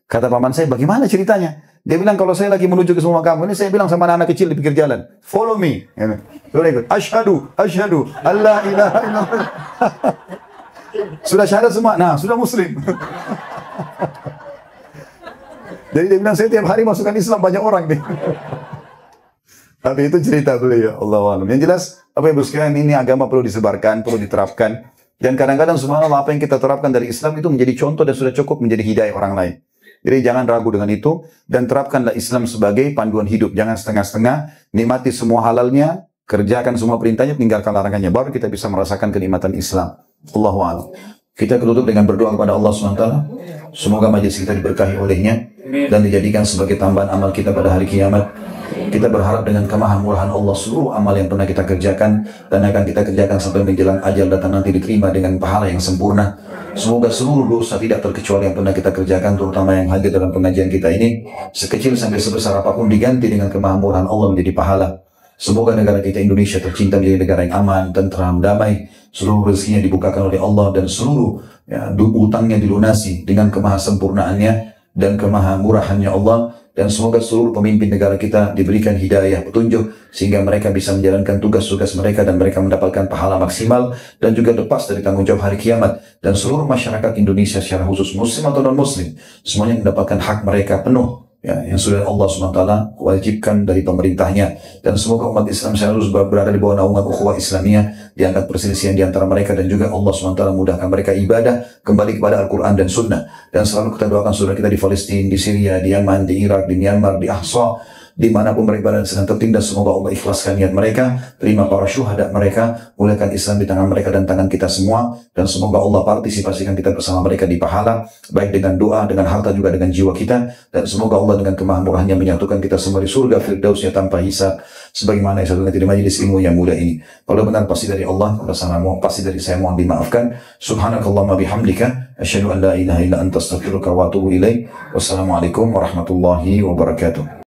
Kata paman saya, bagaimana ceritanya? Dia bilang, kalau saya lagi menuju ke semua kamu ini, saya bilang sama anak-anak kecil di pinggir jalan, follow me. Sudah ikut, asyhadu, Allah ilaha illallah. Sudah syahadat semua, nah sudah muslim. Jadi dia bilang, saya tiap hari masukkan Islam banyak orang nih. Tapi itu cerita beliau, Allah alam. Yang jelas, apa yang sekalian, ini agama perlu disebarkan, perlu diterapkan. Dan kadang-kadang subhanallah, apa yang kita terapkan dari Islam itu menjadi contoh dan sudah cukup menjadi hidayah orang lain. Jadi jangan ragu dengan itu, dan terapkanlah Islam sebagai panduan hidup. Jangan setengah-setengah, nikmati semua halalnya, kerjakan semua perintahnya, tinggalkan larangannya. Baru kita bisa merasakan kenikmatan Islam. Allahu a'lam. Kita tutup dengan berdoa kepada Allah SWT. Semoga majelis kita diberkahi olehnya dan dijadikan sebagai tambahan amal kita pada hari kiamat. Kita berharap dengan kemahamurahan Allah, seluruh amal yang pernah kita kerjakan dan akan kita kerjakan sampai menjelang ajal datang nanti diterima dengan pahala yang sempurna. Semoga seluruh dosa tidak terkecuali yang pernah kita kerjakan, terutama yang hadir dalam pengajian kita ini, sekecil sampai sebesar apapun diganti dengan kemahamurahan Allah menjadi pahala. Semoga negara kita Indonesia tercinta menjadi negara yang aman, tentram, damai. Seluruh rezekinya dibukakan oleh Allah dan seluruh utangnya dilunasi dengan kemahasempurnaannya dan kemahamurahannya Allah. Dan semoga seluruh pemimpin negara kita diberikan hidayah, petunjuk, sehingga mereka bisa menjalankan tugas-tugas mereka dan mereka mendapatkan pahala maksimal dan juga lepas dari tanggung jawab hari kiamat. Dan seluruh masyarakat Indonesia secara khusus, muslim atau non-muslim, semuanya mendapatkan hak mereka penuh, yang sudah Allah SWT wajibkan dari pemerintahnya. Dan semoga umat Islam selalu berada di bawah naungan ukhuwah Islamiyah, diangkat perselisihan di antara mereka, dan juga Allah SWT mudahkan mereka ibadah kembali kepada Al-Quran dan Sunnah. Dan selalu kita doakan saudara kita di Palestina, di Syria, di Yaman, di Irak, di Myanmar, di Ahsa, dimanapun mereka berada sedang tertindas. Semoga Allah ikhlaskan niat mereka, terima para syuhada mereka, muliakan Islam di tangan mereka dan tangan kita semua, dan semoga Allah partisipasikan kita bersama mereka di pahala, baik dengan doa, dengan harta, juga dengan jiwa kita. Dan semoga Allah dengan kemahamurahannya menyatukan kita semua di surga firdausnya tanpa hisab, sebagaimana yang satu nanti di majelis ilmu yang mulia ini. Kalau benar pasti dari Allah, pasti dari saya, mohon dimaafkan. Subhanakallahumma bihamdika, asyhadu an la ilaha illa anta astaghfiruka wa atubu ilaik. Wassalamualaikum warahmatullahi wabarakatuh.